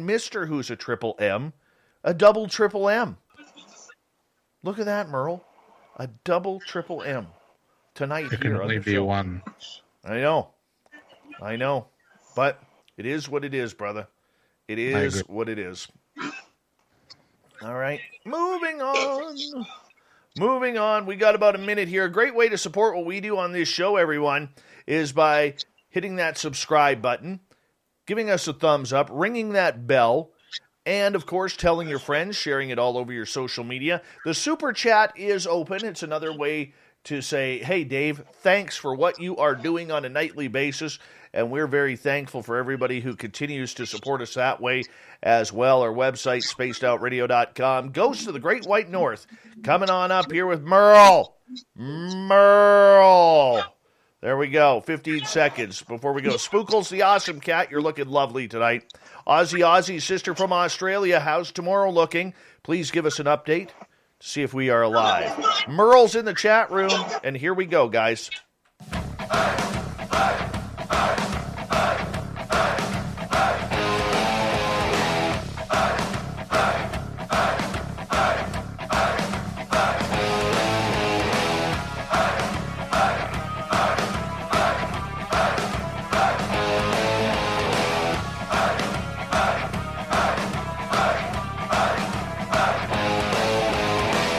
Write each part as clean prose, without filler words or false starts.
Mr. Who's a triple M, a double triple M. Look at that, Merle. A double triple M tonight There here can on only the be show. one. I know. But it is what it is, brother. It is what it is. All right. Moving on. We got about a minute here. A great way to support what we do on this show, everyone, is by hitting that subscribe button, giving us a thumbs up, ringing that bell, and, of course, telling your friends, sharing it all over your social media. The Super Chat is open. It's another way to say, hey, Dave, thanks for what you are doing on a nightly basis, and we're very thankful for everybody who continues to support us that way as well. Our website, spacedoutradio.com. Goes to the Great White North. Coming on up here with Merle. There we go. 15 seconds before we go. Spookles the Awesome Cat, you're looking lovely tonight. Ozzy's sister from Australia, how's tomorrow looking? Please give us an update to see if we are alive. Merle's in the chat room, and here we go, guys.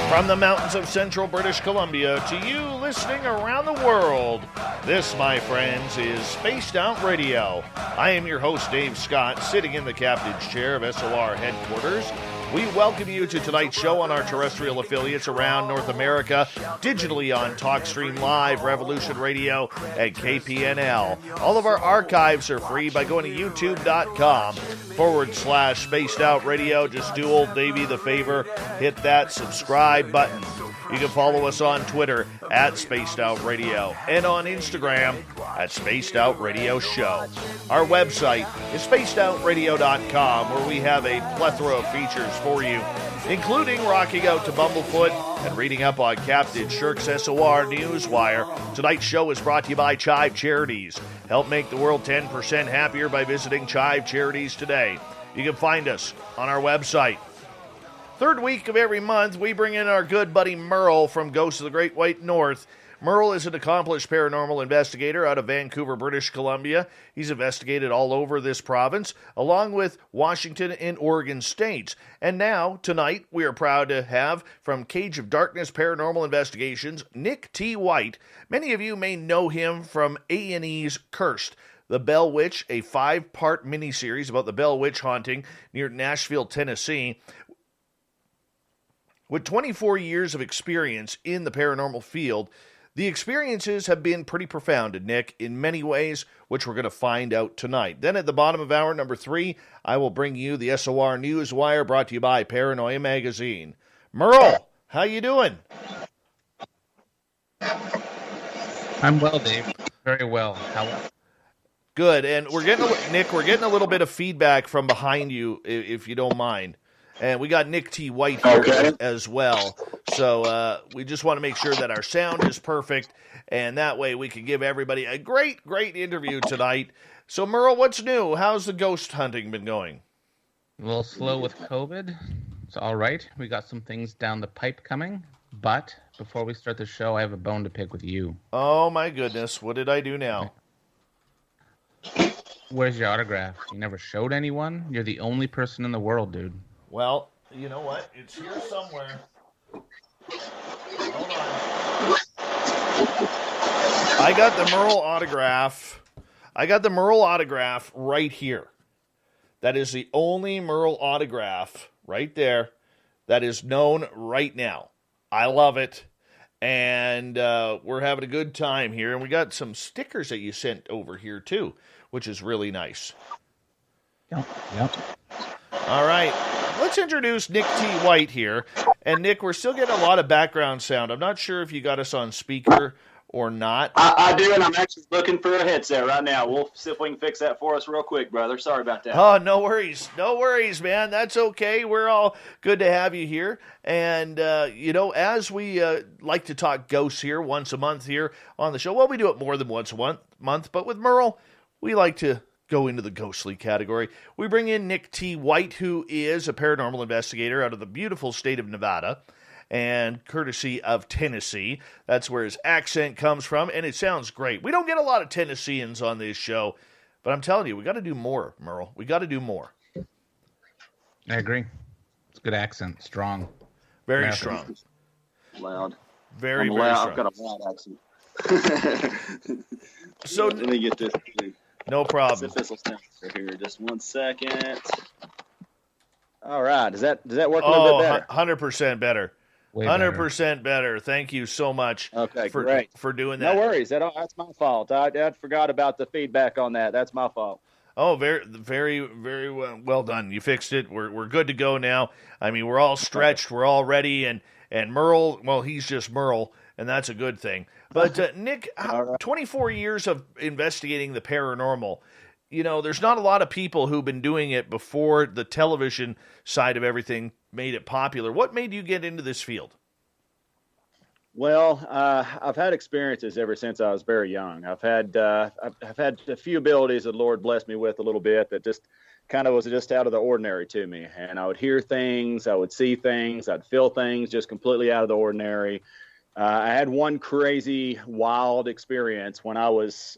From the mountains of central British Columbia to you listening around the world, this, my friends, is Spaced Out Radio. I am your host, Dave Scott, sitting in the captain's chair of SOR headquarters. We welcome you to tonight's show on our terrestrial affiliates around North America, digitally on TalkStream Live, Revolution Radio, and KPNL. All of our archives are free by going to youtube.com/Spaced Out Radio. Just do old Davey the favor, hit that subscribe button. You can follow us on Twitter at Spaced Out Radio and on Instagram at Spaced Out Radio Show. Our website is spacedoutradio.com, where we have a plethora of features for you, including rocking out to Bumblefoot and reading up on Captain Shirk's SOR Newswire. Tonight's show is brought to you by Chive Charities. Help make the world 10% happier by visiting Chive Charities today. You can find us on our website. Third week of every month, we bring in our good buddy Merle from Ghosts of the Great White North. Merle is an accomplished paranormal investigator out of Vancouver, British Columbia. He's investigated all over this province, along with Washington and Oregon states. And now, tonight, we are proud to have, from Cage of Darkness Paranormal Investigations, Nick T. White. Many of you may know him from A&E's Cursed, The Bell Witch, a 5-part miniseries about the Bell Witch haunting near Nashville, Tennessee. With 24 years of experience in the paranormal field, the experiences have been pretty profound, Nick, in many ways, which we're going to find out tonight. Then at the bottom of hour number 3, I will bring you the SOR Newswire, brought to you by Paranoia Magazine. Merle, how you doing? I'm well, Dave. Very well. How? Good, and we're getting a little bit of feedback from behind you, if you don't mind. And we got Nick T. White here as well. So we just want to make sure that our sound is perfect, and that way we can give everybody a great, great interview tonight. So, Merle, what's new? How's the ghost hunting been going? A little slow with COVID. It's all right. We got some things down the pipe coming. But before we start the show, I have a bone to pick with you. Oh, my goodness. What did I do now? Where's your autograph? You never showed anyone? You're the only person in the world, dude. Well, you know what? It's here somewhere. Hold on. I got the Merle autograph right here. That is the only Merle autograph right there that is known right now. I love it. And we're having a good time here. And we got some stickers that you sent over here, too, which is really nice. Yep. All right. Let's introduce Nick T. White here. And, Nick, we're still getting a lot of background sound. I'm not sure if you got us on speaker or not. I do, and I'm actually looking for a headset right now. We'll see if we can fix that for us real quick, brother. Sorry about that. Oh, no worries. No worries, man. That's okay. We're all good to have you here. And, as we like to talk ghosts here once a month here on the show, well, we do it more than once a month, but with Merle, we like to go into the ghostly category. We bring in Nick T. White, who is a paranormal investigator out of the beautiful state of Nevada, and courtesy of Tennessee. That's where his accent comes from, and it sounds great. We don't get a lot of Tennesseans on this show, but I'm telling you, we got to do more, Merle. We got to do more. I agree. It's a good accent. Strong. Very American. strong. Loud. Very loud. strong. I've got a loud accent. So let me get this. No problem. Here, just 1 second. All right. Does that work a little bit better? 100% better. 100% better. Thank you so much great. for doing that. No worries. That's my fault. I forgot about the feedback on that. That's my fault. Oh, very, very, very well done. You fixed it. We're good to go now. I mean, we're all stretched. We're all ready. And Merle, well, he's just Merle, and that's a good thing. But Nick, 24 years of investigating the paranormal. You know, there's not a lot of people who've been doing it before the television side of everything made it popular. What made you get into this field? Well, I've had experiences ever since I was very young. I've had a few abilities that the Lord blessed me with a little bit that just kind of was just out of the ordinary to me. And I would hear things, I would see things, I'd feel things just completely out of the ordinary. I had one crazy, wild experience when I was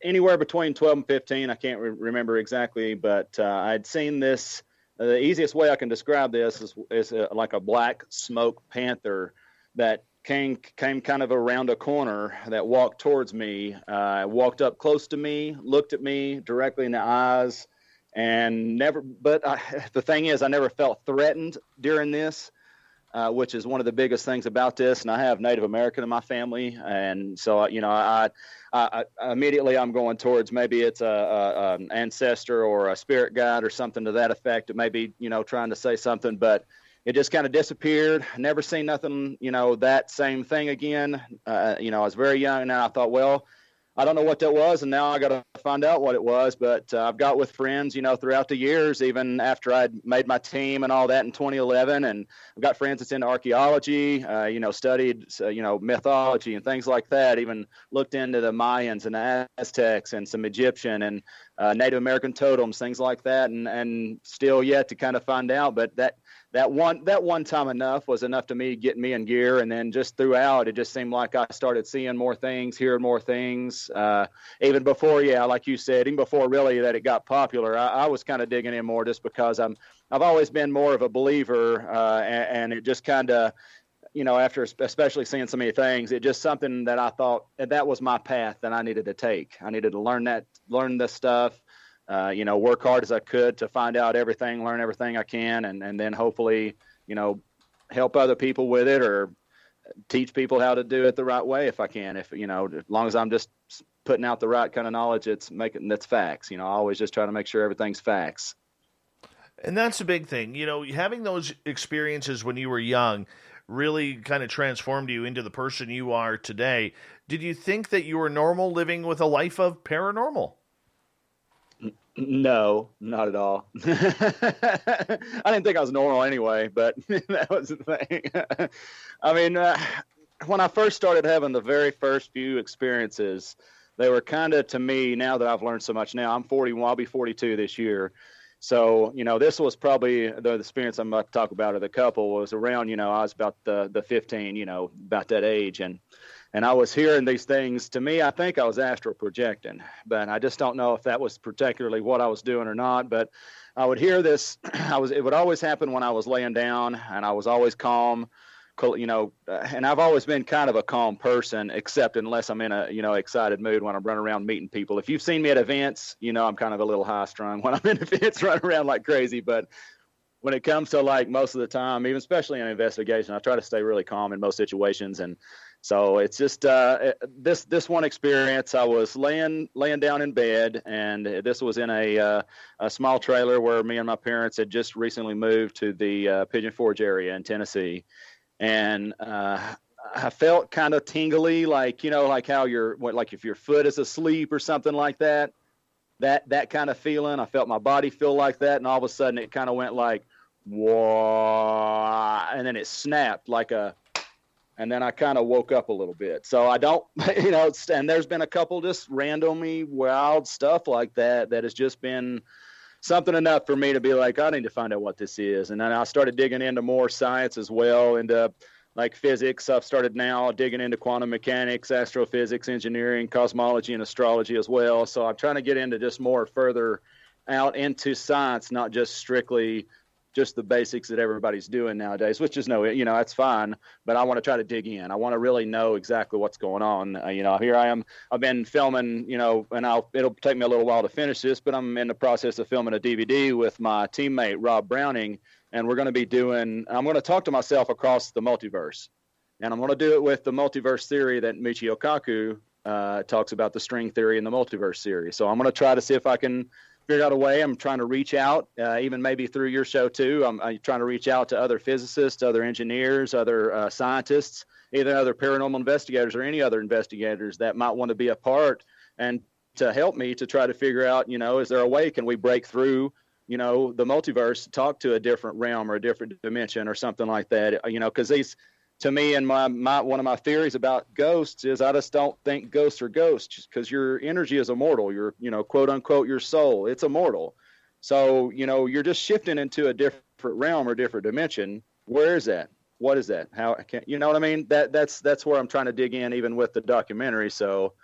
anywhere between 12 and 15. I can't remember exactly, but I'd seen this. The easiest way I can describe this is like a black smoke panther that came kind of around a corner that walked towards me, walked up close to me, looked at me directly in the eyes, and the thing is, I never felt threatened during this, which is one of the biggest things about this. And I have Native American in my family, and so I immediately I'm going towards maybe it's an ancestor or a spirit guide or something to that effect. It may be trying to say something, but it just kind of disappeared. Never seen nothing, that same thing again. I was very young, and I thought, well, I don't know what that was, and now I got to find out what it was. But I've got with friends, throughout the years, even after I'd made my team and all that in 2011, and I've got friends that's into archaeology, studied, mythology and things like that. Even looked into the Mayans and the Aztecs and some Egyptian and Native American totems, things like that, and still yet to kind of find out. But that one time was enough to get me in gear. And then just throughout, it just seemed like I started seeing more things, hearing more things. Even before, like you said, even before really that it got popular, I was kind of digging in more just because I've always been more of a believer, and it just kind of, after especially seeing so many things, it just something that I thought that was my path that I needed to take. I needed to learn this stuff. Work hard as I could to find out everything, learn everything I can, and then hopefully, help other people with it or teach people how to do it the right way if I can. If, as long as I'm just putting out the right kind of knowledge, that's facts. I always just try to make sure everything's facts. And that's a big thing. Having those experiences when you were young really kind of transformed you into the person you are today. Did you think that you were normal living with a life of paranormal? No, not at all. I didn't think I was normal anyway, but that was the thing. I mean, when I first started having the very first few experiences, they were kind of, to me, now that I've learned so much now, I'm 41, I'll be 42 this year. So, this was probably the experience I'm about to talk about, or the couple was around, I was about the 15, about that age. And I was hearing these things. To me, I think I was astral projecting, but I just don't know if that was particularly what I was doing or not. But I would hear this. It would always happen when I was laying down, and I was always calm, and I've always been kind of a calm person, except unless I'm in a, excited mood when I'm running around meeting people. If you've seen me at events, I'm kind of a little high strung when I'm in events, running around like crazy. But when it comes to like most of the time, even especially in an investigation, I try to stay really calm in most situations. And so it's just this one experience. I was laying down in bed, and this was in a small trailer where me and my parents had just recently moved to the Pigeon Forge area in Tennessee, and I felt kind of tingly, like like how if your foot is asleep or something like that. That kind of feeling. I felt my body feel like that, and all of a sudden it kind of went like, whoa, and then it snapped like a and then I kind of woke up a little bit. So I don't, you know, and there's been a couple just randomly wild stuff like that has just been something enough for me to be like, I need to find out what this is. And then I started digging into more science as well, into like physics. I've started now digging into quantum mechanics, astrophysics, engineering, cosmology, and astrology as well. So I'm trying to get into just more further out into science, not just strictly just the basics that everybody's doing nowadays, which is that's fine. But I want to try to dig in. I want to really know exactly what's going on. Here I am. I've been filming, and it'll take me a little while to finish this, but I'm in the process of filming a DVD with my teammate, Rob Browning. And I'm going to talk to myself across the multiverse. And I'm going to do it with the multiverse theory that Michio Kaku talks about, the string theory in the multiverse series. So I'm going to try to see if I can figure out a way. I'm trying to reach out, even maybe through your show too. I'm trying to reach out to other physicists, other engineers, other scientists, either other paranormal investigators or any other investigators that might want to be a part and to help me to try to figure out, is there a way, can we break through, the multiverse, talk to a different realm or a different dimension or something like that, because these, to me, and one of my theories about ghosts is I just don't think ghosts are ghosts, because your energy is immortal. Your, quote unquote, your soul, it's immortal. So, you're just shifting into a different realm or different dimension. Where is that? What is that? How can, you know what I mean? That's where I'm trying to dig in, even with the documentary. So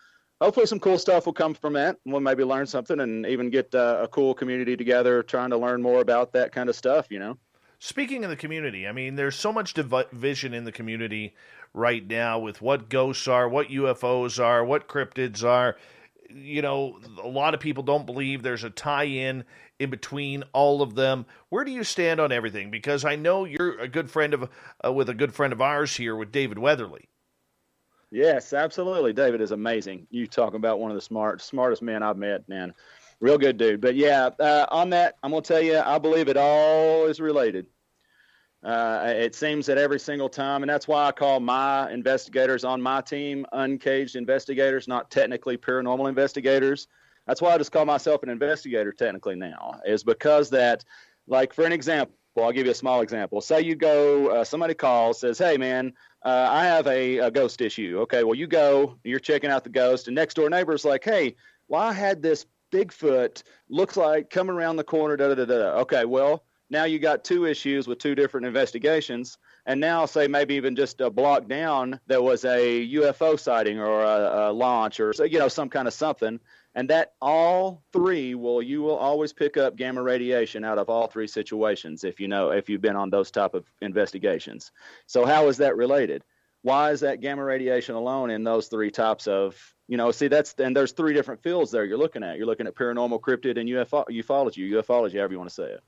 hopefully some cool stuff will come from that. We'll maybe learn something and even get a cool community together trying to learn more about that kind of stuff, Speaking of the community, I mean, there's so much division in the community right now with what ghosts are, what UFOs are, what cryptids are. A lot of people don't believe there's a tie-in in between all of them. Where do you stand on everything? Because I know you're a good friend with a good friend of ours here with David Weatherly. Yes, absolutely. David is amazing. You talk about one of the smartest men I've met, man. Real good dude. But yeah, on that, I'm going to tell you, I believe it all is related. It seems that every single time, and that's why I call my investigators on my team uncaged investigators, not technically paranormal investigators. That's why I just call myself an investigator technically now, is because that, like, for an example, I'll give you a small example. Say you go, somebody calls, says, hey, man, I have a ghost issue. Okay, well, you go, you're checking out the ghost, and next door neighbor's like, hey, well, I had this Bigfoot, looks like coming around the corner, da-da-da-da. Okay, well, now you got two issues with two different investigations, and now say maybe even just a block down there was a UFO sighting or a launch or some kind of something, and that all three you will always pick up gamma radiation out of all three situations if you've been on those type of investigations. So how is that related? Why is that gamma radiation alone in those three types of and there's three different fields there you're looking at. You're looking at paranormal, cryptid, and ufology, however you want to say it.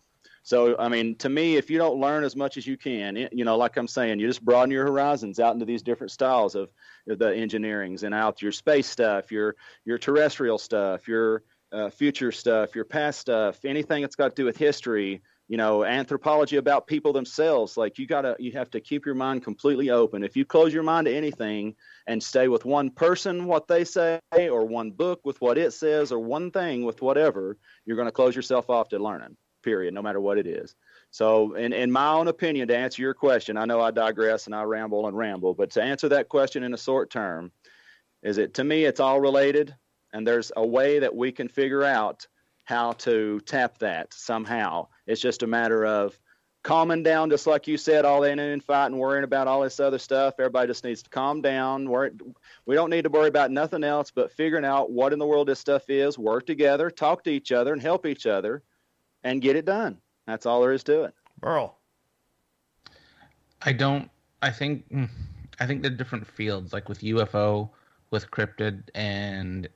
So, I mean, to me, if you don't learn as much as you can, like I'm saying, you just broaden your horizons out into these different styles of the engineerings and out your space stuff, your terrestrial stuff, your future stuff, your past stuff, anything that's got to do with history, anthropology about people themselves. Like you have to keep your mind completely open. If you close your mind to anything and stay with one person, what they say, or one book with what it says, or one thing with whatever, you're going to close yourself off to learning. Period, no matter what it is. So in my own opinion, to answer your question, I know I digress and I ramble, but to answer that question in a short term, to me, it's all related, and there's a way that we can figure out how to tap that somehow. It's just a matter of calming down, just like you said, all that in fighting, worrying about all this other stuff. Everybody just needs to calm down. We don't need to worry about nothing else but figuring out what in the world this stuff is, work together, talk to each other, and help each other, and get it done. That's all there is to it. Merle. I think they're different fields, like with UFO, with cryptid, and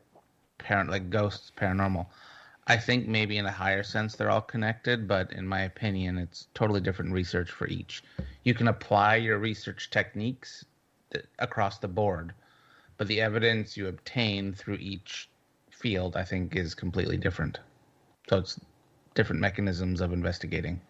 like ghosts, paranormal. I think maybe in a higher sense they're all connected, but in my opinion, it's totally different research for each. You can apply your research techniques across the board, but the evidence you obtain through each field, I think, is completely different. So it's different mechanisms of investigating.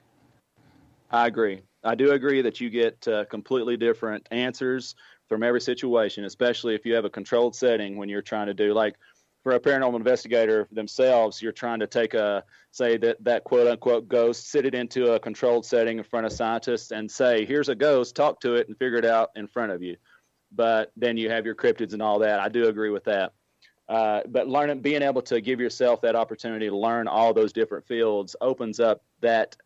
I agree. I do agree that you get completely different answers from every situation, especially if you have a controlled setting when you're trying to do, like, for a paranormal investigator themselves, you're trying to take that quote unquote ghost, sit it into a controlled setting in front of scientists and say, here's a ghost, talk to it and figure it out in front of you. but then you have your cryptids and all that. I do agree with that. But being able to give yourself that opportunity to learn all those different fields opens up that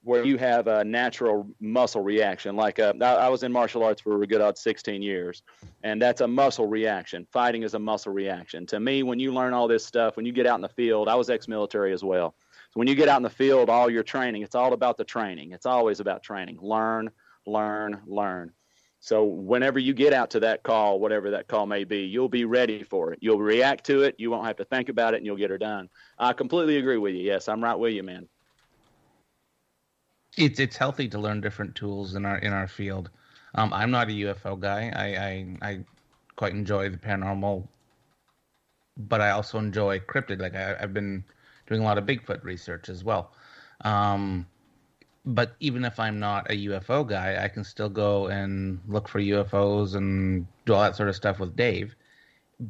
where you have a natural muscle reaction. Like I was in martial arts for a good odd 16 years, and that's a muscle reaction. Fighting is a muscle reaction. To me, when you learn all this stuff, when you get out in the field, I was ex-military as well. So when you get out in the field, all your training, it's all about the training. It's always about training. Learn, learn, learn. So whenever you get out to that call, whatever that call may be, you'll be ready for it. You'll react to it. You won't have to think about it, and you'll get her done. I completely agree with you. Yes, I'm right with you, man. It's healthy to learn different tools in our field. I'm not a UFO guy. I quite enjoy the paranormal, but I also enjoy cryptid. Like I've been doing a lot of Bigfoot research as well. But even if I'm not a UFO guy, I can still go and look for UFOs and do all that sort of stuff with Dave,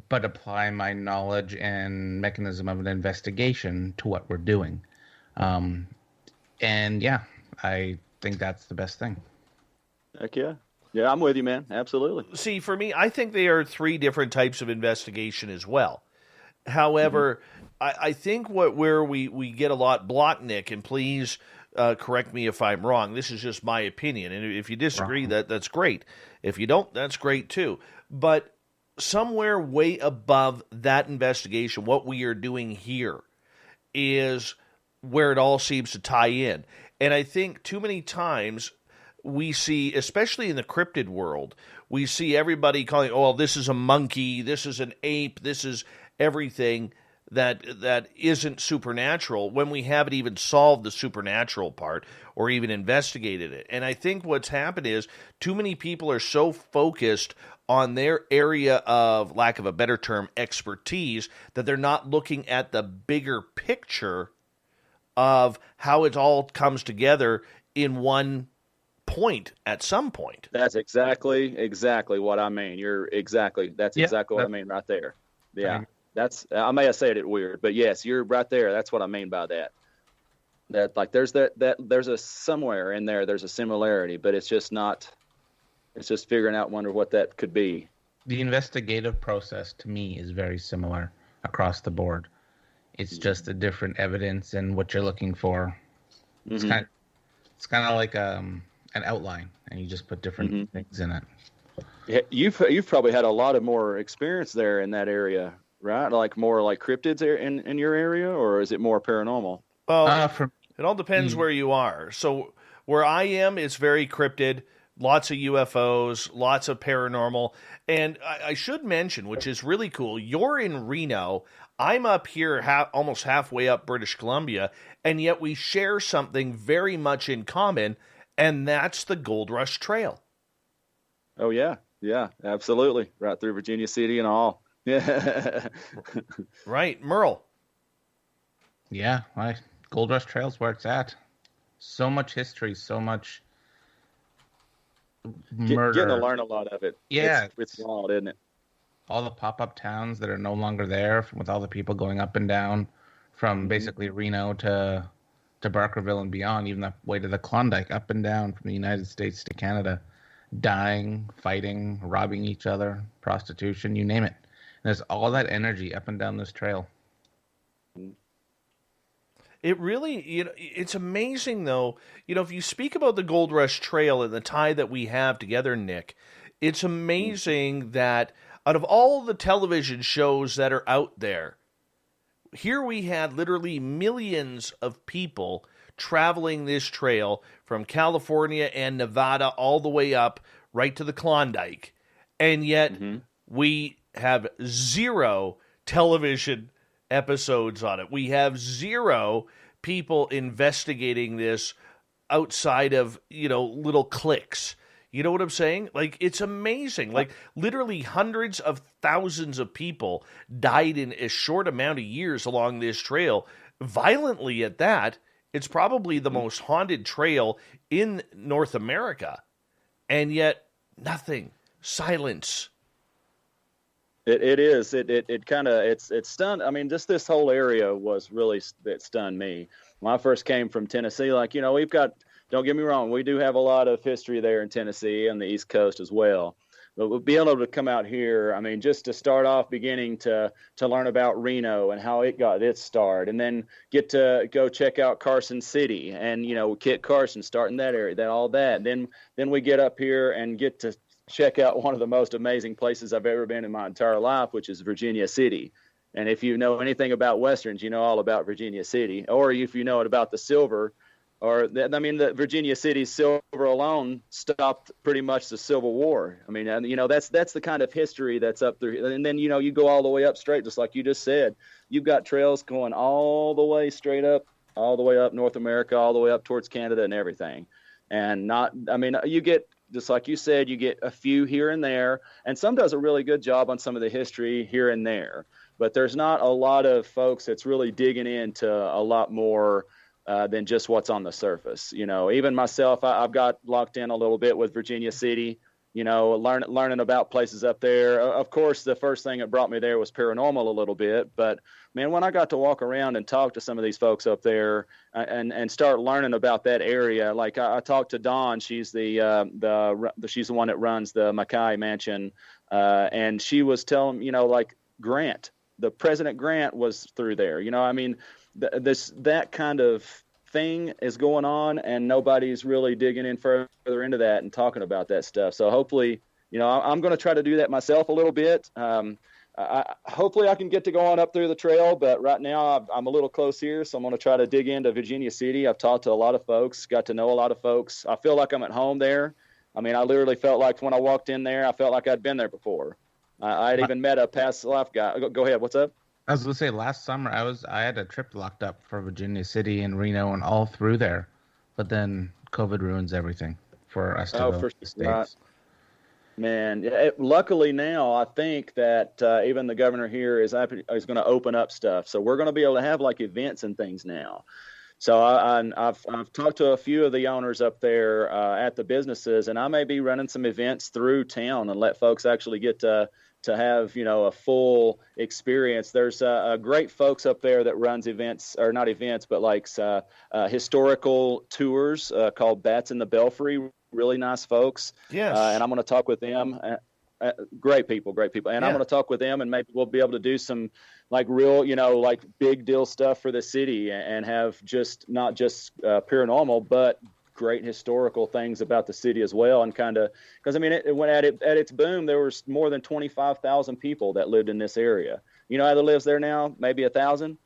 but apply my knowledge and mechanism of an investigation to what we're doing. And yeah, I think that's the best thing. Heck yeah. Yeah, I'm with you, man. Absolutely. See, for me, I think they are three different types of investigation as well. However, I think where we get a lot blocked, Nick, and please correct me if I'm wrong. This is just my opinion, and if you disagree, that's great. If you don't, that's great too. But somewhere way above that investigation, what we are doing here is where it all seems to tie in. And I think too many times we see, especially in the cryptid world, we see everybody calling, oh, well, this is a monkey, this is an ape, this is everything that isn't supernatural, when we haven't even solved the supernatural part or even investigated it. And I think what's happened is too many people are so focused on their area of, lack of a better term, expertise, that they're not looking at the bigger picture of how it all comes together in one point at some point. That's exactly what I mean. That's exactly what I mean right there. Yeah. I may have said it weird, but yes, you're right there. That's what I mean by that. That like there's there's a somewhere in there, there's a similarity, but it's just figuring out, wonder what that could be. The investigative process to me is very similar across the board. It's just a different evidence and what you're looking for. It's kind of like an outline, and you just put different things in it. Yeah, you've probably had a lot of more experience there in that area, right? Like more like cryptids in your area, or is it more paranormal? It all depends where you are. So where I am, it's very cryptid, lots of UFOs, lots of paranormal. And I should mention, which is really cool, you're in Reno. I'm up here almost halfway up British Columbia, and yet we share something very much in common, and that's the Gold Rush Trail. Oh, yeah. Yeah, absolutely. Right through Virginia City and all. Yeah. Right. Merle. Yeah, Gold Rush Trail's where it's at. So much history, so much murder. Getting to learn a lot of it. Yeah. It's wild, isn't it? All the pop-up towns that are no longer there, with all the people going up and down from basically Reno to Barkerville and beyond, even the way to the Klondike, up and down from the United States to Canada, dying, fighting, robbing each other, prostitution, you name it. And there's all that energy up and down this trail. It really, it's amazing though. If you speak about the Gold Rush Trail and the tie that we have together, Nick, it's amazing that out of all the television shows that are out there, here we had literally millions of people traveling this trail from California and Nevada all the way up right to the Klondike. And yet we have 0 television episodes on it. We have 0 people investigating this outside of, little cliques. You know what I'm saying? Like, it's amazing. Like, literally hundreds of thousands of people died in a short amount of years along this trail, violently at that. It's probably the most haunted trail in North America. And yet, nothing. Silence. It is. It kind of, it's stunned. I mean, just this whole area it stunned me. When I first came from Tennessee, we've got, don't get me wrong, we do have a lot of history there in Tennessee and the East Coast as well. But we'll be able to come out here, I mean, just to start off beginning to learn about Reno and how it got its start, and then get to go check out Carson City and, Kit Carson, starting that area, all that. Then we get up here and get to check out one of the most amazing places I've ever been in my entire life, which is Virginia City. And if you know anything about Westerns, you know all about Virginia City. Or if you know it about the silver, the Virginia City's silver alone stopped pretty much the Civil War. I mean, that's the kind of history that's up there. And then, you go all the way up straight, just like you just said. You've got trails going all the way straight up, all the way up North America, all the way up towards Canada and everything. And you get, just like you said, you get a few here and there, and some does a really good job on some of the history here and there. But there's not a lot of folks that's really digging into a lot more than just what's on the surface. Even myself, I've got locked in a little bit with Virginia City, learning about places up there. Of course, the first thing that brought me there was paranormal a little bit. But, man, when I got to walk around and talk to some of these folks up there and start learning about that area, like I talked to Dawn. She's she's the one that runs the Mackay Mansion. And she was telling, like Grant, the President Grant was through there. That kind of thing is going on, and nobody's really digging in further into that and talking about that stuff. So hopefully, I'm going to try to do that myself a little bit. Hopefully I can get to go on up through the trail, but right now I'm a little close here, so I'm going to try to dig into Virginia City. I've talked to a lot of folks, got to know a lot of folks. I feel like I'm at home there. I mean, I literally felt like when I walked in there, I felt like I'd been there before. I'd even met a past life guy. Go ahead. What's up? I was going to say, last summer I had a trip locked up for Virginia City and Reno and all through there, but then COVID ruins everything for us to go to the States. Right. Man, luckily now I think that even the governor here is going to open up stuff, so we're going to be able to have like events and things now. So I've talked to a few of the owners up there at the businesses, and I may be running some events through town and let folks actually get to have, a full experience. There's great folks up there that runs events, or not events, but like historical tours called Bats in the Belfry. Really nice folks. Yes. And I'm going to talk with them. Great people. And yeah. I'm going to talk with them, and maybe we'll be able to do some like real, like big deal stuff for the city, and have not just paranormal, but great historical things about the city as well. And kind of, because I mean, it went at its boom, there was more than 25,000 people that lived in this area. How there lives there now? Maybe 1,000,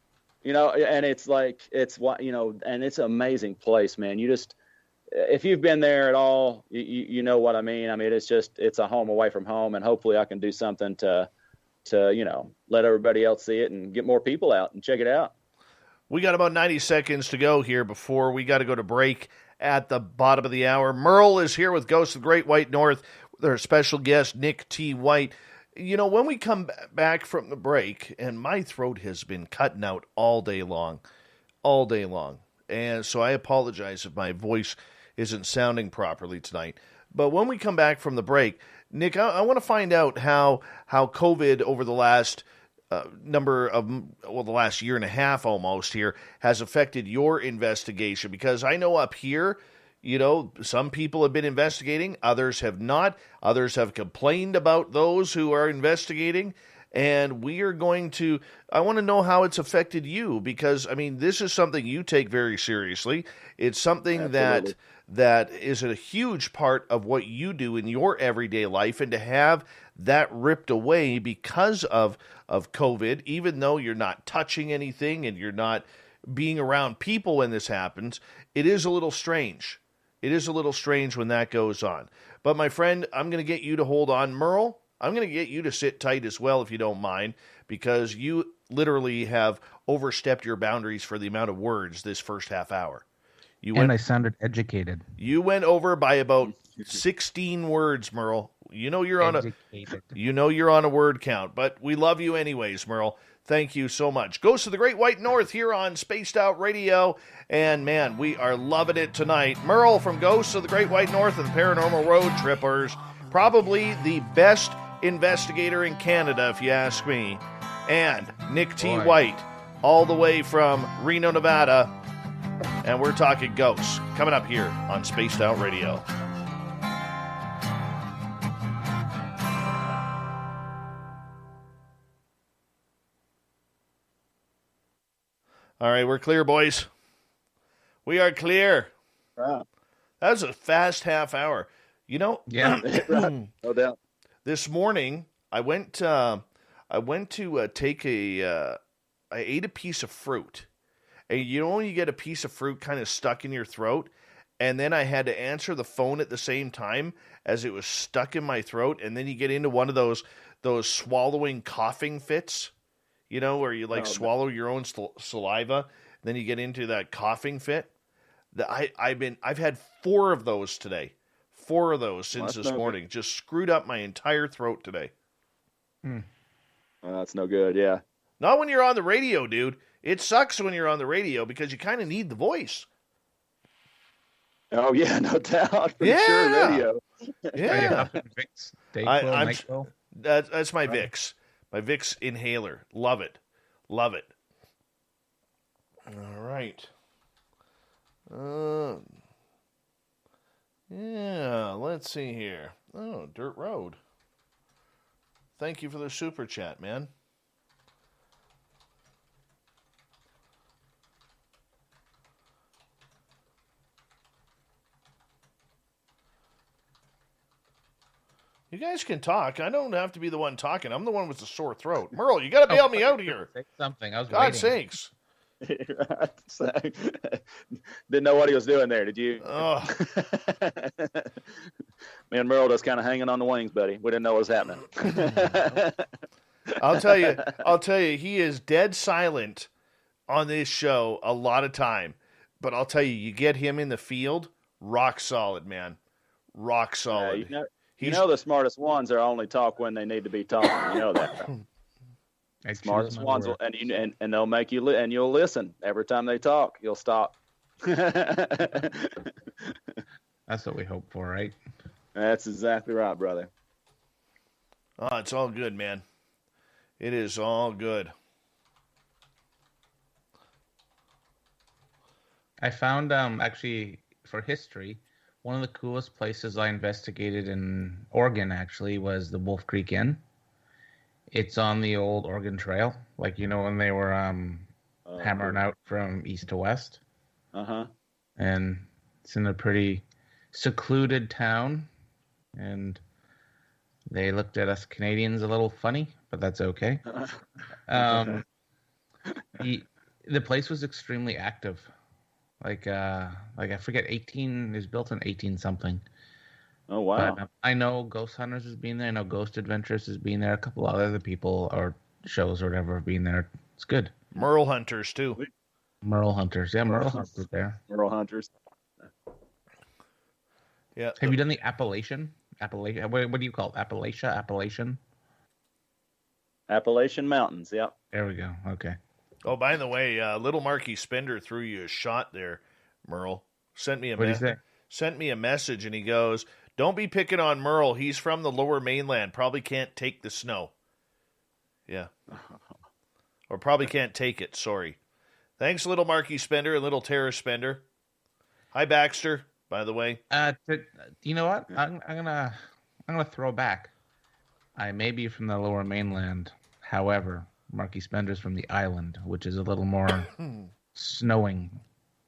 and it's like, and it's an amazing place, man. If you've been there at all, you know what I mean. I mean, it's a home away from home, and hopefully I can do something to let everybody else see it and get more people out and check it out. We got about 90 seconds to go here before we got to go to break at the bottom of the hour. Merle is here with Ghosts of the Great White North with our special guest, Nick T. White. When we come back from the break, and my throat has been cutting out all day long. And so I apologize if my voice isn't sounding properly tonight. But when we come back from the break, Nick, I want to find out how COVID over the last the last year and a half almost here has affected your investigation. Because I know up here, some people have been investigating, others have not. Others have complained about those who are investigating. And I want to know how it's affected you, because, I mean, this is something you take very seriously. It's something that is a huge part of what you do in your everyday life, and to have that ripped away because of COVID, even though you're not touching anything and you're not being around people when this happens, it is a little strange. It is a little strange when that goes on. But my friend, I'm going to get you to hold on. Merle, I'm going to get you to sit tight as well, if you don't mind, because you literally have overstepped your boundaries for the amount of words this first half hour. I sounded educated. You went over by about 16 words, Merle. You're on a word count, but we love you anyways, Merle. Thank you so much. Ghosts of the Great White North here on Spaced Out Radio, and man, we are loving it tonight. Merle from Ghosts of the Great White North and the Paranormal Road Trippers, probably the best investigator in Canada, if you ask me, and Nick T. White, all the way from Reno, Nevada. And we're talking ghosts coming up here on Spaced Out Radio. All right, we're clear, boys. We are clear. Right. That was a fast half hour. You know, Yeah. Right. No doubt. this morning I went to take I ate a piece of fruit. And you know when you get a piece of fruit kind of stuck in your throat, and then I had to answer the phone at the same time as it was stuck in my throat, and then you get into one of those swallowing coughing fits, you know, where you swallow your own saliva, then you get into that coughing fit. I've had 4 of those today. 4 of those since this morning. Good. Just screwed up my entire throat today. Well, that's no good, yeah. Not when you're on the radio, dude. It sucks when you're on the radio because you kind of need the voice. Oh, yeah, no doubt. For yeah. Sure, radio. Yeah. That's my Vicks. My Vicks inhaler. Love it. Love it. All right. Yeah, let's see here. Oh, Dirt Road. Thank you for the super chat, man. You guys can talk. I don't have to be the one talking. I'm the one with the sore throat. Merle, you got to bail me out here. Say something. I was God's waiting. sakes. Didn't know what he was doing there, did you? Oh. Me and Merle just kind of hanging on the wings, buddy. We didn't know what was happening. I'll tell you, he is dead silent on this show a lot of time. But I'll tell you, you get him in the field, rock solid, man. Rock solid. Yeah, you know the smartest ones are only talk when they need to be talking. You know that. Right? Smartest ones, and they'll make you and you'll listen every time they talk. You'll stop. That's what we hope for, right? That's exactly right, brother. Oh, it's all good, man. It is all good. I found actually for history, one of the coolest places I investigated in Oregon actually was the Wolf Creek Inn. It's on the old Oregon Trail, like you know when they were hammering out from east to west. And it's in a pretty secluded town, and they looked at us Canadians a little funny, but that's okay. The place was extremely active. Like I forget, it was built in 18 something. Oh wow! But, I know Ghost Hunters has been there. I know Ghost Adventures has been there. A couple of other people or shows or whatever have been there. It's good. Merle Hunters too. Merle Hunters, yeah, Merle Hunters there. Merle Hunters. Yeah. Have you done the Appalachian? What do you call it? Appalachian Mountains. Yeah. There we go. Okay. Oh, by the way, little Marky Spender threw you a shot there, Merle. Sent me a message, and he goes, "Don't be picking on Merle. He's from the Lower Mainland. Probably can't take the snow." Yeah. Or probably can't take it. Sorry. Thanks, little Marky Spender and little Terror Spender. Hi, Baxter. By the way. You know what? I'm gonna throw back. I may be from the Lower Mainland, however. Marky Spender's from the island, which is a little more snowing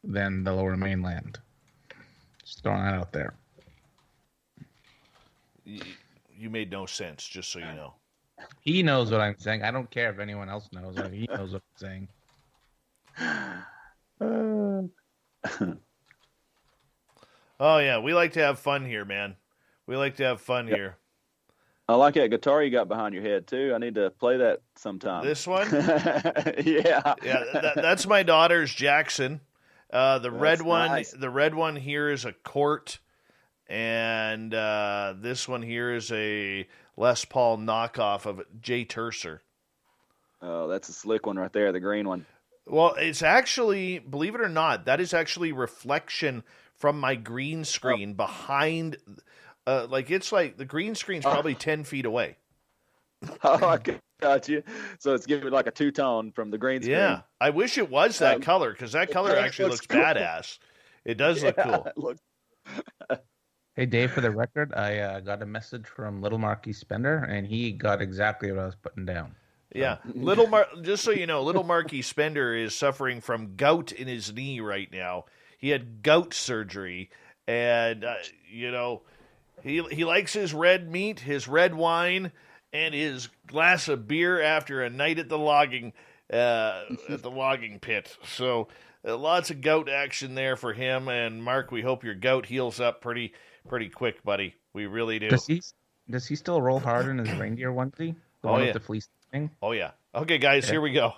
than the Lower Mainland. Just throwing that out there. You made no sense, just so you know. He knows what I'm saying. I don't care if anyone else knows. He knows what I'm saying. Oh, yeah. We like to have fun here, man. We like to have fun here. I like that guitar you got behind your head, too. I need to play that sometime. This one? Yeah. Yeah, that's my daughter's Jackson. The red one, nice. The red one here is a Court, and this one here is a Les Paul knockoff of Jay Tercer. Oh, that's a slick one right there, the green one. Well, it's actually, believe it or not, that is actually reflection from my green screen behind. It's like the green screen's probably 10 feet away. Oh, I got you. So it's giving like a two-tone from the green screen. Yeah, I wish it was that color, because that color actually looks cool. Badass. It does look cool. Hey, Dave, for the record, I got a message from Little Marky Spender, and he got exactly what I was putting down. Yeah, just so you know, little Marky Spender is suffering from gout in his knee right now. He had gout surgery, and he likes his red meat, his red wine, and his glass of beer after a night at the logging pit. So lots of gout action there for him. And Mark, we hope your gout heals up pretty quick, buddy. We really do. Does he still roll hard in his reindeer onesie? The one with the fleece thing? Oh yeah. Okay, guys, Here we go.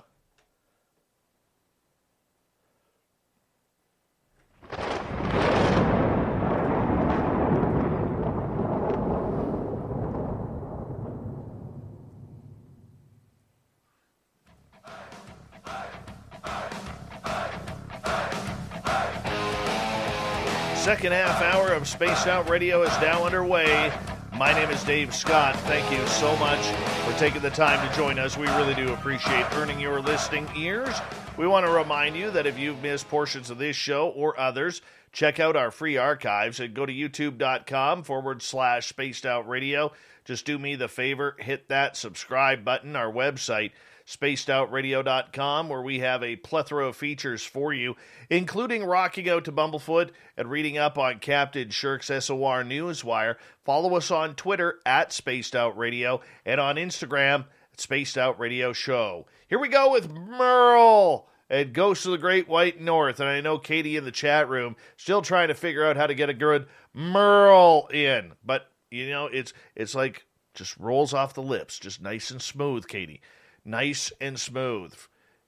Second half hour of Spaced Out Radio is now underway. My name is Dave Scott. Thank you so much for taking the time to join us. We really do appreciate earning your listening ears. We want to remind you that if you've missed portions of this show or others, check out our free archives and go to youtube.com/Spaced Out Radio. Just do me the favor, hit that subscribe button. Our website, spacedoutradio.com, where we have a plethora of features for you, including rocking out to Bumblefoot and reading up on Captain Shirk's SOR Newswire. Follow us on Twitter @SpacedOutRadio and on Instagram @SpacedOutRadioShow. Here we go with Merle and Ghosts of the Great White North. And I know Katie in the chat room still trying to figure out how to get a good Merle in. But, it's like just rolls off the lips, just nice and smooth, Katie. Nice and smooth.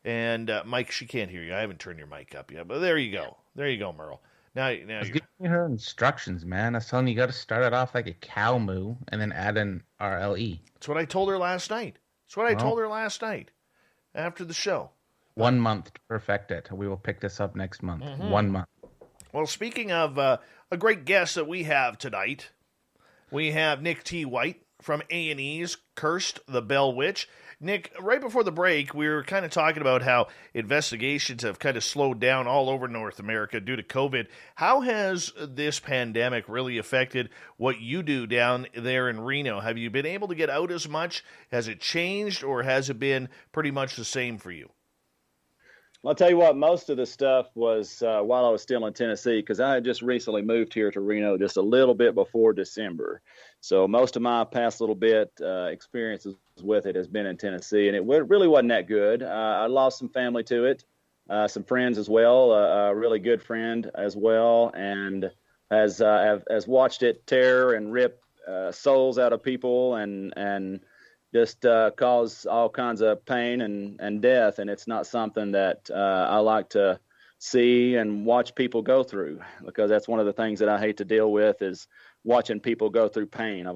And Mike, she can't hear you. I haven't turned your mic up yet, but there you go. There you go, Merle. Now I was giving her instructions, man. I was telling you got to start it off like a cow moo and then add an RLE. That's what I told her last night. After the show. 1 month to perfect it. We will pick this up next month. 1 month. Well, speaking of a great guest that we have tonight, we have Nick T. White from A&E's Cursed the Bell Witch. Nick, right before the break, we were kind of talking about how investigations have kind of slowed down all over North America due to COVID. How has this pandemic really affected what you do down there in Reno? Have you been able to get out as much? Has it changed, or has it been pretty much the same for you? Well, I'll tell you what, most of the stuff was while I was still in Tennessee, because I had just recently moved here to Reno just a little bit before December. So most of my past little bit experiences with it has been in Tennessee, and it really wasn't that good. I lost some family to it, some friends as well, a really good friend as well, and has watched it tear and rip souls out of people and just cause all kinds of pain and death. And it's not something that I like to see and watch people go through, because that's one of the things that I hate to deal with is watching people go through pain.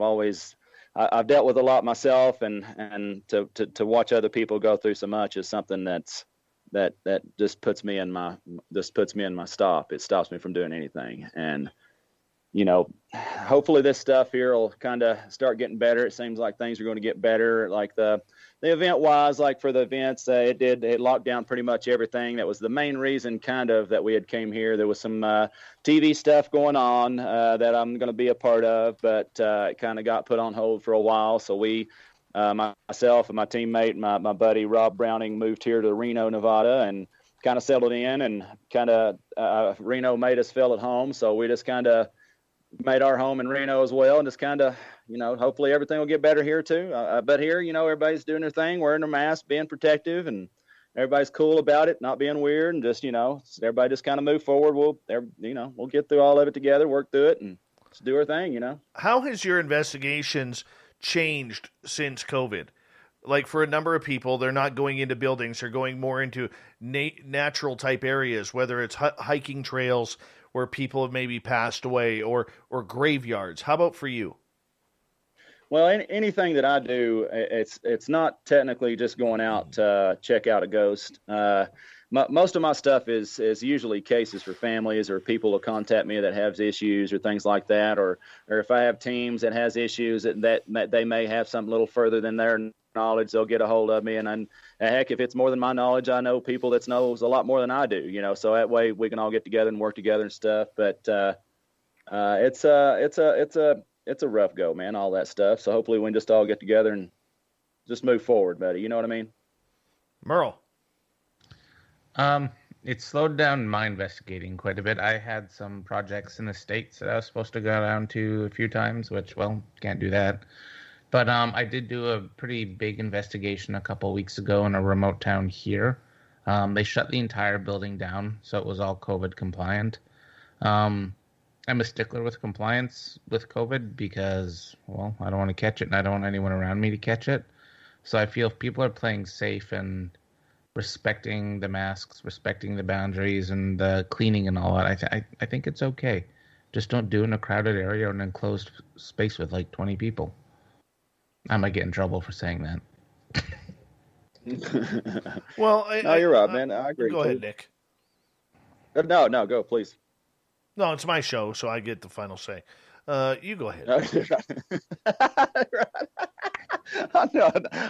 I've dealt with a lot myself, and to watch other people go through so much is something that just puts me in my stop. It stops me from doing anything. And hopefully this stuff here will kind of start getting better. It seems like things are going to get better. Like the event wise, like for the events, it locked down pretty much everything. That was the main reason kind of that we had came here. There was some TV stuff going on that I'm going to be a part of, but it kind of got put on hold for a while. So we, myself and my teammate, my buddy Rob Browning, moved here to Reno, Nevada, and kind of settled in, and kind of Reno made us feel at home. So we just kind of made our home in Reno as well, and just kind of, hopefully everything will get better here too. But here, everybody's doing their thing, wearing their mask, being protective, and everybody's cool about it, not being weird, and just, everybody just kind of move forward. We'll get through all of it together, work through it, and just do our thing, How has your investigations changed since COVID? Like for a number of people, they're not going into buildings, they're going more into natural type areas, whether it's hiking trails where people have maybe passed away, or graveyards. How about for you? Well, anything that I do, it's not technically just going out to check out a ghost. Most of my stuff is usually cases for families, or people will contact me that have issues or things like that, or if I have teams that has issues that they may have something a little further than their knowledge, they'll get a hold of me, and heck, if it's more than my knowledge, I know people that knows a lot more than I do, so that way we can all get together and work together and stuff. But it's a rough go, man, all that stuff. So hopefully we can just all get together and just move forward, buddy. You know what I mean? Merle. It slowed down my investigating quite a bit. I had some projects in the States that I was supposed to go down to a few times, which, well, can't do that. But I did do a pretty big investigation a couple weeks ago in a remote town here. They shut the entire building down, so it was all COVID compliant. I'm a stickler with compliance with COVID because, well, I don't want to catch it, and I don't want anyone around me to catch it. So I feel if people are playing safe and respecting the masks, respecting the boundaries, and the cleaning and all that, I think it's okay. Just don't do it in a crowded area or an enclosed space with like 20 people. I might get in trouble for saying that. Well, no, you're right, man. I agree. Go ahead, Nick. No, go, please. No, it's my show, so I get the final say. You go ahead.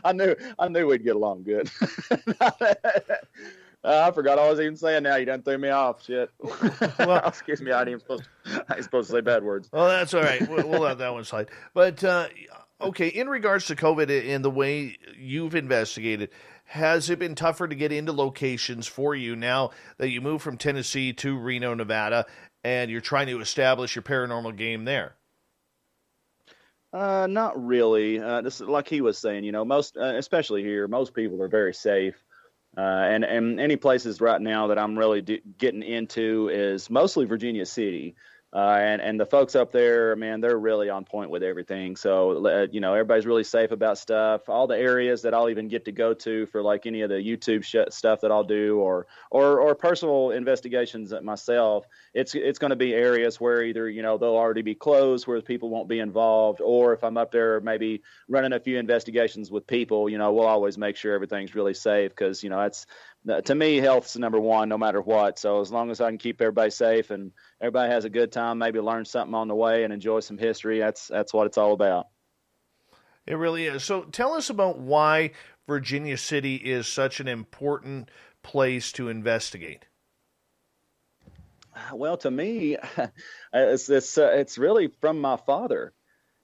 I knew we'd get along good. I forgot I was even saying now. You done threw me off. Shit. Well, excuse me. I ain't supposed to say bad words. Well, that's all right. We'll let that one slide. But okay, in regards to COVID and the way you've investigated, has it been tougher to get into locations for you now that you moved from Tennessee to Reno, Nevada, and you're trying to establish your paranormal game there? Not really. This is like he was saying, most, especially here, most people are very safe. And any places right now that I'm really getting into is mostly Virginia City. And the folks up there, man, they're really on point with everything. So, everybody's really safe about stuff. All the areas that I'll even get to go to for like any of the YouTube stuff that I'll do or personal investigations myself, it's going to be areas where either, they'll already be closed where people won't be involved. Or if I'm up there, maybe running a few investigations with people, we'll always make sure everything's really safe because, to me, health's number one, no matter what. So as long as I can keep everybody safe and everybody has a good time, maybe learn something on the way and enjoy some history, that's what it's all about. It really is. So tell us about why Virginia City is such an important place to investigate. Well, to me, it's really from my father.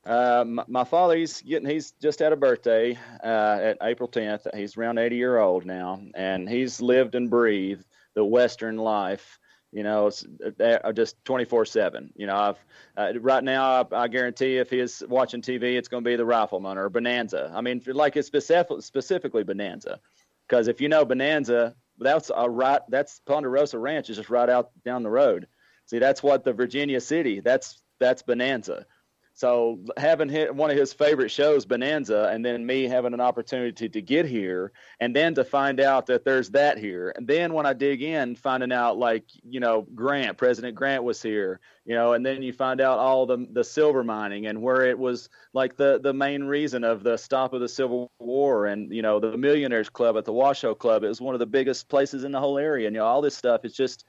My father, he's just had a birthday at April 10th. He's around 80 years old now, and he's lived and breathed the Western life, just 24/7. Right now, I guarantee if he's watching TV, it's going to be the Rifleman or Bonanza. I mean, like it's specifically Bonanza, because if you know Bonanza, that's Ponderosa Ranch is just right out down the road. See, that's what the Virginia City, that's Bonanza. So having one of his favorite shows, Bonanza, and then me having an opportunity to get here and then to find out that there's that here. And then when I dig in, finding out President Grant was here, and then you find out all the silver mining and where it was like the main reason of the stop of the Civil War and, the Millionaires Club at the Washoe Club. It was one of the biggest places in the whole area. And, all this stuff is just,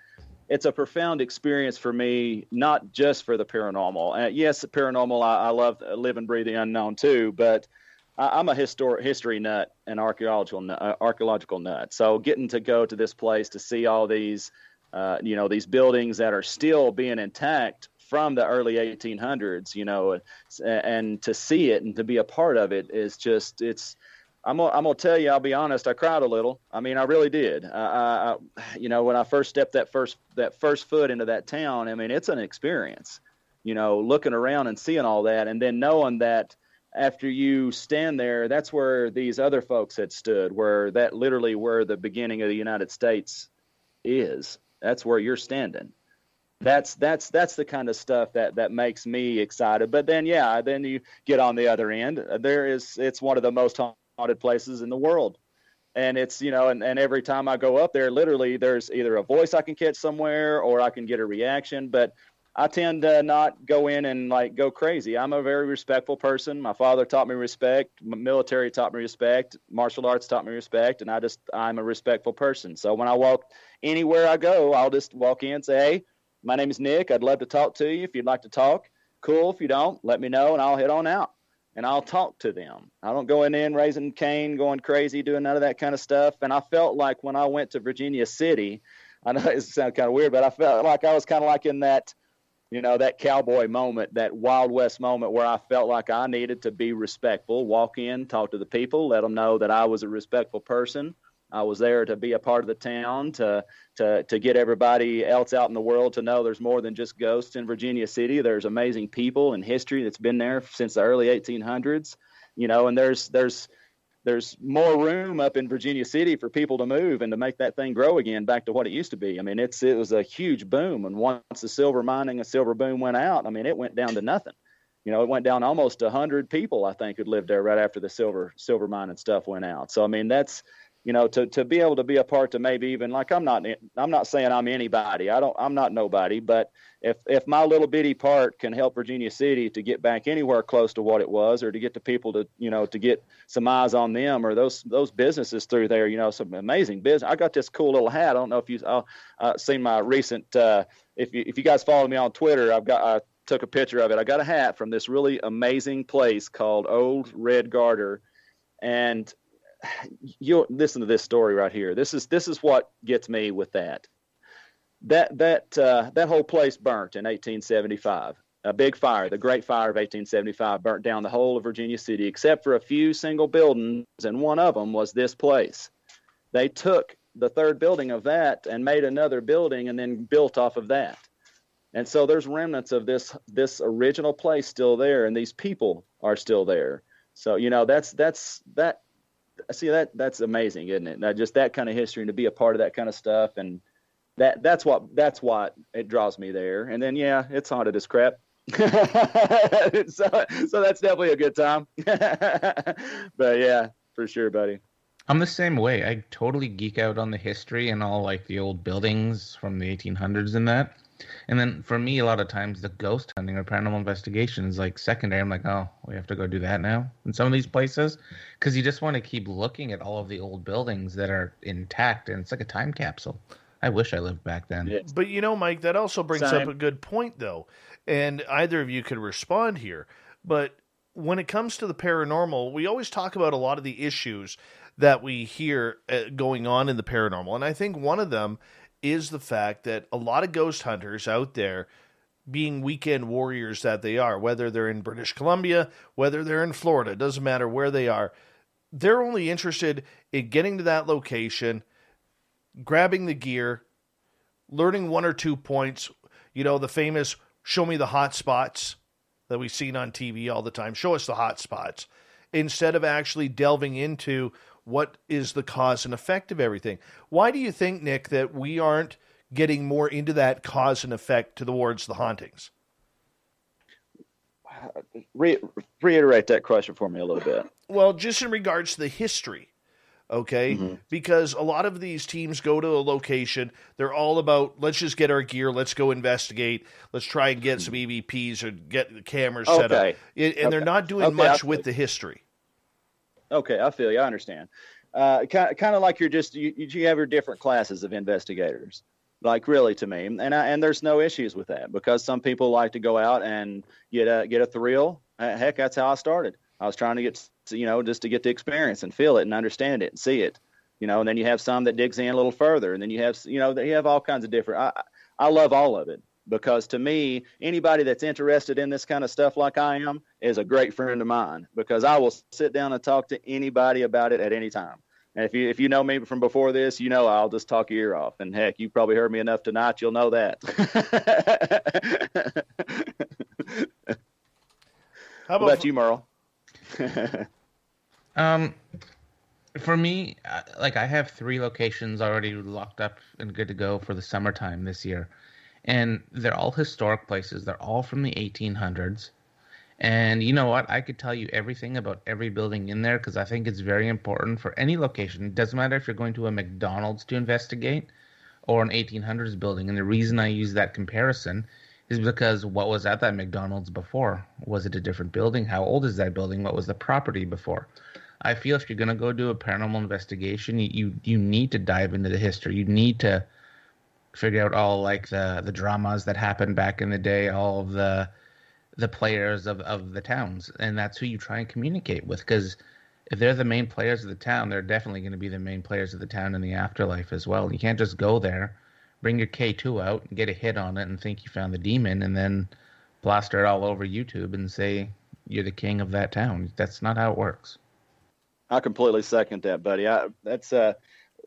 it's a profound experience for me, not just for the paranormal. Yes, the paranormal, I love live and breathe the unknown too, but I'm a history nut and archaeological nut. So getting to go to this place to see all these, these buildings that are still being intact from the early 1800s, and to see it and to be a part of it is just, I'm gonna tell you, I'll be honest, I cried a little. I mean, I really did. When I first stepped that first foot into that town, I mean, it's an experience, looking around and seeing all that, and then knowing that after you stand there, that's where these other folks had stood, where the beginning of the United States is. That's where you're standing. That's the kind of stuff that makes me excited. But then, then you get on the other end. It's one of the most haunted places in the world. And it's, and every time I go up there, literally there's either a voice I can catch somewhere or I can get a reaction, but I tend to not go in and go crazy. I'm a very respectful person. My father taught me respect. My military taught me respect. Martial arts taught me respect. And I'm a respectful person. So when I walk anywhere I go, I'll just walk in and say, hey, my name is Nick. I'd love to talk to you. If you'd like to talk, cool. If you don't, let me know and I'll head on out. And I'll talk to them. I don't go in raising Cain, going crazy, doing none of that kind of stuff. And I felt like when I went to Virginia City, I know it sounds kind of weird, but I felt like I was kind of like in that, that cowboy moment, that Wild West moment where I felt like I needed to be respectful, walk in, talk to the people, let them know that I was a respectful person. I was there to be a part of the town, to get everybody else out in the world to know there's more than just ghosts in Virginia City. There's amazing people and history that's been there since the early 1800s, and there's more room up in Virginia City for people to move and to make that thing grow again back to what it used to be. I mean, it was a huge boom. And once the silver boom went out, I mean, it went down to nothing. It went down almost 100 people, I think, who lived there right after the silver mining stuff went out. So, I mean, that's, to be able to be a part to maybe even, like, I'm not saying I'm anybody. I'm not nobody, but if my little bitty part can help Virginia City to get back anywhere close to what it was, or to get the people to, to get some eyes on them, or those businesses through there, some amazing business. I got this cool little hat. I don't know if you've seen my recent, if you guys follow me on Twitter, I took a picture of it. I got a hat from this really amazing place called Old Red Garter. And you'll listen to this story right here. This is what gets me with that. That whole place burnt in 1875. A big fire, the Great Fire of 1875, burnt down the whole of Virginia City except for a few single buildings, and one of them was this place. They took the third building of that and made another building and then built off of that. And so there's remnants of this original place still there, and these people are still there. So, that's amazing, isn't it? Just that kind of history, and to be a part of that kind of stuff, and that's what it draws me there. And then it's haunted as crap. so that's definitely a good time. But yeah, for sure, buddy. I'm the same way. I totally geek out on the history and all, like, the old buildings from the 1800s and that. And then for me, a lot of times the ghost hunting or paranormal investigation is like secondary. I'm like, oh, we have to go do that now in some of these places, because you just want to keep looking at all of the old buildings that are intact, and it's like a time capsule. I wish I lived back then. Yeah. But Mike, that also brings up a good point, though, and either of you could respond here. But when it comes to the paranormal, we always talk about a lot of the issues that we hear going on in the paranormal, and I think one of them is the fact that a lot of ghost hunters out there, being weekend warriors that they are, whether they're in British Columbia, whether they're in Florida, it doesn't matter where they are, they're only interested in getting to that location, grabbing the gear, learning one or 2 points, the famous show me the hot spots that we've seen on TV all the time, show us the hot spots, instead of actually delving into what is the cause and effect of everything. Why do you think, Nick, that we aren't getting more into that cause and effect towards the hauntings? Reiterate that question for me a little bit. Well, just in regards to the history, okay? Mm-hmm. Because a lot of these teams go to a location, they're all about, let's just get our gear, let's go investigate, let's try and get some EVPs or get the cameras set up. And they're not doing much with the history. Okay, I feel you. I understand. Kind of like you have your different classes of investigators. Like, really, to me, and there's no issues with that, because some people like to go out and get a thrill. Heck, that's how I started. I was trying to get just to get the experience and feel it and understand it and see it. And then you have some that digs in a little further, and then you have they have all kinds of different. I love all of it. Because to me, anybody that's interested in this kind of stuff like I am is a great friend of mine, because I will sit down and talk to anybody about it at any time. And if you know me from before this, I'll just talk your ear off. And heck, you probably heard me enough tonight, you'll know that. How about you, Merle? For me, I have 3 locations already locked up and good to go for the summertime this year. And they're all historic places. They're all from the 1800s. And you know what? I could tell you everything about every building in there, because I think it's very important for any location. It doesn't matter if you're going to a McDonald's to investigate or an 1800s building. And the reason I use that comparison is because what was at that McDonald's before? Was it a different building? How old is that building? What was the property before? I feel if you're going to go do a paranormal investigation, you need to dive into the history. You need to figure out all the dramas that happened back in the day, all of the players of the towns, and that's who you try and communicate with, because if they're the main players of the town, they're definitely going to be the main players of the town in the afterlife as well. You can't just go there, bring your K2 out and get a hit on it and think you found the demon, and then plaster it all over YouTube and say you're the king of that town. That's not how it works. I completely second that, buddy. That's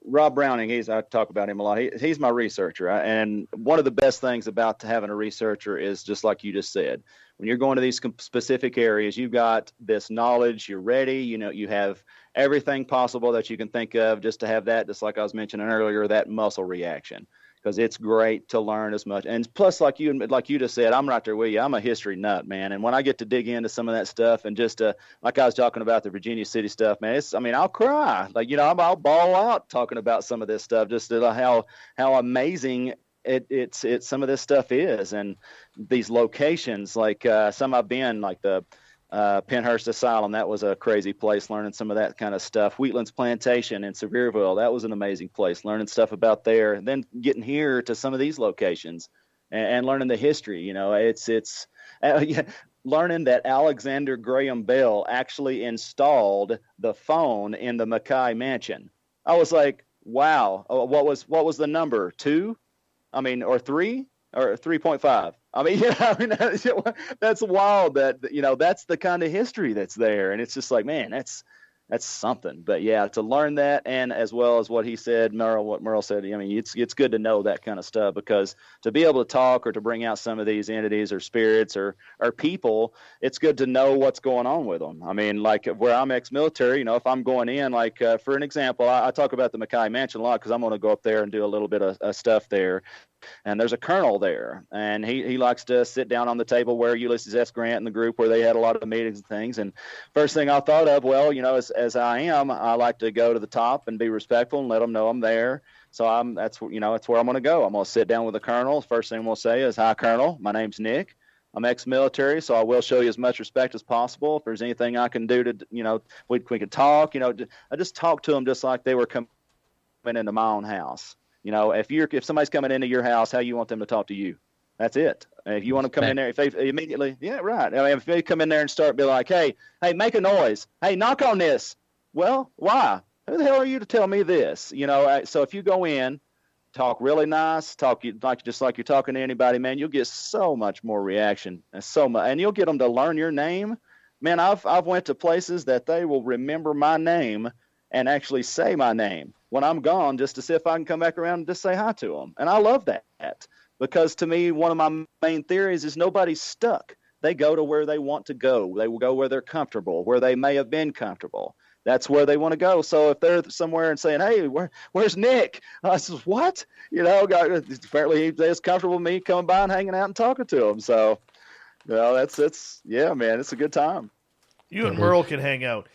Rob Browning. I talk about him a lot. He's my researcher, and one of the best things about having a researcher is just like you just said. When you're going to these specific areas, you've got this knowledge. You're ready. You have everything possible that you can think of just to have that. Just like I was mentioning earlier, that muscle reaction. Because it's great to learn as much. And plus, like you just said, I'm right there with you. I'm a history nut, man. And when I get to dig into some of that stuff and just like I was talking about the Virginia City stuff, man, I'll cry. Like, I'll bawl out talking about some of this stuff, just how amazing it's some of this stuff is. And these locations, like some I've been, like the Penhurst Asylum, that was a crazy place, learning some of that kind of stuff. Wheatlands Plantation in Sevierville, that was an amazing place, learning stuff about there. And then getting here to some of these locations and learning the history. It's learning that Alexander Graham Bell actually installed the phone in the Mackay Mansion. I was like, wow. What was the number? 2? Or 3? Or 3.5. That's wild that, that's the kind of history that's there. And it's just like, man, that's something. But yeah, to learn that, and as well as what he said, what Merle said, it's good to know that kind of stuff, because to be able to talk or to bring out some of these entities or spirits or people, it's good to know what's going on with them. Like where I'm ex-military, if I'm going in, like for an example, I talk about the Mackay Mansion a lot because I'm going to go up there and do a little bit of stuff there. And there's a colonel there, and he likes to sit down on the table where Ulysses S. Grant and the group, where they had a lot of meetings and things. And first thing I thought of, as I am, I like to go to the top and be respectful and let them know I'm there. So that's where I'm going to go. I'm going to sit down with the colonel. First thing we'll say is, "Hi, Colonel. My name's Nick. I'm ex-military, so I will show you as much respect as possible. If there's anything I can do to, we can talk. I just talk to them just like they were coming into my own house. If somebody's coming into your house, how you want them to talk to you. That's it. If you want to come in there, if they immediately, yeah, right. If they come in there and start be like, hey, make a noise. Hey, knock on this. Well, why? Who the hell are you to tell me this? So if you go in, talk really nice, talk just like you're talking to anybody, man, you'll get so much more reaction and you'll get them to learn your name. Man, I've went to places that they will remember my name and actually say my name when I'm gone, just to see if I can come back around and just say hi to them. And I love that, because to me, one of my main theories is nobody's stuck. They go to where they want to go. They will go where they're comfortable, where they may have been comfortable. That's where they want to go. So if they're somewhere and saying, hey, where's Nick? I says, what? Apparently he's comfortable with me coming by and hanging out and talking to him. So, yeah, man, it's a good time. You and Merle can hang out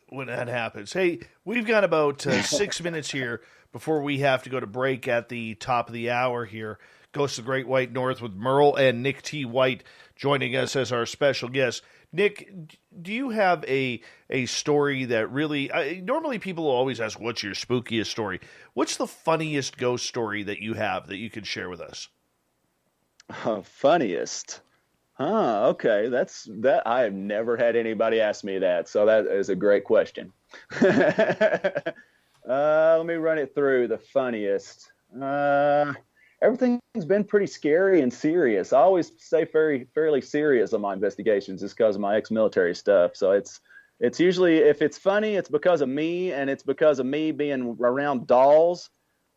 when that happens. Hey, we've got about 6 minutes here before we have to go to break at the top of the hour here. Ghosts of the Great White North with Merle and Nick T. White joining us as our special guest. Nick, do you have a story that really... normally people always ask, what's your spookiest story? What's the funniest ghost story that you have that you can share with us? Funniest? Okay. That I have never had anybody ask me that, so that is a great question. Let me run it through. The funniest. Everything's been pretty scary and serious. I always stay fairly serious on my investigations just because of my ex-military stuff. So it's usually, if it's funny, it's because of me, and it's because of me being around dolls.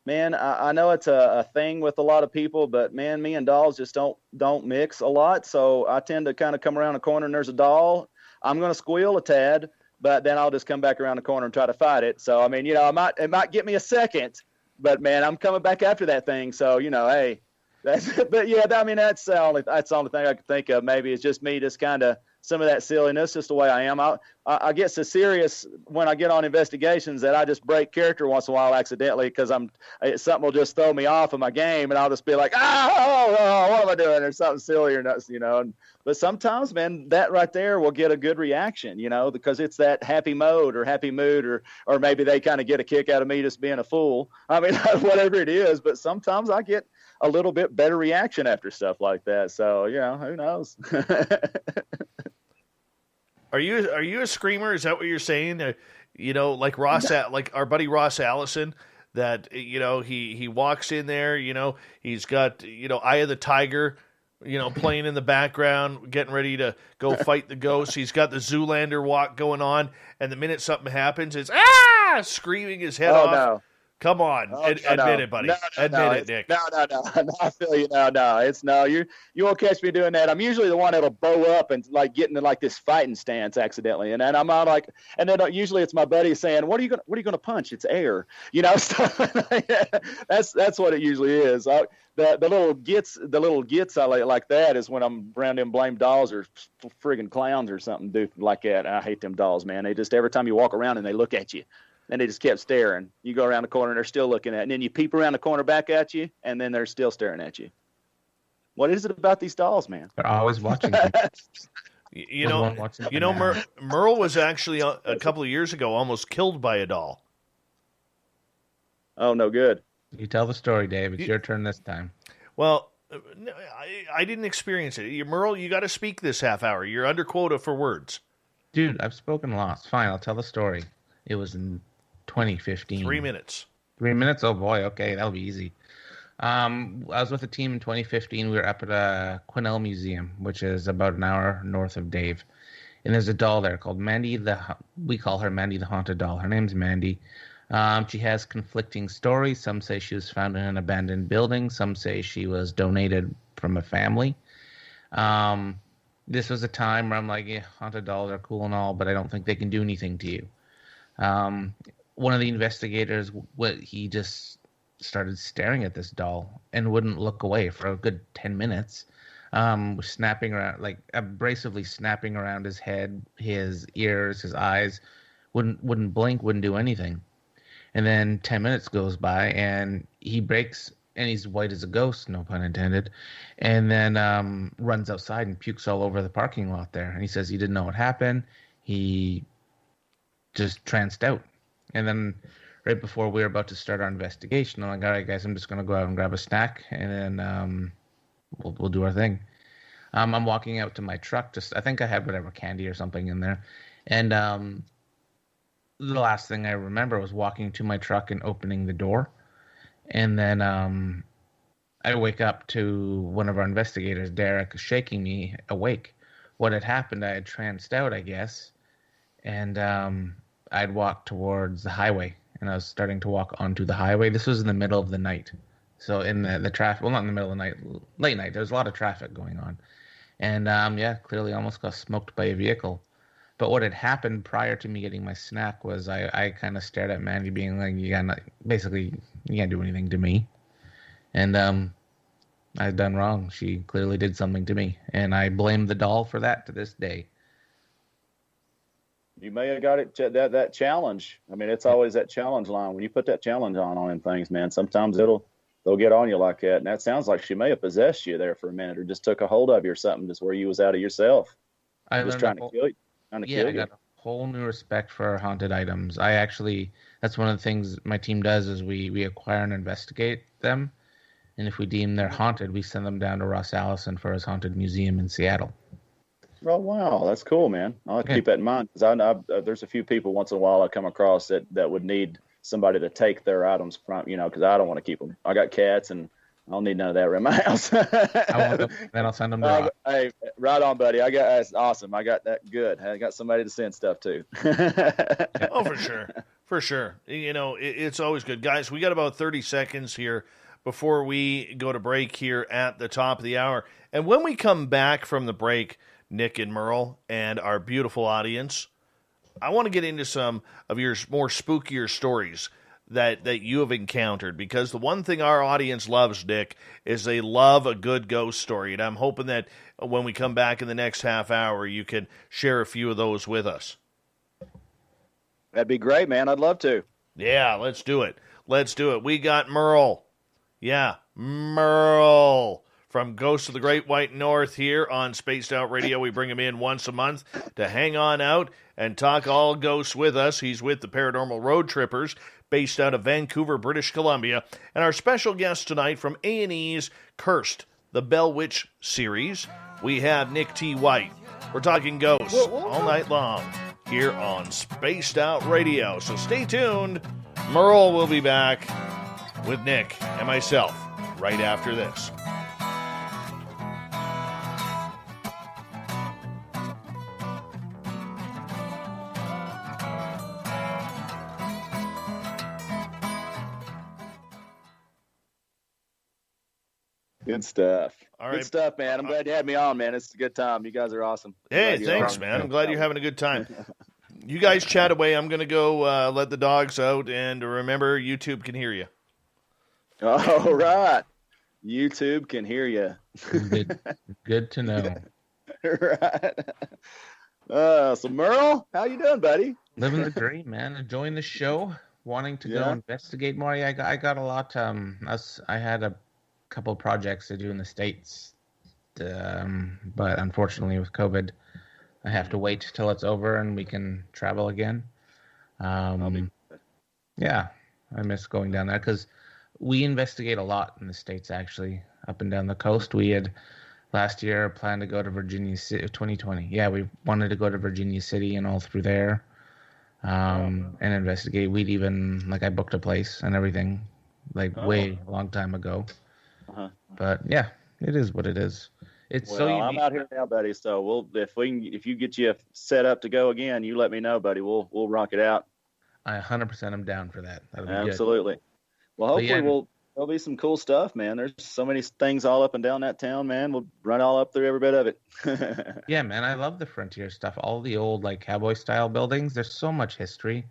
Man, I know it's a thing with a lot of people, but man, me and dolls just don't mix a lot. So I tend to kind of come around the corner and there's a doll. I'm going to squeal a tad, but then I'll just come back around the corner and try to fight it. So, it might get me a second, but man, I'm coming back after that thing. So, hey, that's the only thing I could think of. Maybe it's just me, just kind of some of that silliness, just the way I am. I get so serious when I get on investigations that I just break character once in a while accidentally, because something will just throw me off of my game, and I'll just be like, what am I doing? Or something silly or nuts, But sometimes, man, that right there will get a good reaction, because it's that happy mode or happy mood, or maybe they kind of get a kick out of me just being a fool. Whatever it is. But sometimes I get a little bit better reaction after stuff like that. So, who knows? Are you a screamer? Is that what you're saying? Like Ross, like our buddy Ross Allison, that, he walks in there, he's got, Eye of the Tiger, playing in the background, getting ready to go fight the ghost. He's got the Zoolander walk going on, and the minute something happens, it's screaming his head off. No. Come on, admit it, buddy. Admit it, Nick. No. I feel you. No. It's no. You won't catch me doing that. I'm usually the one that'll bow up and like get into like this fighting stance accidentally, and then I'm out like, and then usually it's my buddy saying, "What are you gonna punch? It's air." So that's what it usually is. The little gets I like that is when I'm around them blame dolls or friggin' clowns or something like that. I hate them dolls, man. They just every time you walk around and they look at you. And they just kept staring. You go around the corner and they're still looking at it. And then you peep around the corner back at you, and then they're still staring at you. What is it about these dolls, man? They're always watching. Merle was actually a couple of years ago almost killed by a doll. Oh, no good. You tell the story, Dave. It's your turn this time. Well, I didn't experience it. Merle, you got to speak this half hour. You're under quota for words. Dude, I've spoken lots. Fine, I'll tell the story. It was in 2015. 3 minutes. 3 minutes? Oh, boy. Okay, that'll be easy. I was with a team in 2015. We were up at a Quesnel Museum, which is about an hour north of Dave. And there's a doll there called Mandy. We call her Mandy the Haunted Doll. Her name's Mandy. She has conflicting stories. Some say she was found in an abandoned building. Some say she was donated from a family. This was a time where I'm like, yeah, haunted dolls are cool and all, but I don't think they can do anything to you. One of the investigators, he just started staring at this doll and wouldn't look away for a good 10 minutes. Snapping around, like abrasively snapping around his head, his ears, his eyes, wouldn't blink, wouldn't do anything. And then 10 minutes goes by and he breaks, and he's white as a ghost, no pun intended, and then runs outside and pukes all over the parking lot there. And he says he didn't know what happened. He just tranced out. And then right before we were about to start our investigation, I'm like, all right, guys, I'm just going to go out and grab a snack, and then we'll do our thing. I'm walking out to my truck. I think I had whatever candy or something in there. And the last thing I remember was walking to my truck and opening the door. And then I wake up to one of our investigators, Derek, shaking me awake. What had happened, I had tranced out, I guess. And I'd walked towards the highway, and I was starting to walk onto the highway. This was in the middle of the night. So in the traffic, well, not in the middle of the night, late night. There was a lot of traffic going on. And, clearly almost got smoked by a vehicle. But what had happened prior to me getting my snack was I kind of stared at Mandy being like, you can't do anything to me. And I'd done wrong. She clearly did something to me. And I blame the doll for that to this day. You may have got it that challenge. I mean, it's always that challenge line. When you put that challenge on things, man, sometimes they'll get on you like that. And that sounds like she may have possessed you there for a minute, or just took a hold of you or something, just where you was out of yourself. I was trying to kill you. I got a whole new respect for haunted items. That's one of the things my team does is we acquire and investigate them. And if we deem they're haunted, we send them down to Ross Allison for his haunted museum in Seattle. Oh, wow. That's cool, man. I'll keep that in mind, because I know there's a few people once in a while I come across that would need somebody to take their items from, because I don't want to keep them. I got cats, and I don't need none of that around my house. I want them, then I'll send them to Ross. Hey, right on, buddy. That's awesome. I got that good. I got somebody to send stuff to. Oh, for sure. For sure. It's always good. Guys, we got about 30 seconds here before we go to break here at the top of the hour. And when we come back from the break, Nick and Merle and our beautiful audience, I want to get into some of your more spookier stories that you have encountered, because the one thing our audience loves, Nick, is they love a good ghost story. And I'm hoping that when we come back in the next half hour, you can share a few of those with us. That'd be great, man. I'd love to. Yeah, let's do it. We got Merle. Yeah, Merle from Ghosts of the Great White North here on Spaced Out Radio. We bring him in once a month to hang on out and talk all ghosts with us. He's with the Paranormal Road Trippers, based out of Vancouver, British Columbia. And our special guest tonight from A&E's Cursed, the Bell Witch series, we have Nick T. White. We're talking ghosts all night long here on Spaced Out Radio. So stay tuned. Merle will be back with Nick and myself right after this. Good stuff. All right. Good stuff, man. I'm glad you had me on, man. It's a good time. You guys are awesome. Hey, thanks, man. I'm glad you're having a good time. You guys chat away. I'm going to go let the dogs out. And remember, YouTube can hear you. All right. YouTube can hear you. Good to know. Right. So Merle, how you doing, buddy? Living the dream, man. Enjoying the show. Wanting to go investigate more. Yeah, I got a lot. I had a couple of projects to do in the States, but unfortunately with COVID, I have to wait till it's over and we can travel again. Yeah, I miss going down there because we investigate a lot in the States, actually, up and down the coast. We had last year planned to go to Virginia City, 2020. Yeah, we wanted to go to Virginia City and all through there and investigate. We'd even, I booked a place and everything, way a long time ago. But yeah, it is what it is. It's so unique. I'm out here now, buddy. So if you get you set up to go again, you let me know, buddy. We'll rock it out. I 100% am down for that. Absolutely. Good. Well, hopefully there'll be some cool stuff, man. There's so many things all up and down that town, man. We'll run all up through every bit of it. Yeah, man. I love the frontier stuff. All the old cowboy style buildings. There's so much history.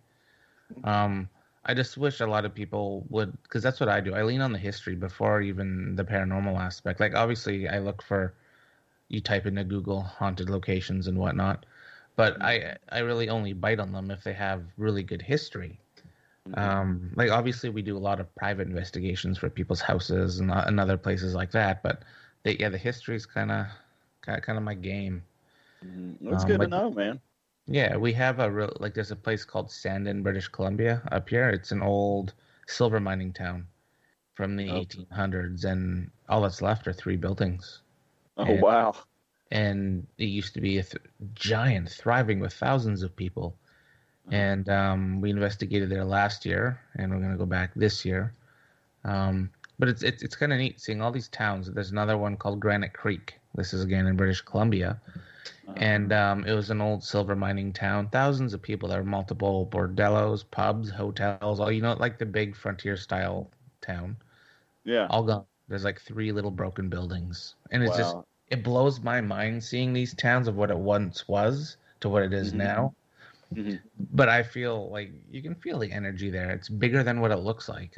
I just wish a lot of people would, because that's what I do. I lean on the history before even the paranormal aspect. Obviously, I look for, you type into Google haunted locations and whatnot, but I really only bite on them if they have really good history. Obviously, we do a lot of private investigations for people's houses and other places like that, but the history is kind of my game. That's good to know, man. Yeah, we have there's a place called Sandon, British Columbia up here. It's an old silver mining town from the 1800s, and all that's left are 3 buildings. Wow. And it used to be a giant, thriving with thousands of people. And we investigated there last year, and we're going to go back this year. But it's kind of neat seeing all these towns. There's another one called Granite Creek. This is again in British Columbia. And it was an old silver mining town. Thousands of people. There were multiple bordellos, pubs, hotels, all the big frontier style town. Yeah. All gone. There's 3 little broken buildings. And it's just, it blows my mind seeing these towns of what it once was to what it is now. Mm-hmm. But I feel you can feel the energy there. It's bigger than what it looks like.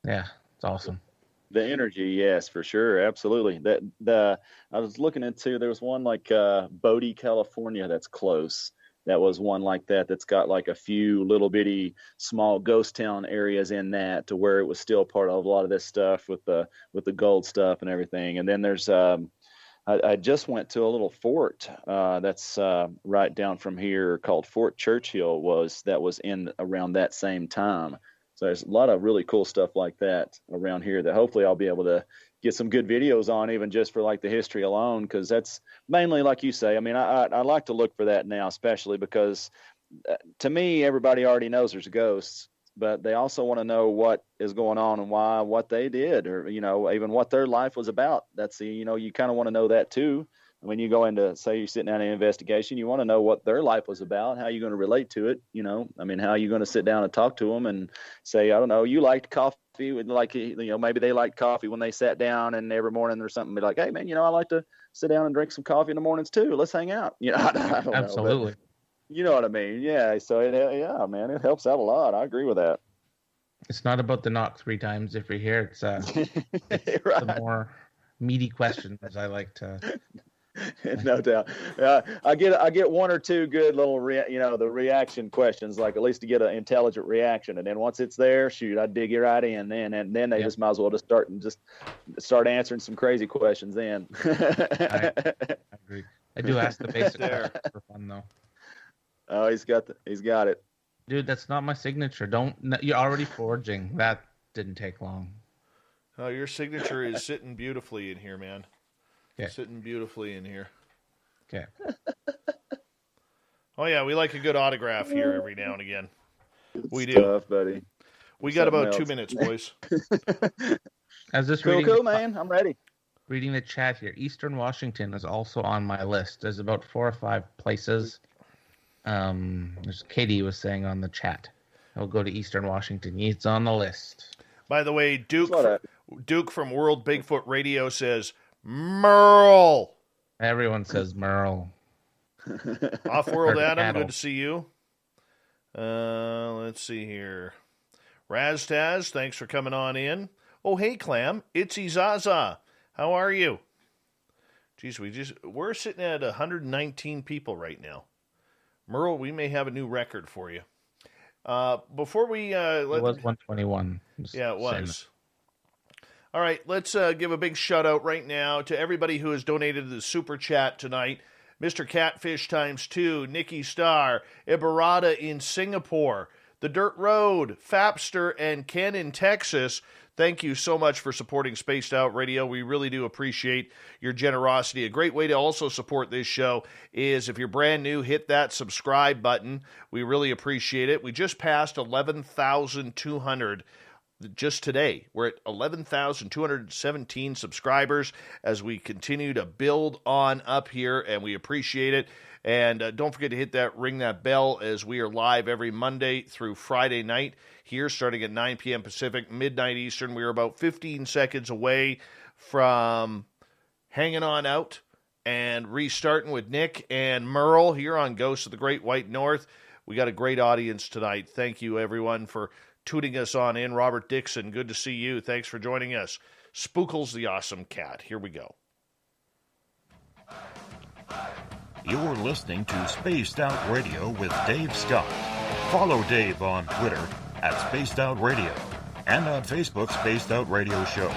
Yeah, it's awesome. The energy, yes, for sure, absolutely. I was looking into, there was one Bodie, California, that's close. That was one like that's got a few little bitty small ghost town areas in that, to where it was still part of a lot of this stuff with the gold stuff and everything. And then there's I just went to a little fort that's right down from here called Fort Churchill. That was in around that same time. So there's a lot of really cool stuff like that around here that hopefully I'll be able to get some good videos on, even just for the history alone, because that's mainly, like you say. I mean, I like to look for that now, especially because to me, everybody already knows there's ghosts, but they also want to know what is going on and why, what they did, or even what their life was about. That's you kind of want to know that too. When you go into, say, you're sitting down in an investigation, you want to know what their life was about, how you're going to relate to it. How are you going to sit down and talk to them and say, I don't know, you liked coffee, maybe they liked coffee when they sat down and every morning or something, be like, hey man, I like to sit down and drink some coffee in the mornings too. Let's hang out. I don't Absolutely. know, you know what I mean? Yeah. So yeah, man, it helps out a lot. I agree with that. It's not about the knock 3 times if you're here. It's right. The more meaty questions I like to. No doubt. I get 1 or 2 good little the reaction questions, at least to get an intelligent reaction, and then once it's there, shoot, I dig you right in then, and then they just might as well just start answering some crazy questions then. I agree. I do ask the basic questions for fun though. Oh, he's got it. Dude, that's not my signature. You're already forging. That didn't take long. Oh, your signature is sitting beautifully in here, man. Okay. Sitting beautifully in here. Okay. Oh yeah, we like a good autograph here every now and again. We do, stuff, buddy. We got about 2 else. minutes, boys. I was just Cool, man. I'm ready. Reading the chat here. Eastern Washington is also on my list. There's about 4 or 5 places. As Katie was saying on the chat, I'll go to Eastern Washington. It's on the list. By the way, Duke from World Bigfoot Radio says, Merle. Everyone says Merle. Off-World Adam, cattle. good to see you. Let's see here. Raztaz, thanks for coming on in. Oh, hey, Clam. It's Izaza. How are you? Geez, we're sitting at 119 people right now. Merle, we may have a new record for you. Before we... it was 121. Yeah, it was. All right, let's give a big shout-out right now to everybody who has donated to the Super Chat tonight. Mr. Catfish ×2, Nikki Starr, Ibarada in Singapore, The Dirt Road, Fapster, and Ken in Texas. Thank you so much for supporting Spaced Out Radio. We really do appreciate your generosity. A great way to also support this show is if you're brand new, hit that subscribe button. We really appreciate it. We just passed 11,200 just today. We're at 11,217 subscribers as we continue to build on up here, and we appreciate it. And don't forget to ring that bell, as we are live every Monday through Friday night here, starting at 9 p.m. Pacific, midnight Eastern. We are about 15 seconds away from hanging on out and restarting with Nick and Merle here on Ghosts of the Great White North. We got a great audience tonight. Thank you, everyone, for tuning us on in. Robert Dixon, good to see you. Thanks for joining us. Spookles the Awesome Cat. Here we go. You're listening to Spaced Out Radio with Dave Scott. Follow Dave on Twitter at Spaced Out Radio and on Facebook, Spaced Out Radio Show.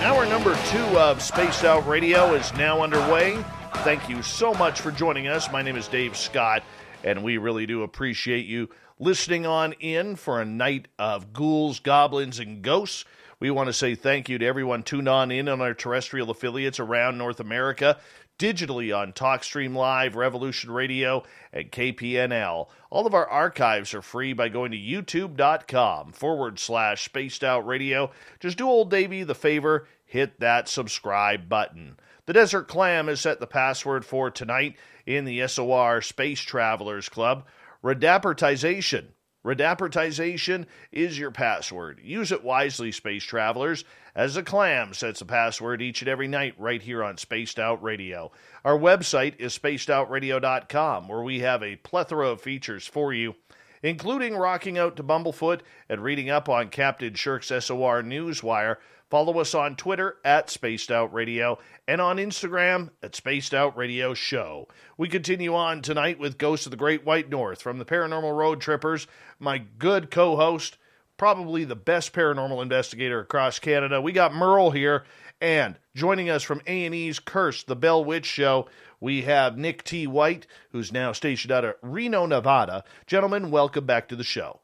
Hour number 2 of Spaced Out Radio is now underway. Thank you so much for joining us. My name is Dave Scott, and we really do appreciate you listening on in for a night of ghouls, goblins, and ghosts. We want to say thank you to everyone tuned on in on our terrestrial affiliates around North America, digitally on TalkStream Live, Revolution Radio, and KPNL. All of our archives are free by going to youtube.com/Spaced Out Radio. Just do old Davey the favor, hit that subscribe button. The Desert Clam has set the password for tonight in the SOR Space Travelers Club. Redappertization. Redappertization is your password. Use it wisely, space travelers, as the Clam sets a password each and every night right here on Spaced Out Radio. Our website is spacedoutradio.com, where we have a plethora of features for you, including rocking out to Bumblefoot and reading up on Captain Shirk's SOR Newswire. Follow us on Twitter at Spaced Out Radio and on Instagram at Spaced Out Radio Show. We continue on tonight with Ghosts of the Great White North from the Paranormal Road Trippers. My good co-host, probably the best paranormal investigator across Canada. We got Merle here, and joining us from A&E's Curse, the Bell Witch Show, we have Nick T. White, who's now stationed out of Reno, Nevada. Gentlemen, welcome back to the show.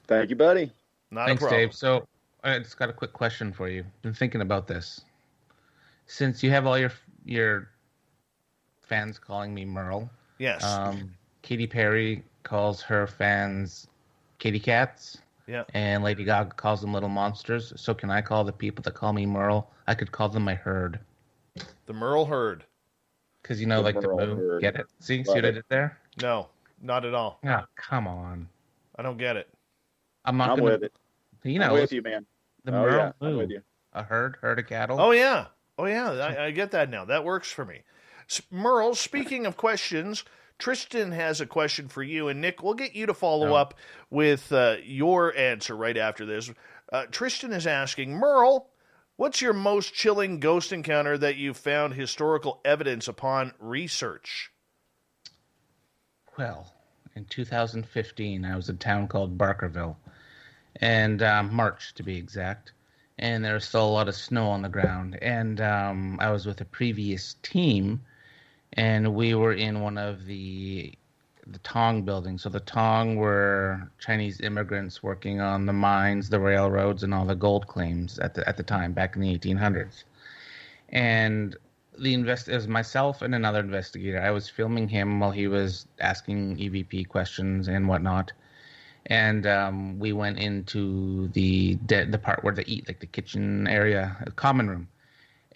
Thank you, buddy. Thanks, Dave. So I just got a quick question for you. Been thinking about this. Since you have all your fans calling me Merle. Yes. Katy Perry calls her fans kitty cats. Yeah. And Lady Gaga calls them little monsters. So can I call the people that call me Merle? I could call them my herd. The Merle herd. Because, you know, The like the Merle moo. herd. Get it? See Love what I it. did there? No, not at all. Oh, come on. I don't get it. I'm not I'm gonna, with it. You know, I'm with you, man. the Oh, Merle yeah, I'm moo. with you. A herd of cattle. Oh, yeah. I get that now. That works for me. Merle, speaking of questions, Tristan has a question for you. And, Nick, we'll get you to follow up with your answer right after this. Tristan is asking, Merle, what's your most chilling ghost encounter that you've found historical evidence upon research? Well, in 2015, I was in a town called Barkerville, and March to be exact, and there was still a lot of snow on the ground. And I was with a previous team, and we were in one of the Tong buildings. So the Tong were Chinese immigrants working on the mines, the railroads, and all the gold claims at the time, back in the 1800s. And it was myself and another investigator. I was filming him while he was asking EVP questions and whatnot. And we went into the part where they eat, like the kitchen area, a common room.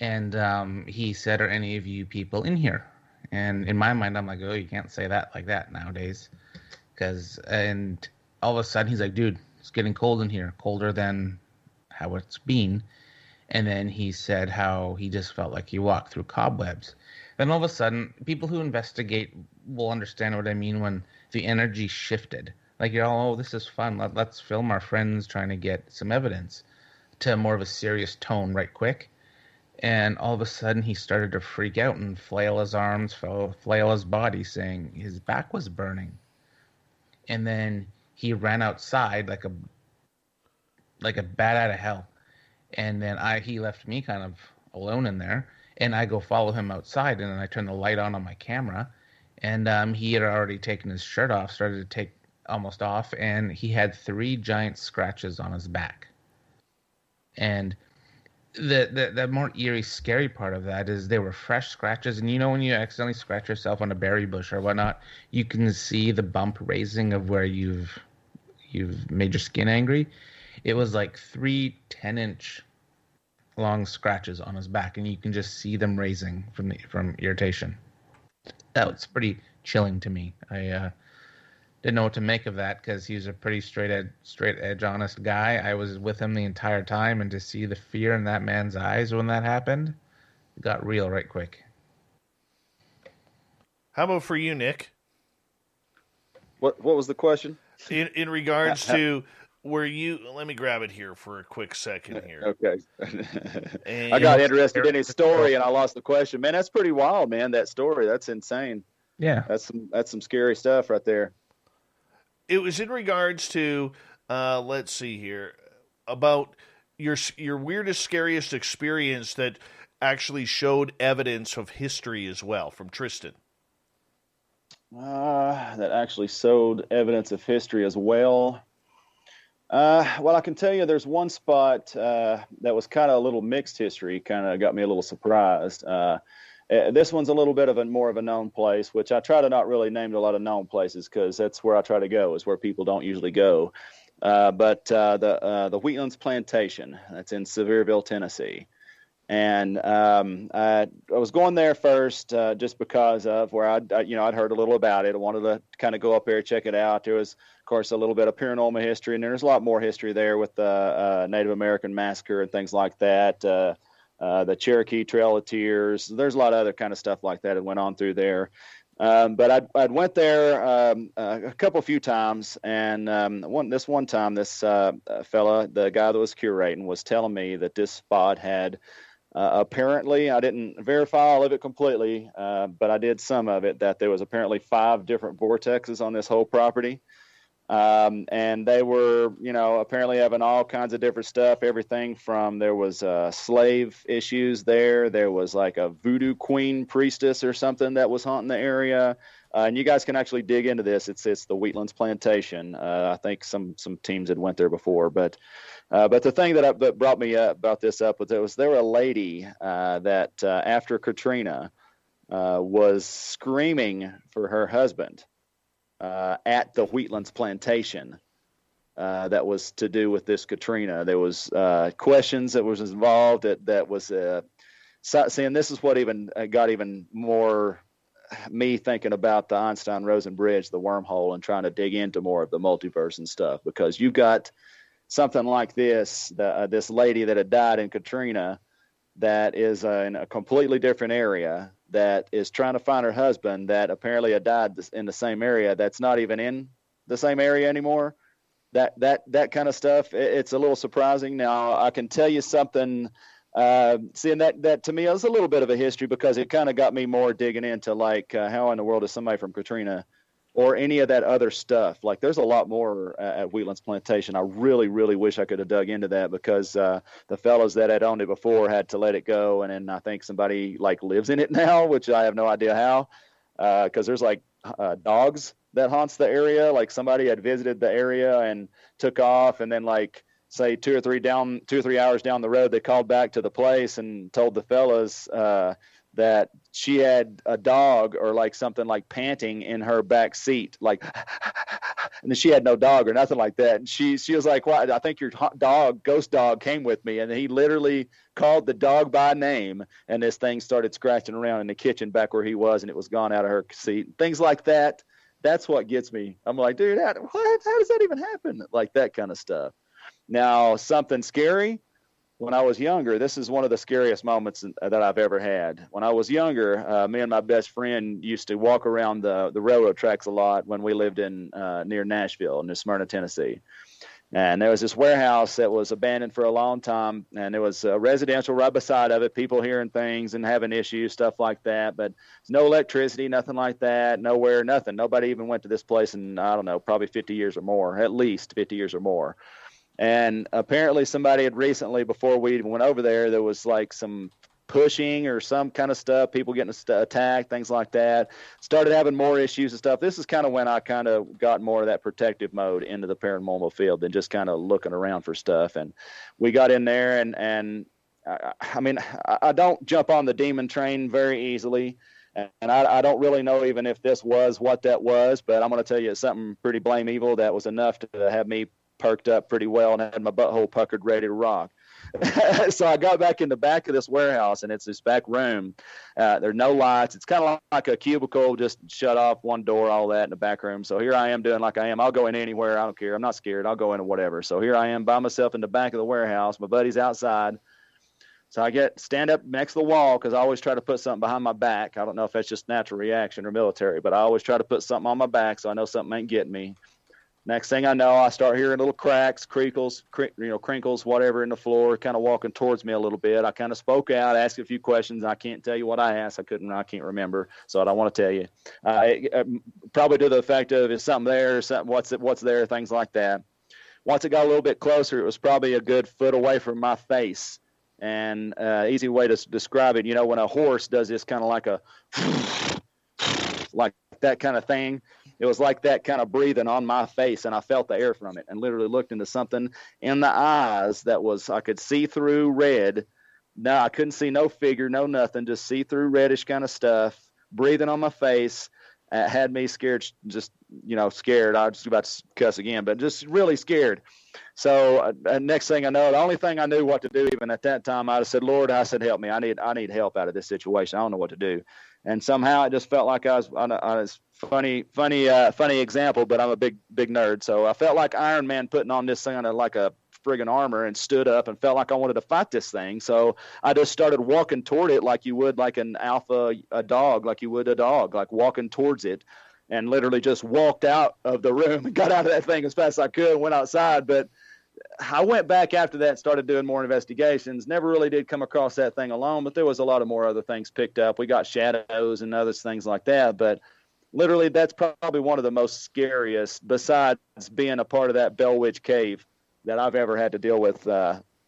And he said, "Are any of you people in here?" And in my mind, I'm like, "Oh, you can't say that like that nowadays." And all of a sudden, he's like, "Dude, it's getting cold in here, colder than how it's been." And then he said how he just felt like he walked through cobwebs. Then all of a sudden, people who investigate will understand what I mean when the energy shifted. Like, you're all, "Oh, this is fun. Let's film our friends trying to get some evidence," to more of a serious tone right quick. And all of a sudden, he started to freak out and flail his arms, flail his body, saying his back was burning. And then he ran outside like a bat out of hell. And then he left me kind of alone in there. And I go follow him outside, and then I turn the light on my camera. And he had already taken his shirt off, started to take almost off, and he had 3 giant scratches on his back. And the more eerie, scary part of that is they were fresh scratches. And you know when you accidentally scratch yourself on a berry bush or whatnot, you can see the bump raising of where you've made your skin angry. It was like 3 10-inch long scratches on his back, and you can just see them raising from irritation. That was pretty chilling to me. I didn't know what to make of that, because he was a pretty straight edge, honest guy. I was with him the entire time, and to see the fear in that man's eyes when that happened, it got real right quick. How about for you, Nick? What was the question? In regards to let me grab it here for a quick second here. Okay. I got interested in his story and I lost the question. Man, that's pretty wild, man. That story. That's insane. Yeah. That's some scary stuff right there. It was in regards to, let's see here, about your weirdest, scariest experience that actually showed evidence of history as well, from Tristan. That actually showed evidence of history as well. Well, I can tell you there's one spot that was kind of a little mixed history, kind of got me a little surprised. This one's a little bit of more of a known place, which I try to not really name a lot of known places because that's where I try to go, is where people don't usually go. But the Wheatlands Plantation, that's in Sevierville, Tennessee. And I was going there first just because of where I'd heard a little about it. I wanted to kind of go up there, check it out. There was, of course, a little bit of paranormal history, and there's a lot more history there with the Native American massacre and things like that. The Cherokee Trail of Tears. There's a lot of other kind of stuff like that went on through there. But I'd went there a few times, and one time, this fella, the guy that was curating, was telling me that this spot had apparently, I didn't verify all of it completely, but I did some of it, that there was apparently 5 different vortexes on this whole property. And they were, apparently having all kinds of different stuff, everything from, there was slave issues there. There was like a voodoo queen priestess or something that was haunting the area. And you guys can actually dig into this. It's the Wheatlands Plantation. I think some teams had went there before, but the thing that brought me about this up was there were a lady that after Katrina was screaming for her husband at the Wheatlands Plantation. That was to do with this Katrina. There was questions that was involved that was seeing. This is what even got even more me thinking about the Einstein-Rosen bridge, the wormhole, and trying to dig into more of the multiverse and stuff, because you got something like this, this lady that had died in Katrina that is in a completely different area, that is trying to find her husband that apparently had died in the same area, that's not even in the same area anymore. That kind of stuff, it's a little surprising. Now, I can tell you something, seeing that to me, it was a little bit of a history, because it kind of got me more digging into, like, how in the world is somebody from Katrina or any of that other stuff. Like, there's a lot more at Wheatlands Plantation. I really, really wish I could have dug into that, because the fellows that had owned it before had to let it go. And then I think somebody like lives in it now, which I have no idea how, because there's like dogs that haunts the area. Like, somebody had visited the area and took off, and then, like, say 2 or 3 hours down the road, they called back to the place and told the fellas that she had a dog or like something like panting in her back seat, like And she had no dog or nothing like that. And she was like, "Well, I think your ghost dog came with me." And he literally called the dog by name, and this thing started scratching around in the kitchen back where he was, and it was gone out of her seat. Things like that. That's what gets me. I'm like, dude, how does that even happen? Like that kind of stuff. Now, something scary. When I was younger, this is one of the scariest moments that I've ever had. When I was younger, me and my best friend used to walk around the railroad tracks a lot when we lived in near Nashville, near Smyrna, Tennessee. And there was this warehouse that was abandoned for a long time, and there was residential right beside of it, people hearing things and having issues, stuff like that. But there's no electricity, nothing like that, nowhere, nothing. Nobody even went to this place in, I don't know, probably 50 years or more, at least 50 years or more. And apparently somebody had recently, before we even went over there was like some pushing or some kind of stuff, people getting attacked, things like that. Started having more issues and stuff. This is kind of when I kind of got more of that protective mode into the paranormal field than just kind of looking around for stuff. And we got in there, and I mean, I don't jump on the demon train very easily. And I don't really know even if this was what that was, but I'm going to tell you it's something pretty blame evil that was enough to have me perked up pretty well and had my butthole puckered ready to rock. So I got back in the back of this warehouse, and it's this back room. There's no lights. It's kind of like a cubicle, just shut off, one door, all that in the back room. So here I am doing like I am. I'll go in anywhere. I don't care. I'm not scared. I'll go into whatever. So here I am by myself in the back of the warehouse. My buddy's outside. So I stand up next to the wall because I always try to put something behind my back. I don't know if that's just natural reaction or military, but I always try to put something on my back so I know something ain't getting me. Next thing I know, I start hearing little cracks, crinkles, whatever in the floor, kind of walking towards me a little bit. I kind of spoke out, asked a few questions. I can't tell you what I asked. I can't remember, so I don't want to tell you. Probably to the effect of, is something there, or something, what's there, things like that. Once it got a little bit closer, it was probably a good foot away from my face. And easy way to describe it, when a horse does this kind of like a, like that kind of thing, it was like that kind of breathing on my face, and I felt the air from it and literally looked into something in the eyes that was, I could see through red. No, I couldn't see no figure, no nothing, just see through reddish kind of stuff, breathing on my face. Had me scared, just, scared. I was about to cuss again, but just really scared. So next thing I know, the only thing I knew what to do, even at that time, I said, Lord, help me. I need help out of this situation. I don't know what to do. And somehow it just felt like I was funny example, but I'm a big nerd. So I felt like Iron Man putting on this thing like a friggin' armor, and stood up and felt like I wanted to fight this thing. So I just started walking toward it like you would like a dog, like you would a dog, like walking towards it, and literally just walked out of the room and got out of that thing as fast as I could and went outside. But I went back after that and started doing more investigations. Never really did come across that thing alone, but there was a lot of more other things picked up. We got shadows and other things like that. But literally, that's probably one of the most scariest, besides being a part of that Bell Witch Cave, that I've ever had to deal with.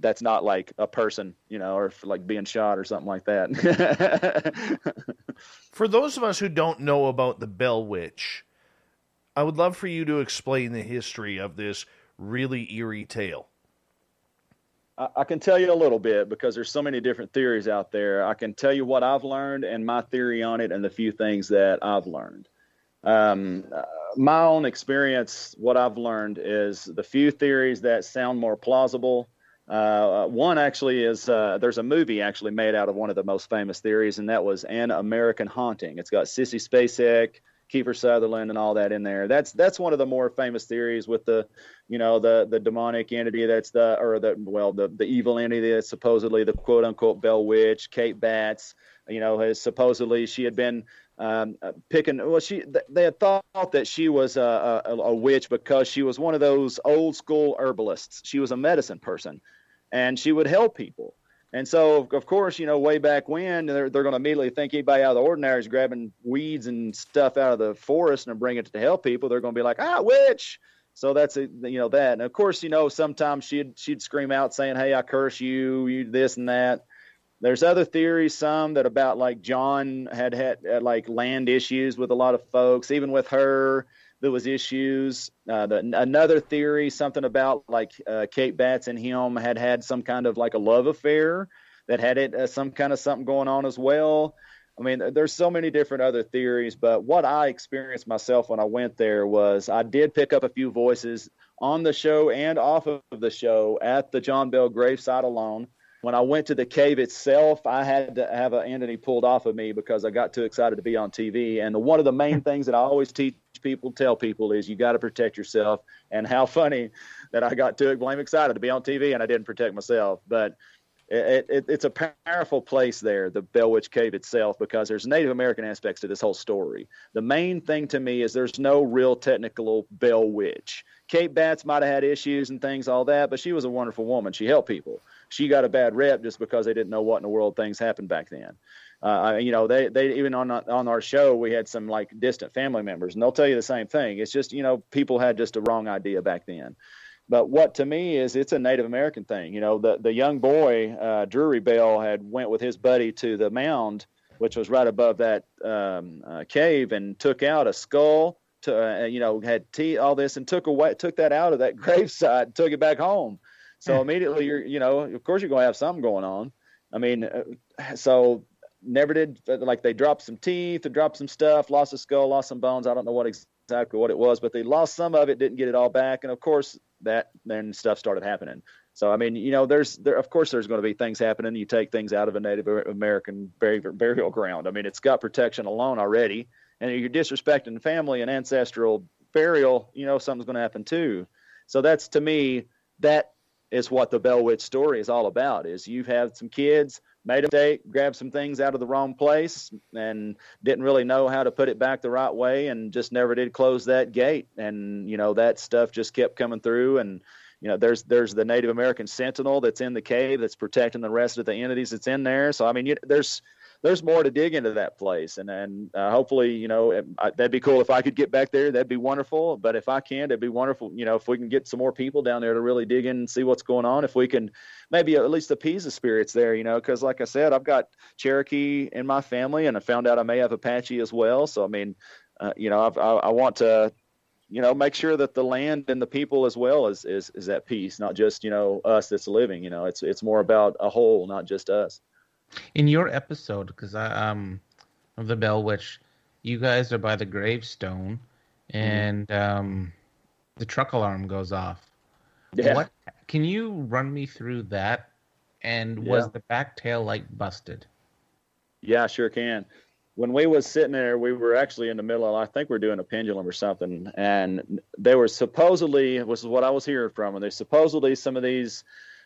That's not like a person, or like being shot or something like that. For those of us who don't know about the Bell Witch, I would love for you to explain the history of this really eerie tale. I can tell you a little bit because there's so many different theories out there. I can tell you what I've learned and my theory on it and the few things that I've learned. My own experience, what I've learned is the few theories that sound more plausible. One actually is, there's a movie actually made out of one of the most famous theories, and that was An American Haunting. It's got Sissy Spacek, Kiefer Sutherland, and all that in there. That's one of the more famous theories with the demonic entity the evil entity that's supposedly the quote unquote Bell Witch. Kate Batts, has supposedly she had been they had thought that she was a witch because she was one of those old school herbalists. She was a medicine person, and she would help people. And so, of course, way back when, they're going to immediately think anybody out of the ordinary is grabbing weeds and stuff out of the forest and bringing it to help people. They're going to be like, witch. So that's that. And of course, sometimes she'd scream out saying, hey, I curse you this and that. There's other theories, some that about like John had like land issues with a lot of folks. Even with her, there was issues. Another theory, something about like Kate Batts and him had some kind of like a love affair that had some kind of something going on as well. I mean, there's so many different other theories, but what I experienced myself when I went there was I did pick up a few voices on the show and off of the show at the John Bell gravesite alone. When I went to the cave itself, I had to have an entity pulled off of me because I got too excited to be on TV. And one of the main things that I always tell people is you got to protect yourself. And how funny that I got too excited to be on TV and I didn't protect myself. But it's a powerful place there, the Bell Witch Cave itself, because there's Native American aspects to this whole story. The main thing to me is there's no real technical Bell Witch. Kate Batts might have had issues and things, all that, but she was a wonderful woman. She helped people. She got a bad rep just because they didn't know what in the world things happened back then. They even on our show, we had some like distant family members, and they'll tell you the same thing. It's just, people had just a wrong idea back then. But what to me is it's a Native American thing. The young boy, Drury Bell, had went with his buddy to the mound, which was right above that cave, and took out a skull, had teeth, all this, and took that out of that gravesite and took it back home. So immediately of course you're going to have something going on. I mean, so never did, like they dropped some teeth or dropped some stuff, lost a skull, lost some bones. I don't know exactly what it was, but they lost some of it, didn't get it all back. And of course then stuff started happening. So, I mean, of course there's going to be things happening. You take things out of a Native American burial ground. I mean, it's got protection alone already. And if you're disrespecting family and ancestral burial, something's going to happen too. So that's, to me, that is what the Bell Witch story is all about, is you've had some kids, made a mistake, grabbed some things out of the wrong place and didn't really know how to put it back the right way and just never did close that gate. And, that stuff just kept coming through. And, there's the Native American sentinel that's in the cave that's protecting the rest of the entities that's in there. So, I mean, there's more to dig into that place. And hopefully, that'd be cool if I could get back there. That'd be wonderful. But if I can't, it'd be wonderful, if we can get some more people down there to really dig in and see what's going on. If we can maybe at least appease the spirits there, because like I said, I've got Cherokee in my family, and I found out I may have Apache as well. So, I mean, I want to, make sure that the land and the people as well is at peace, not just, us that's living. It's more about a whole, not just us. In your episode, because of the Bell Witch, you guys are by the gravestone, and the truck alarm goes off. Yeah. Can you run me through that? And was the back tail light busted? Yeah, I sure can. When we was sitting there, we were actually in the middle of, I think we're doing a pendulum or something, and they were supposedly, this is what I was hearing from, and they supposedly some of these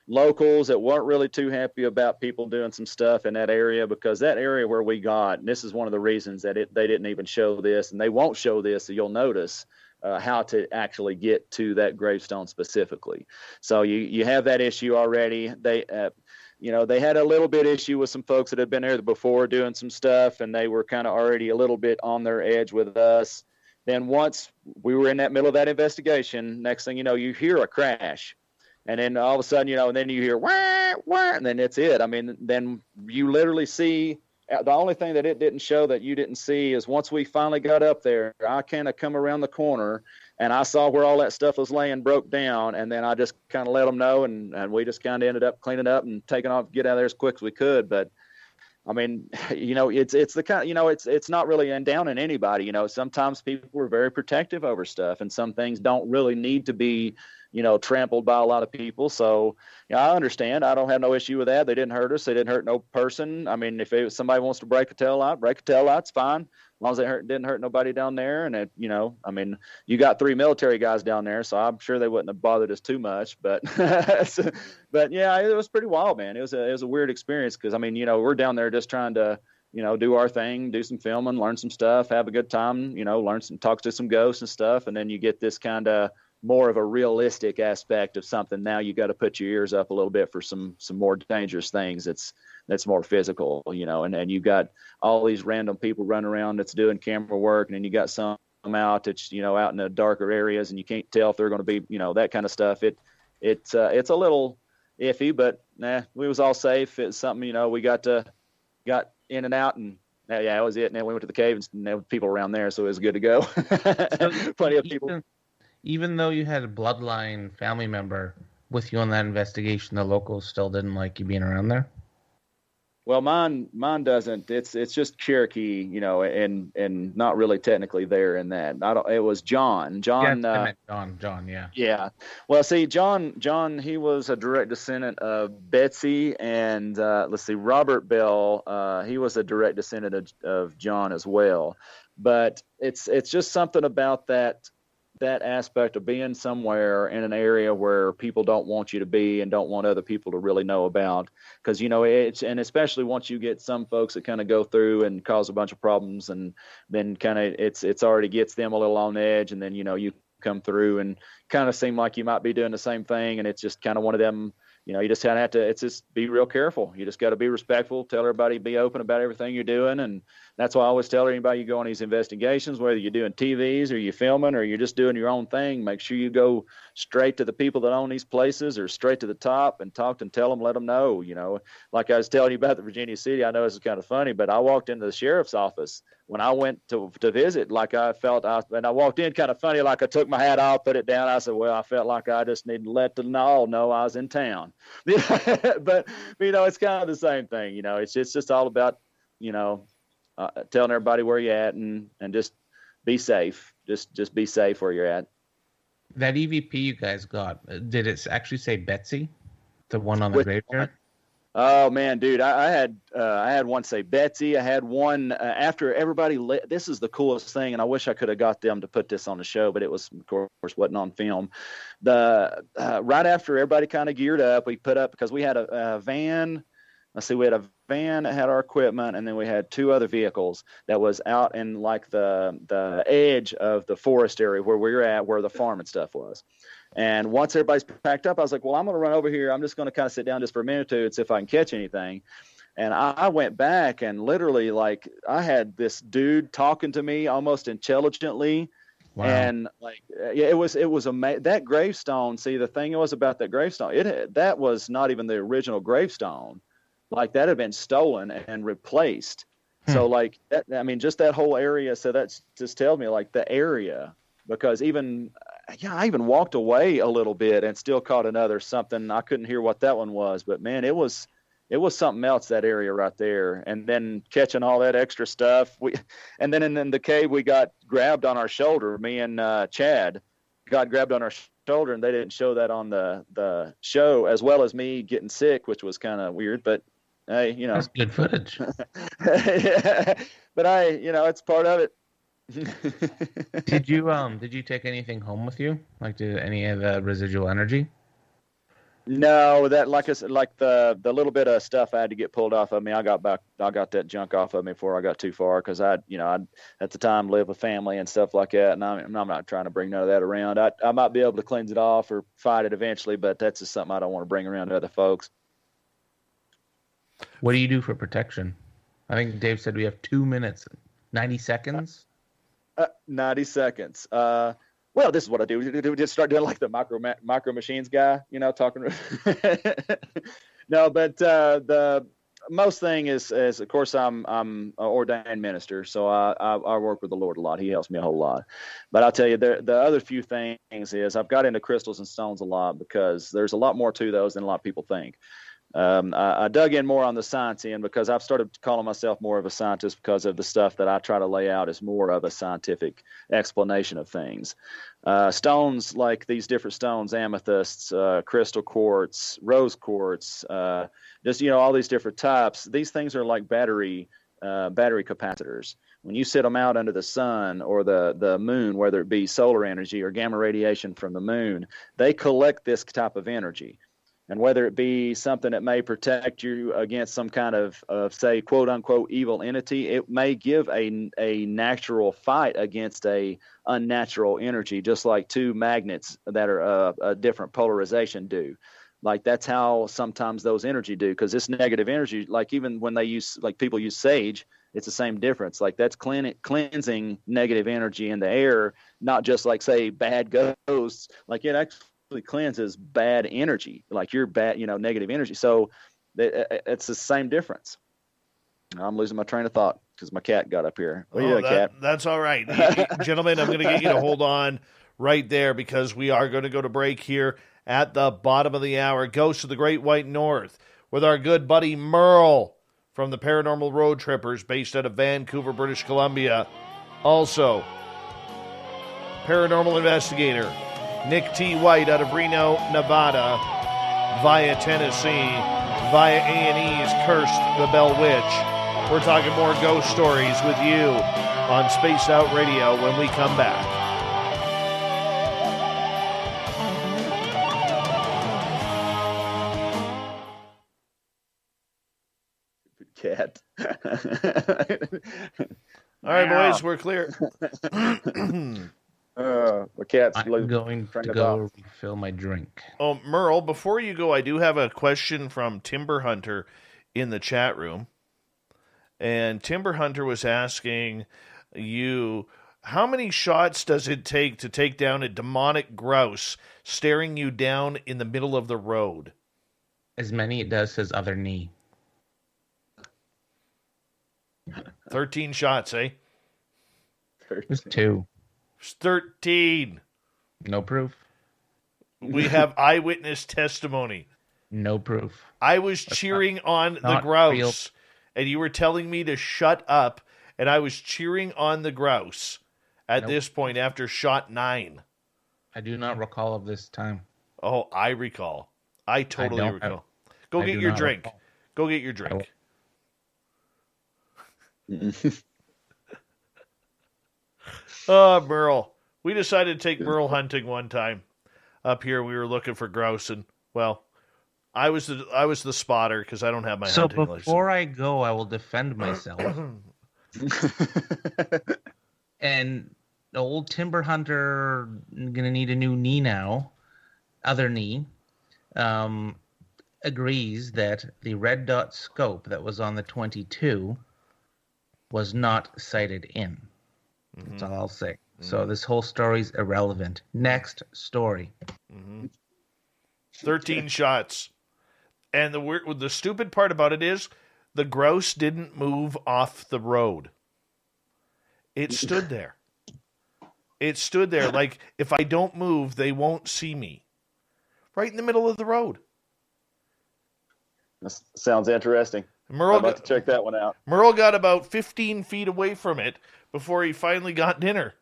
locals that weren't really too happy about people doing some stuff in that area, because that area where we got, and this is one of the reasons that they didn't even show this, and they won't show this, so you'll notice how to actually get to that gravestone specifically. So you have that issue already. They had a little bit issue with some folks that had been there before doing some stuff, and they were kind of already a little bit on their edge with us. Then once we were in that middle of that investigation, next thing you know, you hear a crash. And then all of a sudden, and then you hear, wah, wah, and then it's it. I mean, then you literally see, the only thing that it didn't show that you didn't see is once we finally got up there, I kind of come around the corner and I saw where all that stuff was laying, broke down. And then I just kind of let them know. And we just kind of ended up cleaning up and taking off, get out of there as quick as we could. But I mean, it's the kind, it's not really down in anybody. Sometimes people are very protective over stuff, and some things don't really need to be, trampled by a lot of people. So, I understand. I don't have no issue with that. They didn't hurt us. They didn't hurt no person. I mean, if somebody wants to break a tail light, it's fine. As long as they didn't hurt nobody down there. And, I mean, you got 3 military guys down there, so I'm sure they wouldn't have bothered us too much. But, but yeah, it was pretty wild, man. It was a weird experience because, I mean, we're down there just trying to, do our thing, do some filming, learn some stuff, have a good time, talk to some ghosts and stuff. And then you get this kind of more of a realistic aspect of something. Now you got to put your ears up a little bit for some more dangerous things. That's more physical, and you got all these random people running around that's doing camera work. And then you got some out that's, out in the darker areas, and you can't tell if they're going to be, that kind of stuff. It's a little iffy, but we was all safe. It's something, we got in and out, and that was it. And then we went to the cave, and there were people around there, so it was good to go. Plenty of people. Even though you had a bloodline family member with you on that investigation, the locals still didn't like you being around there? Well, mine doesn't. It's just Cherokee, and not really technically there in that. I don't. It was John. Yeah, John. I meant John. Yeah. Yeah. Well, see, John, he was a direct descendant of Betsy, and let's see, Robert Bell. He was a direct descendant of John as well. But it's just something about that aspect of being somewhere in an area where people don't want you to be and don't want other people to really know about, because and especially once you get some folks that kind of go through and cause a bunch of problems, and then kind of it's already gets them a little on edge, and then you come through and kind of seem like you might be doing the same thing, and it's just kind of one of them. You just kind of have to. It's just be real careful. You just got to be respectful. Tell everybody, be open about everything you're doing, and that's why I always tell anybody you go on these investigations, whether you're doing TVs or you're filming or you're just doing your own thing. Make sure you go straight to the people that own these places or straight to the top and talk and tell them, let them know. Like I was telling you about the Virginia City. I know this is kind of funny, but I walked into the sheriff's office when I went to visit. Like I felt, and I walked in kind of funny, like I took my hat off, put it down. I said, well, I felt like I just need to let them all know I was in town. But it's kind of the same thing. It's just all about telling everybody where you're at and just be safe. Just be safe where you're at. That EVP you guys got, did it actually say Betsy, the one on the graveyard? Oh man, dude, I had one say Betsy. I had one after everybody. This is the coolest thing, and I wish I could have got them to put this on the show, but it was, of course, wasn't on film. Right after everybody kind of geared up, we put up, because we had a van. Let's see, we had a van that had our equipment, and then we had two other vehicles that was out in like the edge of the forest area where we were at, where the farm and stuff was. And once everybody's packed up, I was like, well, I'm going to run over here. I'm just going to kind of sit down just for a minute or two and see if I can catch anything. And I went back, and literally, like, I had this dude talking to me almost intelligently. Wow. And like, it was amazing. That gravestone. See, the thing was about that gravestone, that was not even the original gravestone. Like, that had been stolen and replaced. So like that, I mean, just that whole area. So that's just tells me like the area, because I even walked away a little bit and still caught another something. I couldn't hear what that one was, but man, it was something else, that area right there. And then catching all that extra stuff. And then in the cave, we got grabbed on our shoulder. Me and Chad got grabbed on our shoulder, and they didn't show that on the show, as well as me getting sick, which was kind of weird, but hey, that's good footage. Yeah. But it's part of it. Did you take anything home with you? Like, did any of the residual energy? No, that, like I said, like the little bit of stuff I had to get pulled off of me, I got that junk off of me before I got too far, because I at the time lived with family and stuff like that, and I'm not trying to bring none of that around. I might be able to cleanse it off or fight it eventually, but that's just something I don't want to bring around to other folks. What do you do for protection? I think Dave said we have 2 minutes, 90 seconds. 90 seconds. Well, this is what I do. We just start doing like the micro machines guy, talking. No, but the most thing is of course I'm an ordained minister, so I work with the Lord a lot. He helps me a whole lot. But I'll tell you, the other few things is I've got into crystals and stones a lot, because there's a lot more to those than a lot of people think. I dug in more on the science end, because I've started calling myself more of a scientist, because of the stuff that I try to lay out as more of a scientific explanation of things. Stones, like these different stones, amethysts, crystal quartz, rose quartz, just, all these different types. These things are like battery capacitors. When you sit them out under the sun or the moon, whether it be solar energy or gamma radiation from the moon, they collect this type of energy. And whether it be something that may protect you against some kind of say, quote unquote, evil entity, it may give a natural fight against a unnatural energy, just like two magnets that are a different polarization do. Like, that's how sometimes those energy do, because this negative energy, like even when people use sage, it's the same difference. Like, that's cleansing negative energy in the air, not just like, say, bad ghosts. Like, it actually cleanses bad energy, like your bad, negative energy. So it's the same difference. I'm losing my train of thought because my cat got up here. What are you doing, cat? That's all right. Gentlemen, I'm going to get you to hold on right there, because we are going to go to break here at the bottom of the hour. Ghosts of the Great White North with our good buddy Merle from the Paranormal Road Trippers based out of Vancouver, British Columbia. Also, paranormal investigator Nick T. White out of Reno, Nevada, via Tennessee, via A&E's Cursed the Bell Witch. We're talking more ghost stories with you on Spaced Out Radio when we come back. Cat. All right, boys, we're clear. The cat's I'm going to go refill my drink. Oh, Merle, before you go, I do have a question from Timber Hunter in the chat room. And Timber Hunter was asking you, how many shots does it take to take down a demonic grouse staring you down in the middle of the road? As many it does his other knee. 13 shots, eh? It was 2. 13. No proof. We have eyewitness testimony. No proof. I was cheering on the grouse, and you were telling me to shut up, and I was cheering on the grouse at this point after shot 9. I do not recall of this time. Oh, I recall. I totally recall. Go get your drink. Go get your drink. Merle. We decided to take Merle hunting one time. Up here, we were looking for grouse, and well, I was the spotter because I don't have my hunting license. So before I go, I will defend myself. And the old timber hunter gonna need a new knee now. Other knee. Agrees that the red dot scope that was on the 22 was not sighted in. That's all I'll say. So this whole story's irrelevant. Next story. 13 shots. And the stupid part about it is the grouse didn't move off the road. It stood there. It stood there like, if I don't move, they won't see me. Right in the middle of the road. That sounds interesting. Merle I'd like to check that one out. Merle got about 15 feet away from it before he finally got dinner.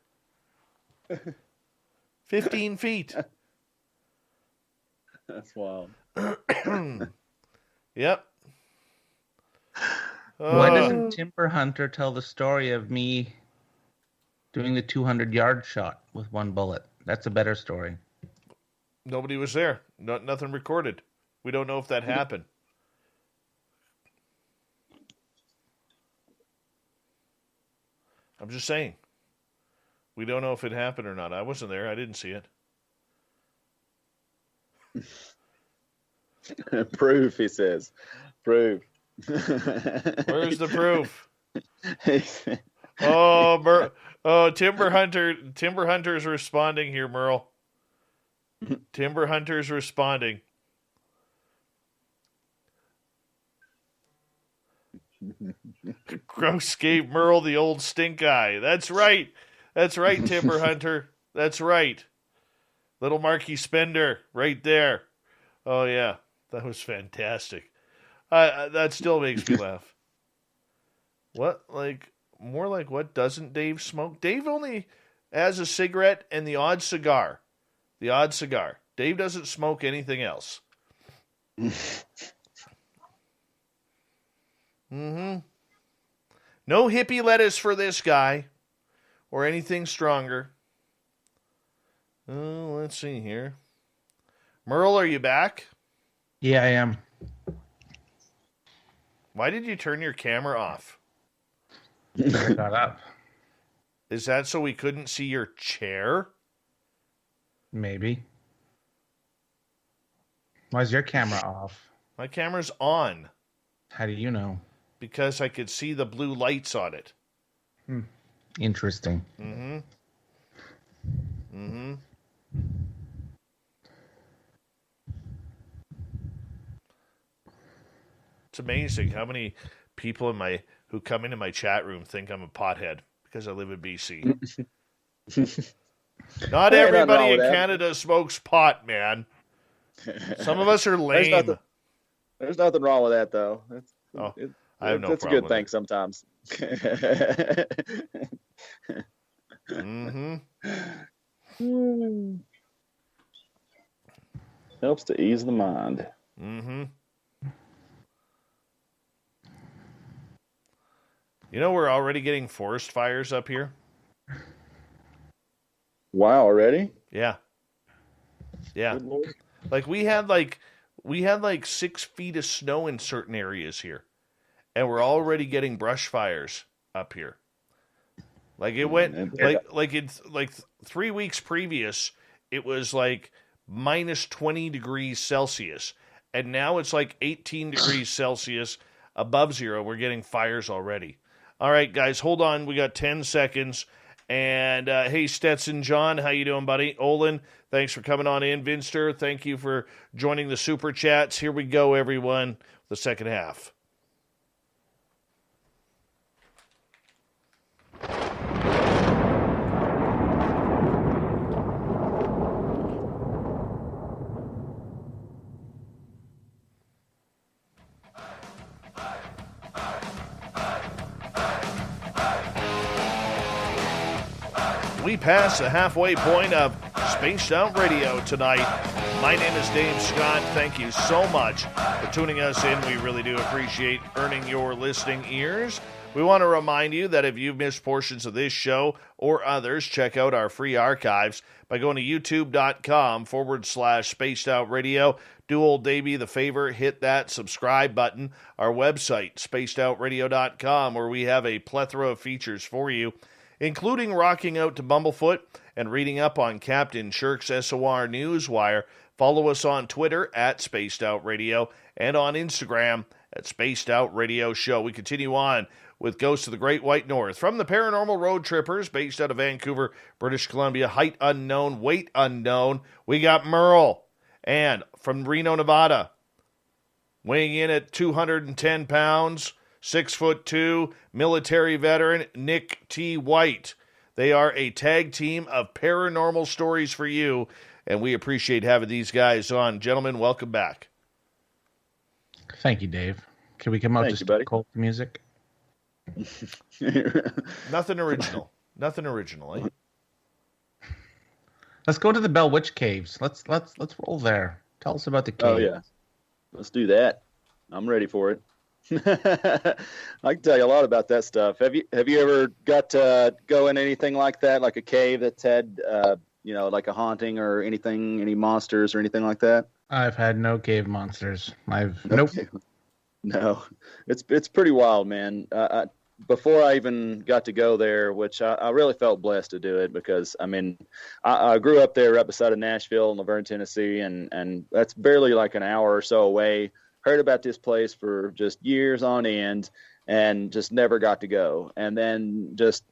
15 feet. That's wild. Yep. Why doesn't Timber Hunter tell the story of me doing the 200-yard shot with one bullet? That's a better story. Nobody was there. Nothing recorded. We don't know if that happened. I'm just saying. We don't know if it happened or not. I wasn't there. I didn't see it. Proof, he says. Proof. Where's the proof? Timber Hunter's responding here, Merle. Timber Hunter's responding. Gross gave Merle the old stink eye. That's right. That's right, Timber Hunter. That's right. Little Marky Spender right there. Oh, yeah. That was fantastic. That still makes me laugh. What? More like what doesn't Dave smoke? Dave only has a cigarette and the odd cigar. The odd cigar. Dave doesn't smoke anything else. No hippie lettuce for this guy. Or anything stronger. Let's see here. Merle, are you back? Yeah, I am. Why did you turn your camera off? I got up. Is that so we couldn't see your chair? Maybe. Why's your camera off? My camera's on. How do you know? Because I could see the blue lights on it. Interesting. It's amazing how many people who come into my chat room think I'm a pothead because I live in BC. Not everybody in Canada smokes pot, man. Some of us are lame. There's nothing wrong with that, though. I have no That's a problem good thing with sometimes. it. Helps to ease the mind. Mm-hmm. You know, we're already getting forest fires up here. Wow, already? Yeah. Yeah. Good Lord. Like we had 6 feet of snow in certain areas here. And we're already getting brush fires up here. Like it went like 3 weeks previous, it was like minus 20 degrees Celsius. And now it's like 18 degrees Celsius above zero. We're getting fires already. All right, guys, hold on. We got 10 seconds. And hey, Stetson John, how you doing, buddy? Olin, thanks for coming on in. Vinster, thank you for joining the Super Chats. Here we go, everyone, the second half. We pass the halfway point of Spaced Out Radio tonight. My name is Dave Scott. Thank you so much for tuning us in. We really do appreciate earning your listening ears. We want to remind you that if you've missed portions of this show or others, check out our free archives by going to youtube.com/Spaced Out Radio. Do old Davey the favor, hit that subscribe button. Our website, spacedoutradio.com, where we have a plethora of features for you, including rocking out to Bumblefoot and reading up on Captain Shirk's SOR Newswire. Follow us on Twitter at Spaced Out Radio and on Instagram at Spaced Out Radio Show. We continue on with Ghosts of the Great White North. From the Paranormal Road Trippers, based out of Vancouver, British Columbia, height unknown, weight unknown, we got Merle. And from Reno, Nevada, weighing in at 210 pounds, 6'2", military veteran Nick T. White. They are a tag team of paranormal stories for you, and we appreciate having these guys on. Gentlemen, welcome back. Thank you, Dave. Can we come out to cold music? Nothing original. Nothing original, eh? Let's go to the Bell Witch Caves. Let's roll there. Tell us about the cave. Oh yeah, let's do that. I'm ready for it. I can tell you a lot about that stuff. Have you ever got to go in anything like that, like a cave that's had like a haunting or anything, any monsters or anything like that? I've had no cave monsters. Nope. No, it's pretty wild, man. Before I even got to go there, which I really felt blessed to do it, because I grew up there right beside of Nashville in Laverne, Tennessee, and that's barely like an hour or so away. Heard about this place for just years on end and just never got to go. And then just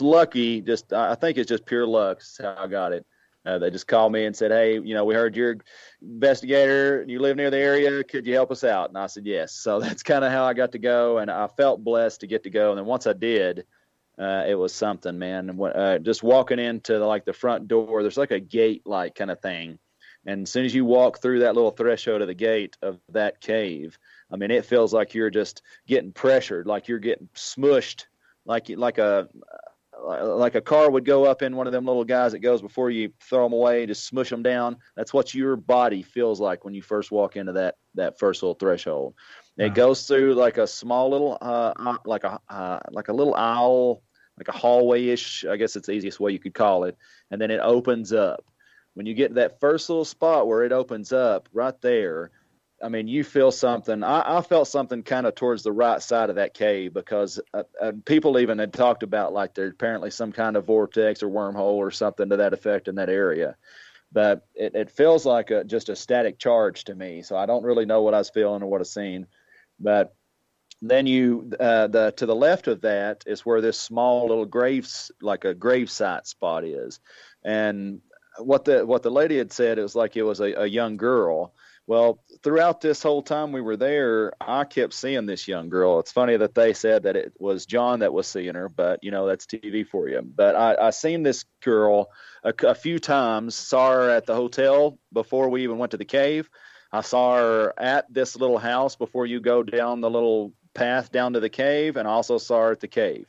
lucky, I think it's just pure luck. That's how I got it. They just called me and said, hey, we heard you're an investigator and you live near the area. Could you help us out? And I said, yes. So that's kind of how I got to go. And I felt blessed to get to go. And then once I did, it was something, man. Just walking into the front door, there's like a gate like kind of thing. And as soon as you walk through that little threshold of the gate of that cave, it feels like you're just getting pressured, like you're getting smushed, like a car would go up in one of them little guys that goes before you throw them away, just smush them down. That's what your body feels like when you first walk into that first little threshold. It goes through like a small little, like a little aisle, like a hallway-ish, I guess it's the easiest way you could call it. And then it opens up. When you get to that first little spot where it opens up right there, you feel something. I felt something kind of towards the right side of that cave, because people even had talked about like there's apparently some kind of vortex or wormhole or something to that effect in that area. But it feels like just a static charge to me. So I don't really know what I was feeling or what I seen. But then to the left of that is where this small little like a gravesite spot is. And what the lady had said, it was like it was a young girl. Well, throughout this whole time we were there, I kept seeing this young girl. It's funny that they said that it was John that was seeing her, but that's TV for you. But I seen this girl a few times. Saw her at the hotel before we even went to the cave. I saw her at this little house before you go down the little path down to the cave, and I also saw her at the cave.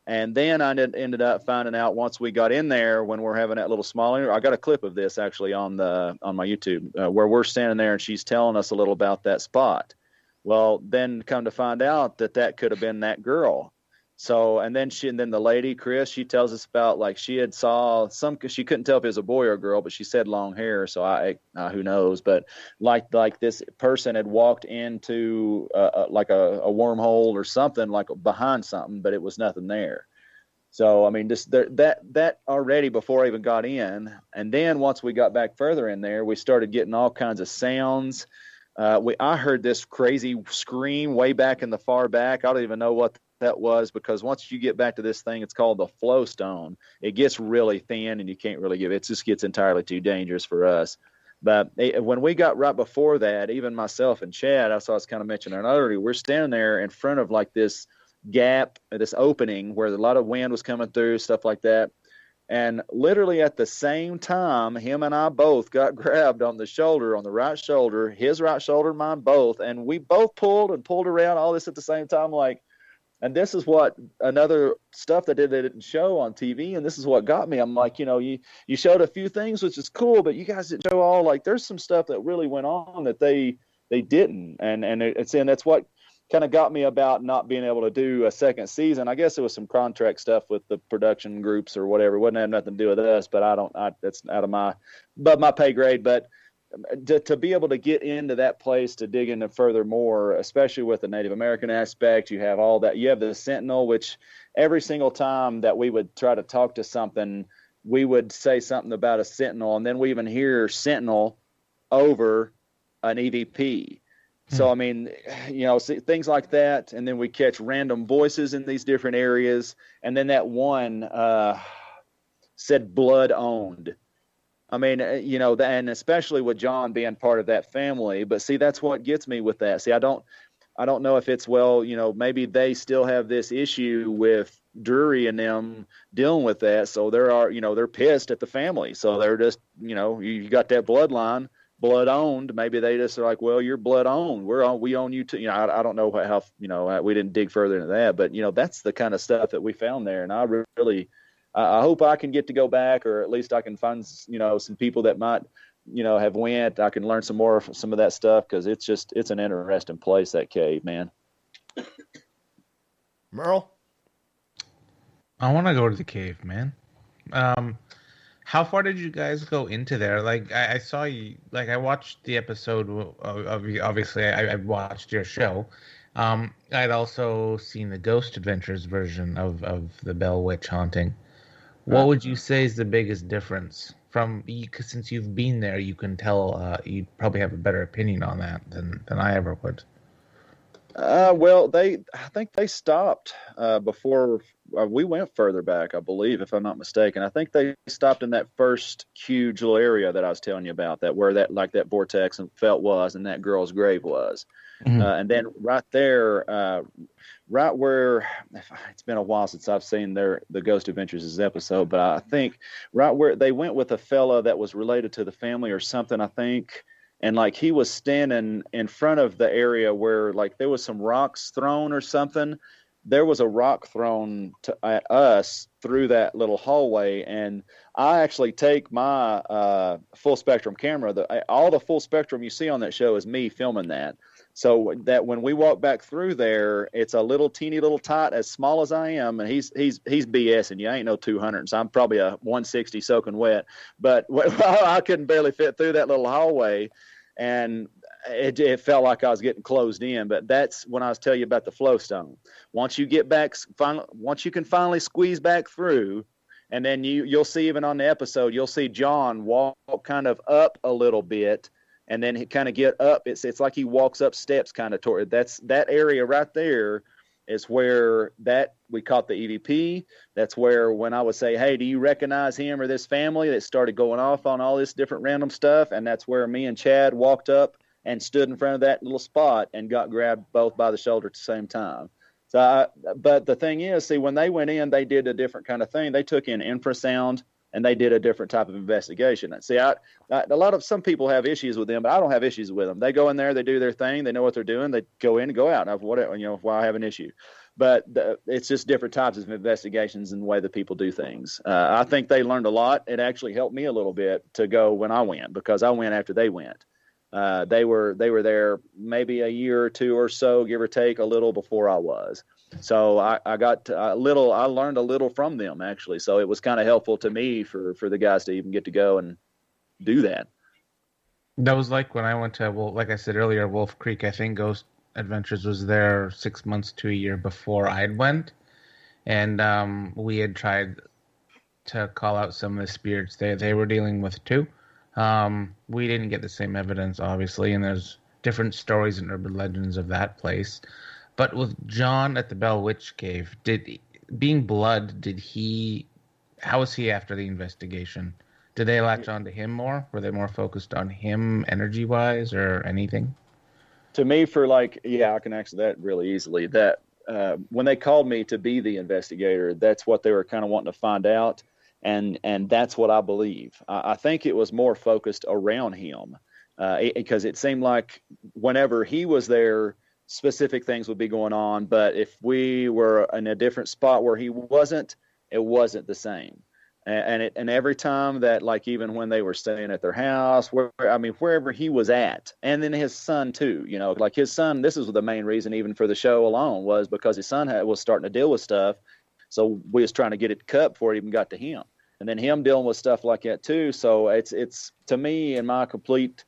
And then I ended up finding out once we got in there, when we're having that little small interview, I got a clip of this actually on my YouTube, where we're standing there and she's telling us a little about that spot. Well, then come to find out that could have been that girl. So, and then the lady, Chris, she tells us about, like, she had saw she couldn't tell if it was a boy or a girl, but she said long hair. So who knows, but like this person had walked into like a wormhole or something, like behind something, but it was nothing there. So, I mean, just that already before I even got in. And then once we got back further in there, we started getting all kinds of sounds. I heard this crazy scream way back in the far back. I don't even know what that was, because once you get back to this thing, it's called the flow stone. It gets really thin and you can't really it just gets entirely too dangerous for us. But when we got right before that, even myself and Chad, I was kind of mentioning earlier, we're standing there in front of like this gap, this opening where a lot of wind was coming through, stuff like that. And literally at the same time, him and I both got grabbed on the shoulder, on the right shoulder, his right shoulder, mine both. And we both pulled around, all this at the same time, like. And this is what another stuff they didn't show on TV, and this is what got me. I'm like, you showed a few things, which is cool, but you guys didn't show all. Like, there's some stuff that really went on that they didn't, and that's what kind of got me about not being able to do a second season. I guess it was some contract stuff with the production groups or whatever. It wouldn't have nothing to do with us, but that's out of my pay grade. But to be able to get into that place, to dig into further more, especially with the Native American aspect, you have all that. You have the Sentinel, which every single time that we would try to talk to something, we would say something about a Sentinel, and then we even hear Sentinel over an EVP. So, I mean, things like that. And then we catch random voices in these different areas. And then that one said blood owned. I mean, and especially with John being part of that family. But see, that's what gets me with that. See, I don't know if it's, maybe they still have this issue with Drury and them dealing with that. So they're pissed at the family. So they're just, you got that bloodline, blood owned. Maybe they just are like, well, you're blood owned. We own you too. I don't know how, we didn't dig further into that, but that's the kind of stuff that we found there. And I really, I hope I can get to go back, or at least I can find, some people that might, have went. I can learn some more of some of that stuff, because it's an interesting place, that cave, man. Merle? I want to go to the cave, man. How far did you guys go into there? Like, I saw you, like, I watched the episode obviously I watched your show. I'd also seen the Ghost Adventures version of the Bell Witch haunting. What would you say is the biggest difference because since you've been there, you can tell, you probably have a better opinion on that than I ever would. Well, I think they stopped before we went further back, I believe, if I'm not mistaken. I think they stopped in that first huge little area that I was telling you about, where that vortex and felt was, and that girl's grave was. Mm-hmm. And then right there, right where, it's been a while since I've seen the Ghost Adventures episode, but I think right where they went with a fella that was related to the family or something, I think. And like he was standing in front of the area where like there was some rocks thrown or something. There was a rock thrown at us through that little hallway. And I actually take my full spectrum camera. All the full spectrum you see on that show is me filming that. So that when we walk back through there, it's a little teeny little tot, as small as I am, and he's BSing you. I ain't no 200, so I'm probably a 160 soaking wet. But I couldn't barely fit through that little hallway, and it felt like I was getting closed in. But that's when I was telling you about the flow stone. Once you get back, once you can finally squeeze back through, and then you'll see even on the episode, you'll see John walk kind of up a little bit. And then he kind of get up. It's like he walks up steps kind of toward. That area right there is where we caught the EVP. That's where when I would say, hey, do you recognize him or this family? That started going off on all this different random stuff. And that's where me and Chad walked up and stood in front of that little spot and got grabbed both by the shoulder at the same time. So, but the thing is, see, when they went in, they did a different kind of thing. They took in infrasound and they did a different type of investigation. See, some people have issues with them, but I don't have issues with them. They go in there, they do their thing, they know what they're doing, they go in and go out. Why I have an issue. But it's just different types of investigations and the way that people do things. I think they learned a lot. It actually helped me a little bit to go when I went, because I went after they went. They were there maybe a year or two or so, give or take, a little before I was. So I learned a little from them, actually. So it was kind of helpful to me for the guys to even get to go and do that. That was like when I went to, like I said earlier, Wolf Creek. I think Ghost Adventures was there 6 months to a year before I went, and we had tried to call out some of the spirits they were dealing with too. We didn't get the same evidence, obviously, and there's different stories and urban legends of that place. But with John at the Bell Witch Cave, being blood, how was he after the investigation? Did they latch on to him more? Were they more focused on him energy-wise or anything? To me, I can answer that really easily. That when they called me to be the investigator, that's what they were kind of wanting to find out, and that's what I believe. I think it was more focused around him, because it seemed like whenever he was there, specific things would be going on. But if we were in a different spot where he wasn't, it wasn't the same. And every time that, like, even when they were staying at their house, wherever he was at, and then his son too, like his son, this is the main reason even for the show alone, was because his son was starting to deal with stuff. So we was trying to get it cut before it even got to him, and then him dealing with stuff like that too. So it's to me, in my complete,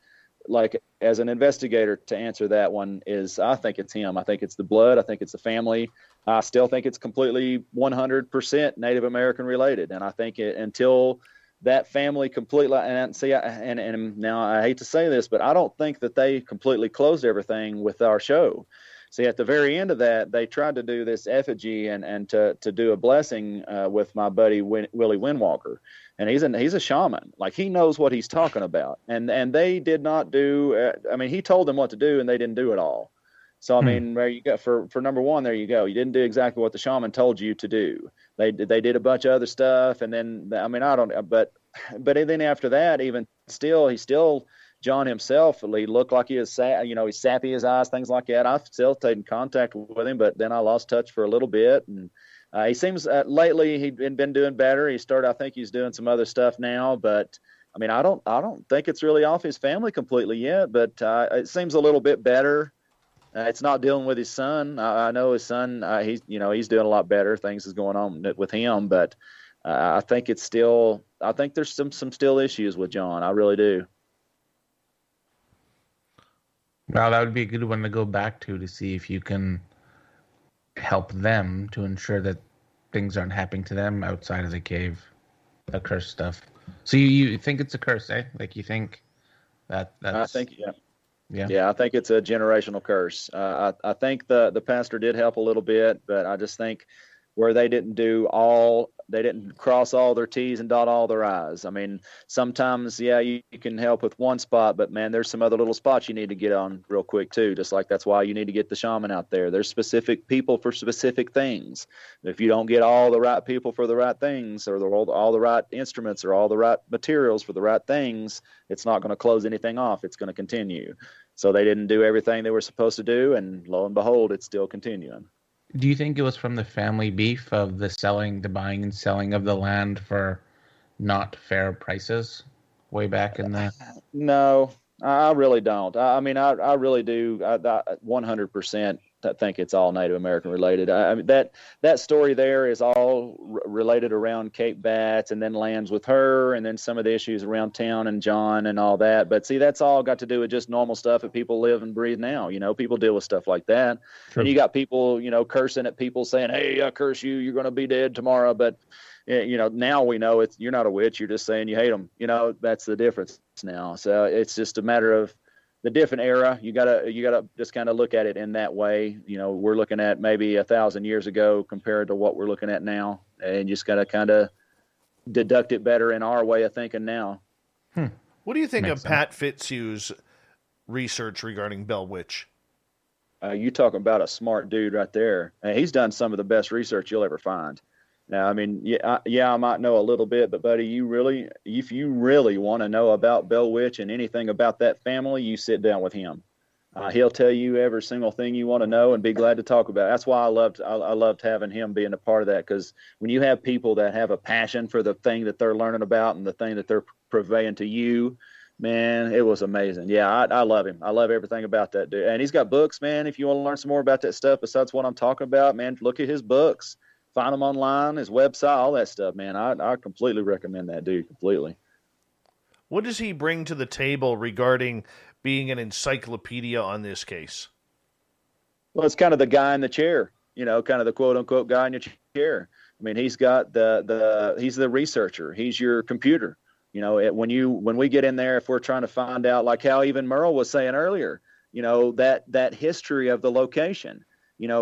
like, as an investigator, to answer that one is, I think it's him. I think it's the blood. I think it's the family. I still think it's completely 100% Native American related. And I think until that family completely, and now I hate to say this, but I don't think that they completely closed everything with our show. See, at the very end of that, they tried to do this effigy and to do a blessing with my buddy Willie Windwalker. And he's a shaman. Like, he knows what he's talking about. And they did not do, he told them what to do, and they didn't do it all. So, there you go. For number one, there you go. You didn't do exactly what the shaman told you to do. They did a bunch of other stuff. And then, but then after that, even still, John himself, he looked like he was, he's sappy, his eyes, things like that. I've still stayed in contact with him, but then I lost touch for a little bit. And he seems lately he'd been doing better. I think he's doing some other stuff now, but I don't think it's really off his family completely yet, but it seems a little bit better. It's not dealing with his son. I know his son, he's doing a lot better. Things is going on with him, but I think there's some still issues with John. I really do. Well, that would be a good one to go back to see if you can help them to ensure that things aren't happening to them outside of the cave, the curse stuff. So you think it's a curse, eh? Like, you think that's... I think, yeah. Yeah, I think it's a generational curse. I think the pastor did help a little bit, but I just think where they didn't cross all their T's and dot all their I's. Sometimes, you can help with one spot, but man, there's some other little spots you need to get on real quick too. Just like that's why you need to get the shaman out there. There's specific people for specific things. If you don't get all the right people for the right things, or all the right instruments, or all the right materials for the right things, it's not going to close anything off. It's going to continue. So they didn't do everything they were supposed to do, and lo and behold, it's still continuing. Do you think it was from the family beef of the buying and selling of the land for not fair prices way back in the... No, I really don't. I really do. I 100% think it's all Native American related. That story there is all related around Cape Bats, and then lands with her, and then some of the issues around town and John and all that. But see, that's all got to do with just normal stuff that people live and breathe now. People deal with stuff like that. True. And you got people, cursing at people saying, "Hey, I curse you. You're going to be dead tomorrow." But now we know you're not a witch. You're just saying you hate them. That's the difference now. So it's just a matter of the different era. You gotta just kind of look at it in that way. We're looking at maybe 1,000 years ago compared to what we're looking at now, and just gotta kind of deduct it better in our way of thinking now. What do you think of Pat Fitzhugh's research regarding Bell Witch? You talking about a smart dude right there. He's done some of the best research you'll ever find. Now, I mean, yeah, I might know a little bit, but buddy, if you really want to know about Bell Witch and anything about that family, you sit down with him. He'll tell you every single thing you want to know and be glad to talk about it. That's why I loved having him being a part of that, because when you have people that have a passion for the thing that they're learning about and the thing that they're purveying to you, man, it was amazing. Yeah, I love him. I love everything about that dude. And he's got books, man. If you want to learn some more about that stuff besides what I'm talking about, man, look at his books. Find him online, his website, all that stuff, man. I completely recommend that dude, completely. What does he bring to the table regarding being an encyclopedia on this case? Well, it's kind of the guy in the chair, kind of the quote unquote guy in your chair. I mean, he's got he's the researcher. He's your computer. When we get in there, if we're trying to find out, like how even Merle was saying earlier, that history of the location.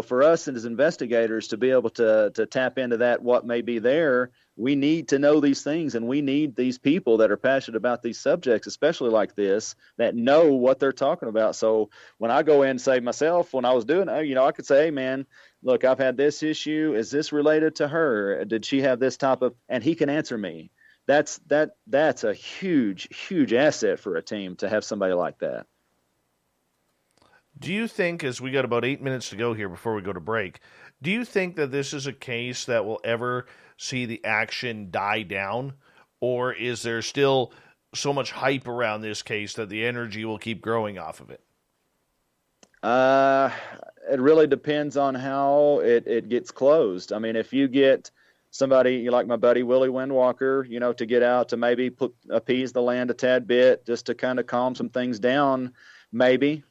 For us as investigators to be able to tap into that, what may be there, we need to know these things, and we need these people that are passionate about these subjects, especially like this, that know what they're talking about. So when I go in and say myself, when I was doing it, I could say, hey, man, look, I've had this issue. Is this related to her? Did she have this type of, and he can answer me. That's a huge, huge asset for a team to have somebody like that. Do you think, as we got about 8 minutes to go here before we go to break, do you think that this is a case that will ever see the action die down? Or is there still so much hype around this case that the energy will keep growing off of it? It really depends on how it gets closed. I mean, if you get somebody like my buddy Willie Windwalker, to get out to maybe appease the land a tad bit, just to kind of calm some things down, maybe.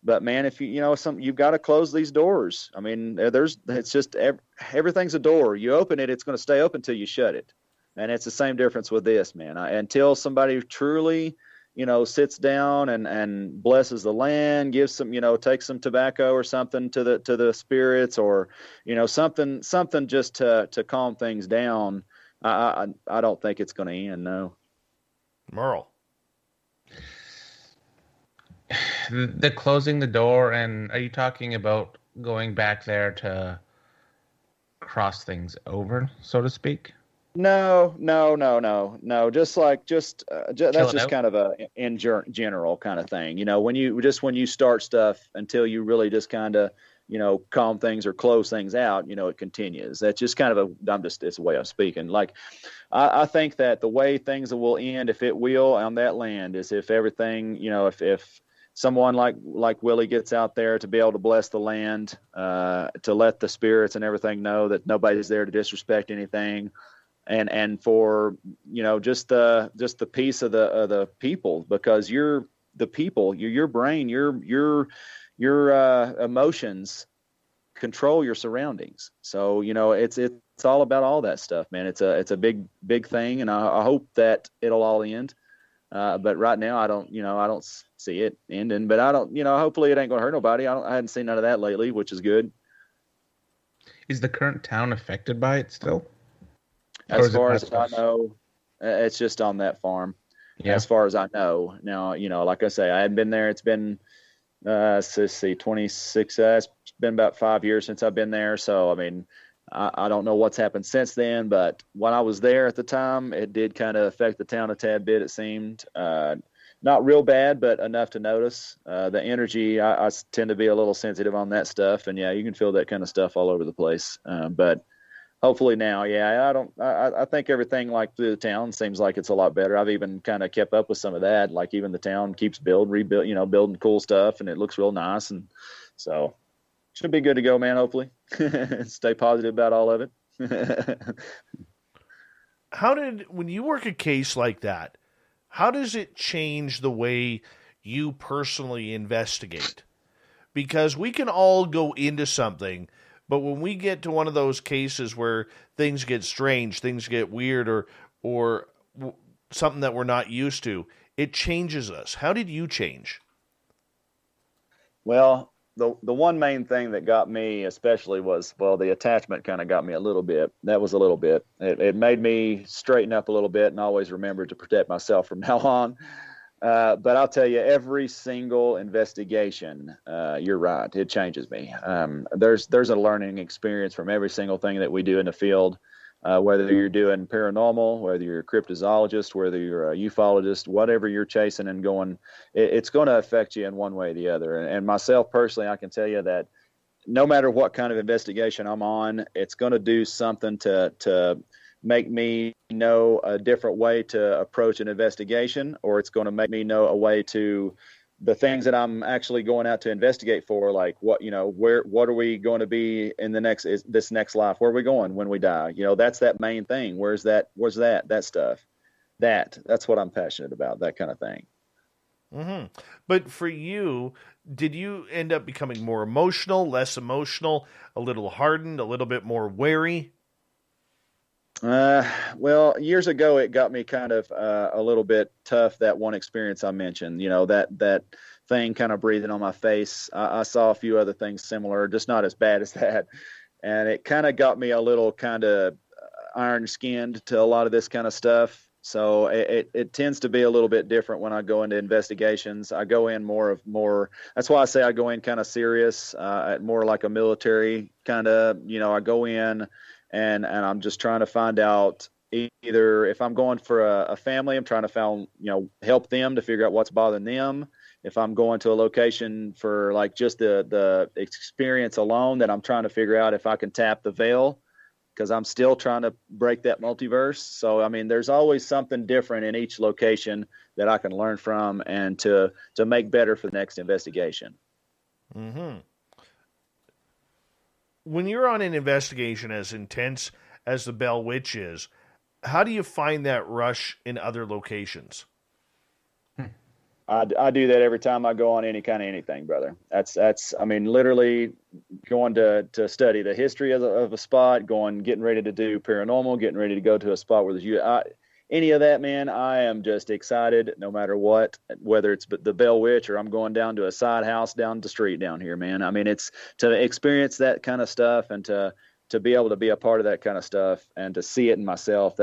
But man, if you've got to close these doors. I mean, it's just everything's a door. You open it, it's going to stay open till you shut it. And it's the same difference with this, man. Until somebody truly, sits down and blesses the land, gives some, takes some tobacco or something to the spirits, or, something just to calm things down. I don't think it's going to end. No. Merle. The closing the door, and are you talking about going back there to cross things over, so to speak? No. That's just kind of a in general kind of thing. When you start stuff until you really just kind of, calm things or close things out, it continues. That's just kind of it's a way of speaking. Like, I think that the way things will end, if it will, on that land, is if everything, if someone like Willie gets out there to be able to bless the land, to let the spirits and everything know that nobody's there to disrespect anything, and for just the peace of the people, because you're the people, your brain, your emotions control your surroundings. So it's all about all that stuff, man. It's a big thing, and I hope that it'll all end. But right now I don't see it ending, but hopefully it ain't gonna hurt nobody. I hadn't seen none of that lately, which is good. Is the current town affected by it still? As far as I know, it's just on that farm. Yeah. As far as I know. Now, like I say, I hadn't been there. It's been, let's see, 26, it's been about 5 years since I've been there. So, I mean, I don't know what's happened since then, but when I was there at the time, it did kind of affect the town a tad bit, it seemed. Not real bad, but enough to notice. The energy, I tend to be a little sensitive on that stuff. And yeah, you can feel that kind of stuff all over the place. But hopefully now, yeah, I think everything like through the town seems like it's a lot better. I've even kind of kept up with some of that. Like even the town keeps building cool stuff, and it looks real nice. And so should be good to go, man, hopefully. Stay positive about all of it. When you work a case like that, how does it change the way you personally investigate? Because we can all go into something, but when we get to one of those cases where things get strange, things get weird, or something that we're not used to, it changes us. How did you change? Well, the one main thing that got me especially was, the attachment kind of got me a little bit. That was a little bit. It made me straighten up a little bit and always remember to protect myself from now on. But I'll tell you, every single investigation, you're right, it changes me. There's a learning experience from every single thing that we do in the field. Whether you're doing paranormal, whether you're a cryptozoologist, whether you're a ufologist, whatever you're chasing and going, it's going to affect you in one way or the other. And myself personally, I can tell you that no matter what kind of investigation I'm on, it's going to do something to make me know a different way to approach an investigation, or it's going to make me know a way to the things that I'm actually going out to investigate for, like what are we going to be in this next life? Where are we going when we die? That's that main thing. Where's that stuff? That's what I'm passionate about, that kind of thing. Mm-hmm. But for you, did you end up becoming more emotional, less emotional, a little hardened, a little bit more wary? Well, years ago, it got me kind of a little bit tough, that one experience I mentioned, that thing kind of breathing on my face. I saw a few other things similar, just not as bad as that. And it kind of got me a little kind of iron-skinned to a lot of this kind of stuff. So it tends to be a little bit different when I go into investigations. I go in more, that's why I say I go in kind of serious, more like a military kind of, I go in and I'm just trying to find out, either if I'm going for a family, I'm trying to help them to figure out what's bothering them. If I'm going to a location for like just the experience alone, then I'm trying to figure out if I can tap the veil, because I'm still trying to break that multiverse. So, I mean, there's always something different in each location that I can learn from and to make better for the next investigation. Mm-hmm. When you're on an investigation as intense as the Bell Witch is, how do you find that rush in other locations? I do that every time I go on any kind of anything, brother. That's I mean, literally going to study the history of a spot, getting ready to do paranormal, getting ready to go to a spot where there's any of that, man. I am just excited no matter what, whether it's the Bell Witch or I'm going down to a side house down the street down here, man. I mean, it's to experience that kind of stuff and to be able to be a part of that kind of stuff and to see it in myself.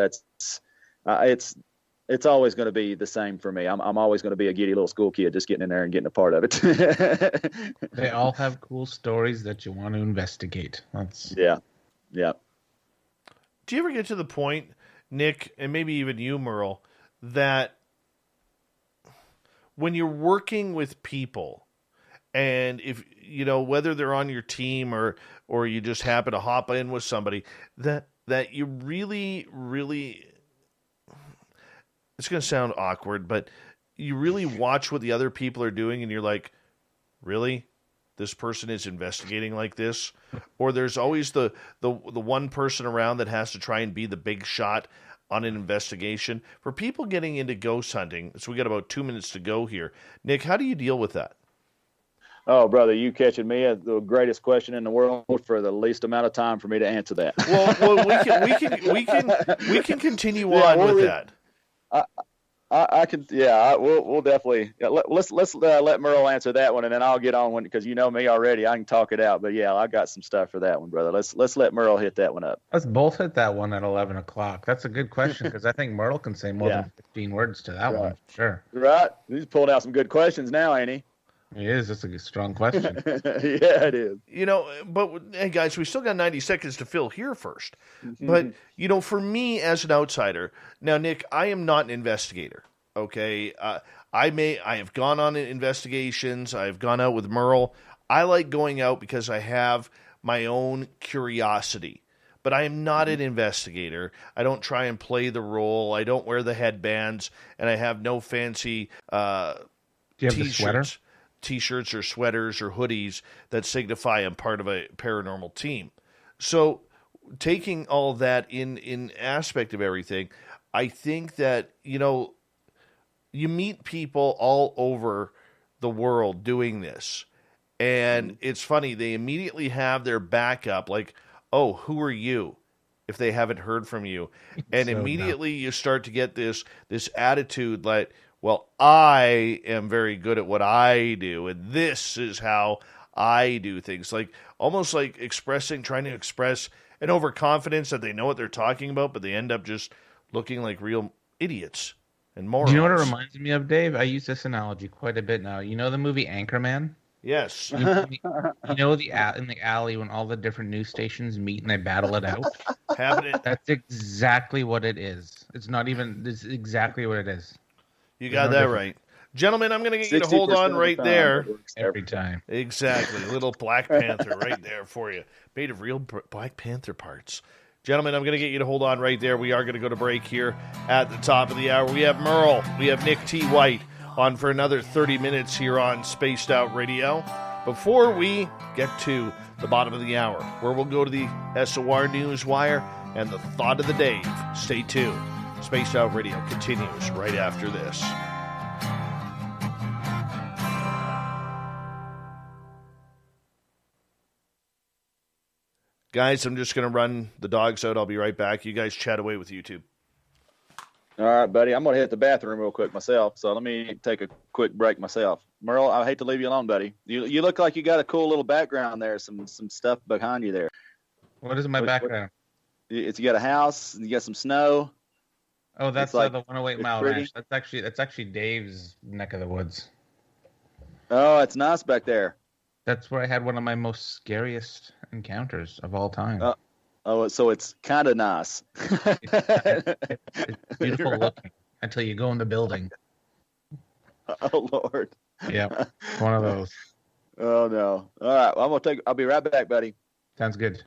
It's always going to be the same for me. I'm always going to be a giddy little school kid just getting in there and getting a part of it. They all have cool stories that you want to investigate. Yeah. Do you ever get to the point, Nick, and maybe even you, Merle, that when you're working with people, and if whether they're on your team or you just happen to hop in with somebody, that you really, really, it's going to sound awkward, but you really watch what the other people are doing and you're like, really? This person is investigating like this? Or there's always the one person around that has to try and be the big shot on an investigation. For people getting into ghost hunting, so we got about 2 minutes to go here. Nick, how do you deal with that? Oh, brother, you catching me at the greatest question in the world for the least amount of time for me to answer that. Well, we can continue on with that. I can, yeah. We'll definitely let's let Merle answer that one, and then I'll get on because you know me already. I can talk it out, but yeah, I got some stuff for that one, brother. Let's let Merle hit that one up. Let's both hit that one at 11 o'clock. That's a good question because I think Merle can say more than 15 words to that one. Sure. Right. He's pulling out some good questions now, ain't he? It is. That's a strong question. Yeah, it is. But hey, guys, we still got 90 seconds to fill here first. But, for me as an outsider, now, Nick, I am not an investigator, okay? I have gone on investigations. I've gone out with Merle. I like going out because I have my own curiosity. But I am not an investigator. I don't try and play the role. I don't wear the headbands, and I have no fancy Do you have the sweater? T-shirts or sweaters or hoodies that signify I'm part of a paranormal team. So taking all that in aspect of everything, I think that, you meet people all over the world doing this. And it's funny, they immediately have their backup, like, oh, who are you? If they haven't heard from you. And immediately you start to get this attitude like, well, I am very good at what I do, and this is how I do things. Like almost like trying to express an overconfidence that they know what they're talking about, but they end up just looking like real idiots and morons. Do you know what it reminds me of, Dave? I use this analogy quite a bit now. You know the movie Anchorman? Yes. You know in the alley when all the different news stations meet and they battle it out? Happening. That's exactly what it is. It's not even, it's exactly what it is. You got that right. Gentlemen, I'm going to get you to hold on right there. Every time. Exactly. Little Black Panther right there for you. Made of real Black Panther parts. Gentlemen, I'm going to get you to hold on right there. We are going to go to break here at the top of the hour. We have Merle. We have Nick T. White on for another 30 minutes here on Spaced Out Radio. Before we get to the bottom of the hour, where we'll go to the SOR News Wire and the Thought of the Day. Stay tuned. Spaced Out Radio continues right after this. Guys, I'm just going to run the dogs out. I'll be right back. You guys chat away with YouTube. All right, buddy. I'm going to hit the bathroom real quick myself, so let me take a quick break myself. Merle, I hate to leave you alone, buddy. You look like you got a cool little background there, some stuff behind you there. What is my background? You got a house, you got some snow. Oh, that's like the 108 Mile Ranch. That's actually Dave's neck of the woods. Oh, it's nice back there. That's where I had one of my most scariest encounters of all time. So it's kind of nice. It's beautiful looking until you go in the building. Oh, Lord. Yeah, one of those. Oh, no. All right, well, I'll be right back, buddy. Sounds good.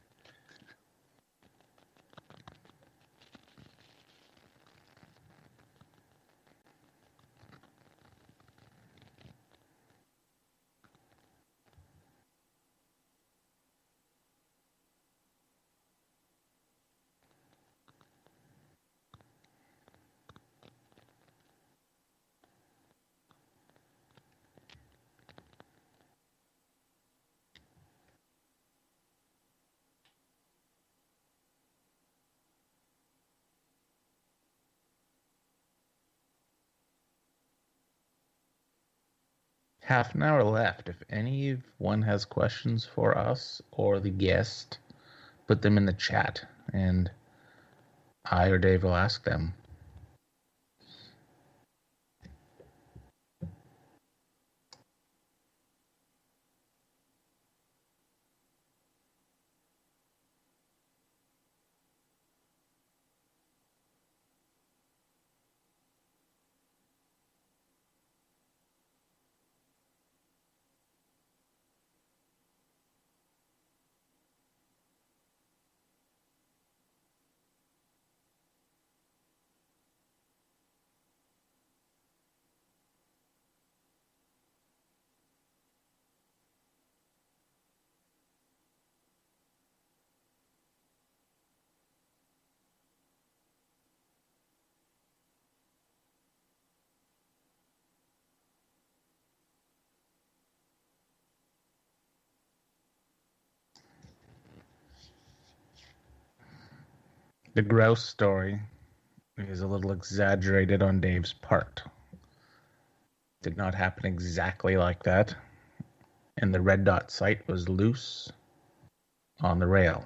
Half an hour left. If anyone has questions for us or the guest, put them in the chat, and I or Dave will ask them. The grouse story is a little exaggerated on Dave's part. Did not happen exactly like that. And the red dot sight was loose on the rail.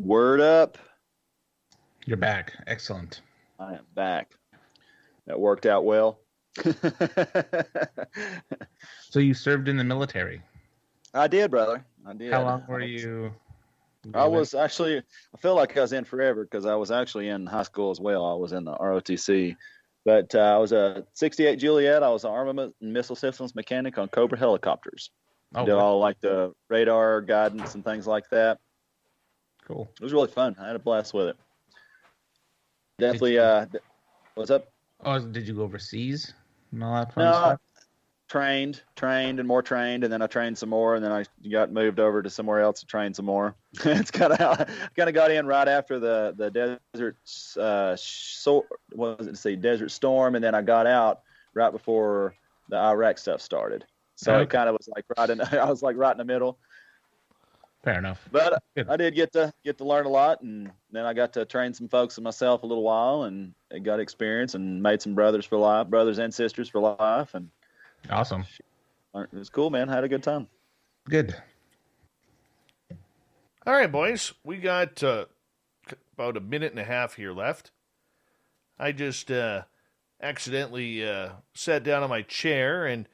Word up. You're back. Excellent. I am back. That worked out well. So you served in the military? I did, brother. I did. How long were you? I was actually, I feel like I was in forever because I was actually in high school as well. I was in the ROTC. But I was a 68 Juliet. I was an armament and missile systems mechanic on Cobra helicopters. Did all like the radar guidance and things like that. Cool. It was really fun. I had a blast with it. Definitely. What's up? Oh, did you go overseas and all that fun stuff? Trained and more trained, and then I trained some more, and then I got moved over to somewhere else to train some more. It's kind of how I kind of got in right after the desert Desert Storm, and then I got out right before the Iraq stuff started. So It kind of was like I was like right in the middle. Fair enough. But I did get to learn a lot, and then I got to train some folks and myself a little while, and got experience and made some brothers and sisters for life, and awesome. It was cool, man. I had a good time. Good. All right, boys. We got about a minute and a half here left. I just accidentally sat down on my chair and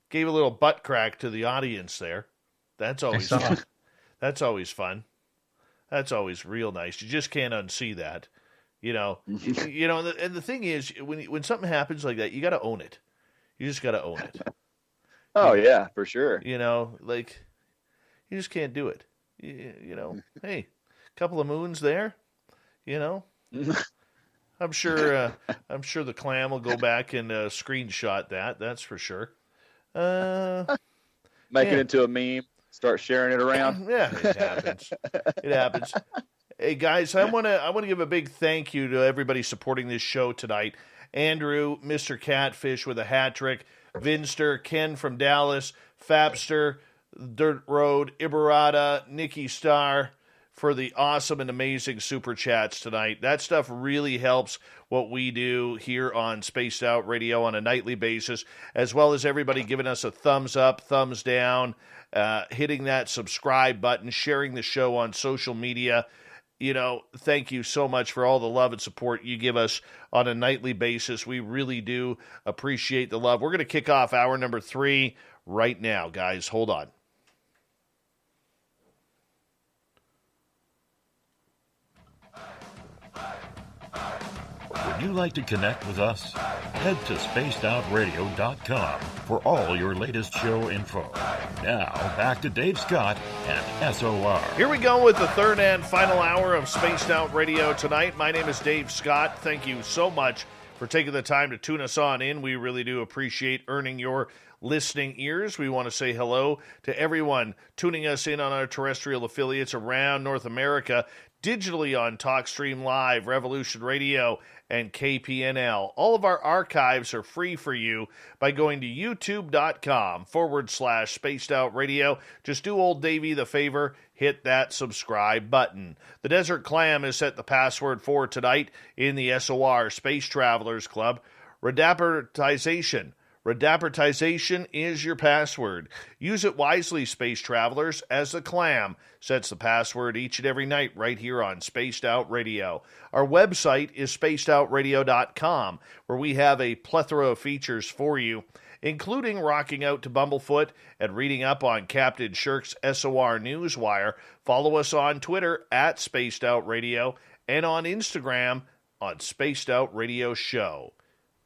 gave a little butt crack to the audience there. That's always fun. That's always fun. That's always real nice. You just can't unsee that. And the thing is, when something happens like that, you got to own it. You just got to own it. Oh, yeah, for sure. You just can't do it. Hey, couple of moons there, I'm sure the clam will go back and screenshot that. That's for sure. Make it into a meme. Start sharing it around. Yeah, it happens. It happens. Hey guys, I want to give a big thank you to everybody supporting this show tonight. Andrew, Mr. Catfish with a hat trick, Vinster, Ken from Dallas, Fapster, Dirt Road, Ibarata, Nikki Starr for the awesome and amazing super chats tonight. That stuff really helps what we do here on Spaced Out Radio on a nightly basis, as well as everybody giving us a thumbs up, thumbs down, hitting that subscribe button, sharing the show on social media. Thank you so much for all the love and support you give us on a nightly basis. We really do appreciate the love. We're going to kick off hour number 3 right now, guys. Hold on. Would you like to connect with us? Head to spacedoutradio.com for all your latest show info. Now, back to Dave Scott and SOR. Here we go with the third and final hour of Spaced Out Radio tonight. My name is Dave Scott. Thank you so much for taking the time to tune us on in. We really do appreciate earning your listening ears. We want to say hello to everyone tuning us in on our terrestrial affiliates around North America, digitally on TalkStream Live, Revolution Radio, and KPNL. All of our archives are free for you by going to youtube.com/Spaced Out Radio. Just do old Davey the favor, hit that subscribe button. The Desert Clam has set the password for tonight in the SOR Space Travelers Club. Redapertization. Redapertization is your password. Use it wisely, space travelers, as the Clam sets the password each and every night right here on Spaced Out Radio. Our website is spacedoutradio.com, where we have a plethora of features for you, including rocking out to Bumblefoot and reading up on Captain Shirk's SOR Newswire. Follow us on Twitter at Spaced Out Radio and on Instagram on Spaced Out Radio Show.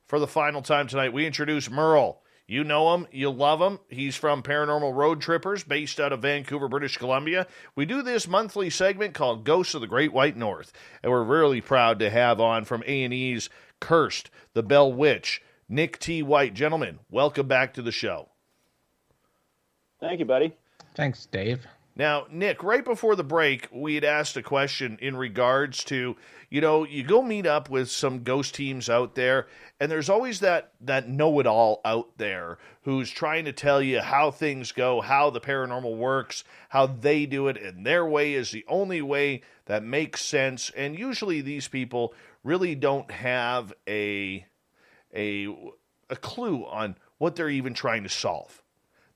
For the final time tonight, we introduce Merle. You know him, you love him. He's from Paranormal Road Trippers, based out of Vancouver, British Columbia. We do this monthly segment called Ghosts of the Great White North, and we're really proud to have on from A&E's Cursed, the Bell Witch, Nick T. White. Gentlemen, welcome back to the show. Thank you, buddy. Thanks, Dave. Now, Nick, right before the break, we had asked a question in regards to, you go meet up with some ghost teams out there, and there's always that know-it-all out there who's trying to tell you how things go, how the paranormal works, how they do it, and their way is the only way that makes sense. And usually these people really don't have a clue on what they're even trying to solve.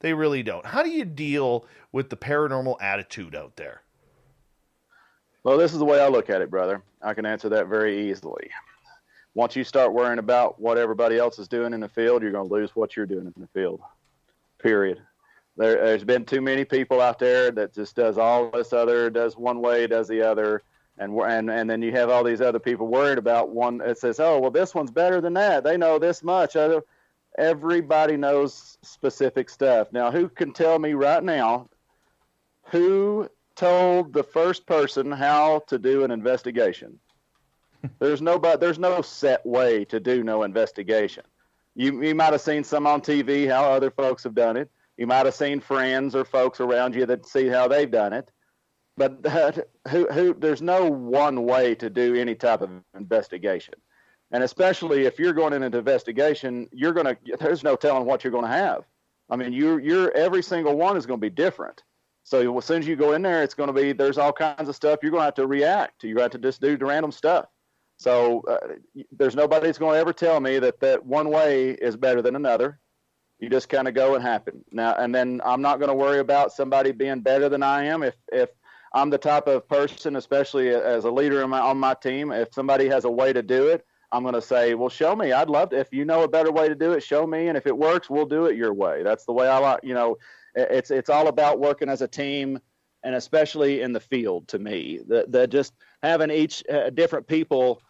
They really don't. How do you deal with the paranormal attitude out there? Well, this is the way I look at it, brother. I can answer that very easily. Once you start worrying about what everybody else is doing in the field, you're going to lose what you're doing in the field. Period. There's been too many people out there that just does all this other, does one way, does the other, And then you have all these other people worried about one that says, oh, well, this one's better than that. They know this much. Everybody knows specific stuff. Now, who can tell me right now who told the first person how to do an investigation? There's no set way to do no investigation. You might have seen some on TV how other folks have done it. You might have seen friends or folks around you that see how they've done it. But there's no one way to do any type of investigation. And especially if you're going into investigation, there's no telling what you're going to have. I mean, every single one is going to be different. So as soon as you go in there, it's going to be, there's all kinds of stuff you're going to have to react to. You're going to have to just do the random stuff. So there's nobody that's going to ever tell me that one way is better than another. You just kind of go and happen. Now, and then I'm not going to worry about somebody being better than I am. If I'm the type of person, especially as a leader on my team, if somebody has a way to do it, I'm going to say, well, show me. I'd love to. If you know a better way to do it, show me. And if it works, we'll do it your way. That's the way I like, it's all about working as a team, and especially in the field to me. That just having each different people,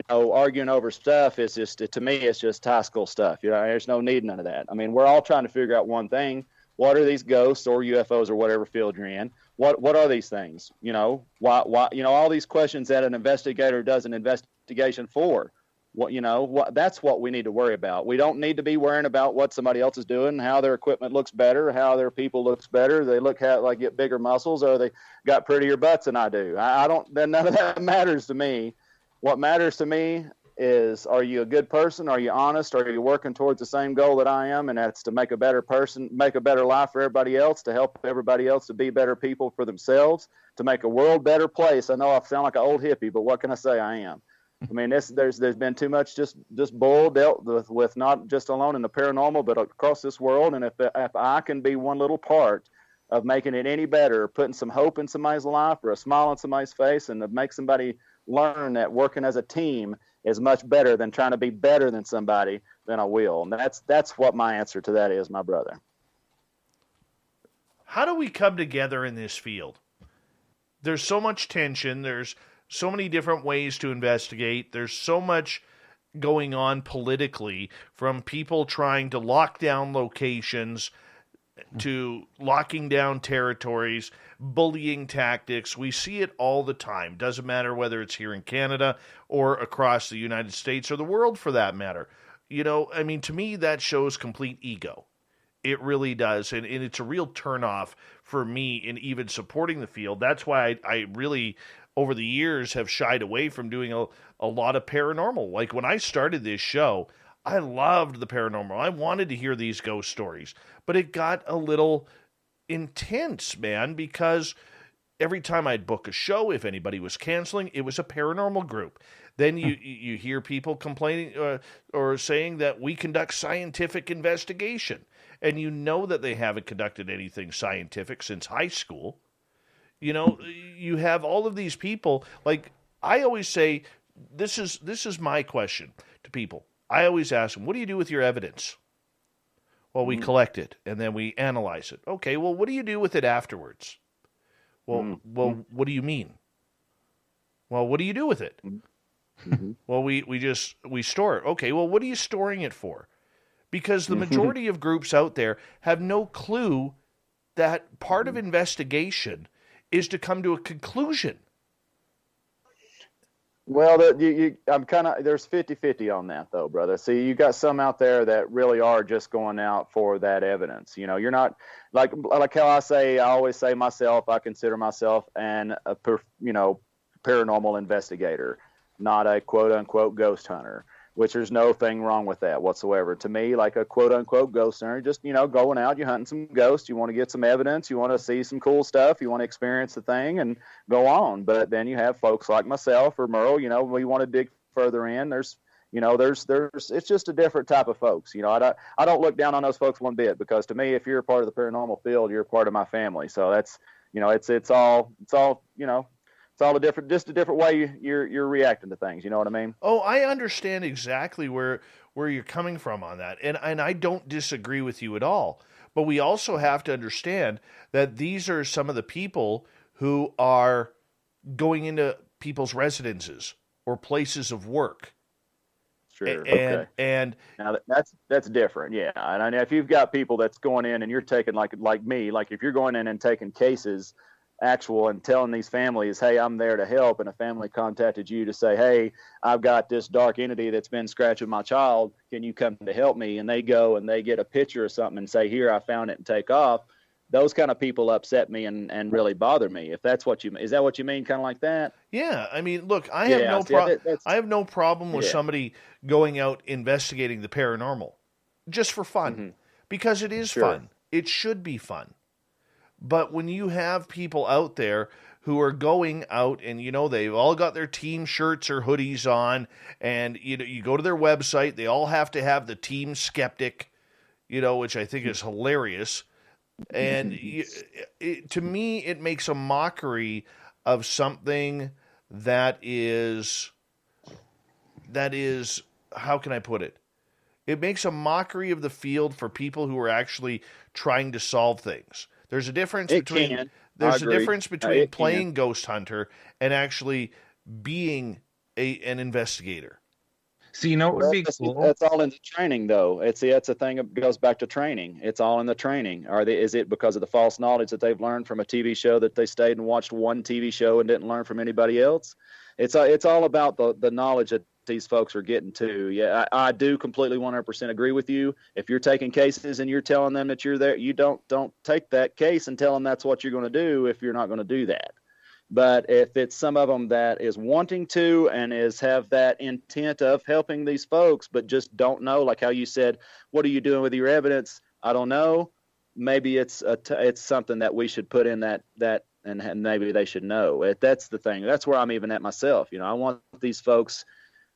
arguing over stuff is just, to me, it's just high school stuff. There's no need none of that. I mean, we're all trying to figure out one thing. What are these ghosts or UFOs or whatever field you're in? What are these things? Why all these questions that an investigator does an investigation for. That's what we need to worry about. We don't need to be worrying about what somebody else is doing, how their equipment looks better, how their people looks better. They get bigger muscles, or they got prettier butts than I do. None of that matters to me. What matters to me is, are you a good person? Are you honest? Are you working towards the same goal that I am? And that's to make a better person, make a better life for everybody else, to help everybody else to be better people for themselves, to make a world better place. I know I sound like an old hippie, but what can I say? I am. I mean, there's been too much just bull dealt with, not just alone in the paranormal, but across this world. And if I can be one little part of making it any better, putting some hope in somebody's life or a smile on somebody's face, and to make somebody learn that working as a team is much better than trying to be better than somebody, then I will. And that's what my answer to that is, my brother. How do we come together in this field? There's so much tension. There's so many different ways to investigate. There's so much going on politically, from people trying to lock down locations to locking down territories, bullying tactics. We see it all the time. Doesn't matter whether it's here in Canada or across the United States or the world for that matter. To me, that shows complete ego. It really does. And it's a real turnoff for me in even supporting the field. That's why I really, over the years, have shied away from doing a lot of paranormal. Like when I started this show, I loved the paranormal. I wanted to hear these ghost stories, but it got a little intense, man, because every time I'd book a show, if anybody was canceling, it was a paranormal group. Then you hear people complaining or saying that we conduct scientific investigation, and that they haven't conducted anything scientific since high school. You have all of these people. Like I always say, this is my question to people. I always ask them, what do you do with your evidence? Well, we collect it, and then we analyze it. Okay, well, what do you do with it afterwards? Well, what do you mean? Well, what do you do with it? Mm-hmm. Well, we store it. Okay, well, what are you storing it for? Because the majority of groups out there have no clue that part of investigation is to come to a conclusion. Well, I'm there's 50-50 on that though, brother. See, you got some out there that really are just going out for that evidence. You're not like how I always say myself, I consider myself a paranormal investigator, not a quote unquote ghost hunter, which there's no thing wrong with that whatsoever. To me, like a quote unquote ghost hunter, just, going out, you're hunting some ghosts, you want to get some evidence, you want to see some cool stuff, you want to experience the thing and go on. But then you have folks like myself or Merle, we want to dig further in. There's it's just a different type of folks. I don't look down on those folks one bit, because to me, if you're a part of the paranormal field, you're a part of my family. So that's, it's all a different way you're reacting to things. You know what I mean? Oh, I understand exactly where you're coming from on that. And I don't disagree with you at all. But we also have to understand that these are some of the people who are going into people's residences or places of work. Sure. And, Okay. and Now that's different. Yeah. And I know if you've got people that's going in and you're taking like me, like if you're going in and taking cases actual and telling these families, hey, I'm there to help, and a family contacted you to say, hey, I've got this dark entity that's been scratching my child, can you come to help me? And they go and they get a picture or something and say, here, I found it, and take off. Those kind of people upset me and really bother me. If that's what is that what you mean, kind of like that? yeah, I mean, look, I have no problem with Yeah. somebody going out investigating the paranormal just for fun, because it is Sure. fun. It should be fun. But when you have people out there who are going out and, they've all got their team shirts or hoodies on, and, you go to their website, they all have to have the team skeptic, which I think is hilarious. And to me, it makes a mockery of something that is, how can I put it? It makes a mockery of the field for people who are actually trying to solve things. There's a difference between playing ghost hunter and actually being an investigator. So what would be cool? That's all in the training, though. That's the thing. It goes back to training. It's all in the training. Is it because of the false knowledge that they've learned from a TV show that they stayed and watched one TV show and didn't learn from anybody else? It's all about the knowledge that these folks are getting to. Yeah, I do completely 100% agree with you. If you're taking cases and you're telling them that you're there, you don't take that case and tell them that's what you're going to do if you're not going to do that. But if it's some of them that is wanting to and have that intent of helping these folks, but just don't know, like how you said, what are you doing with your evidence? I don't know. Maybe it's something that we should put in that and maybe they should know. That's the thing. That's where I'm even at myself. I want these folks.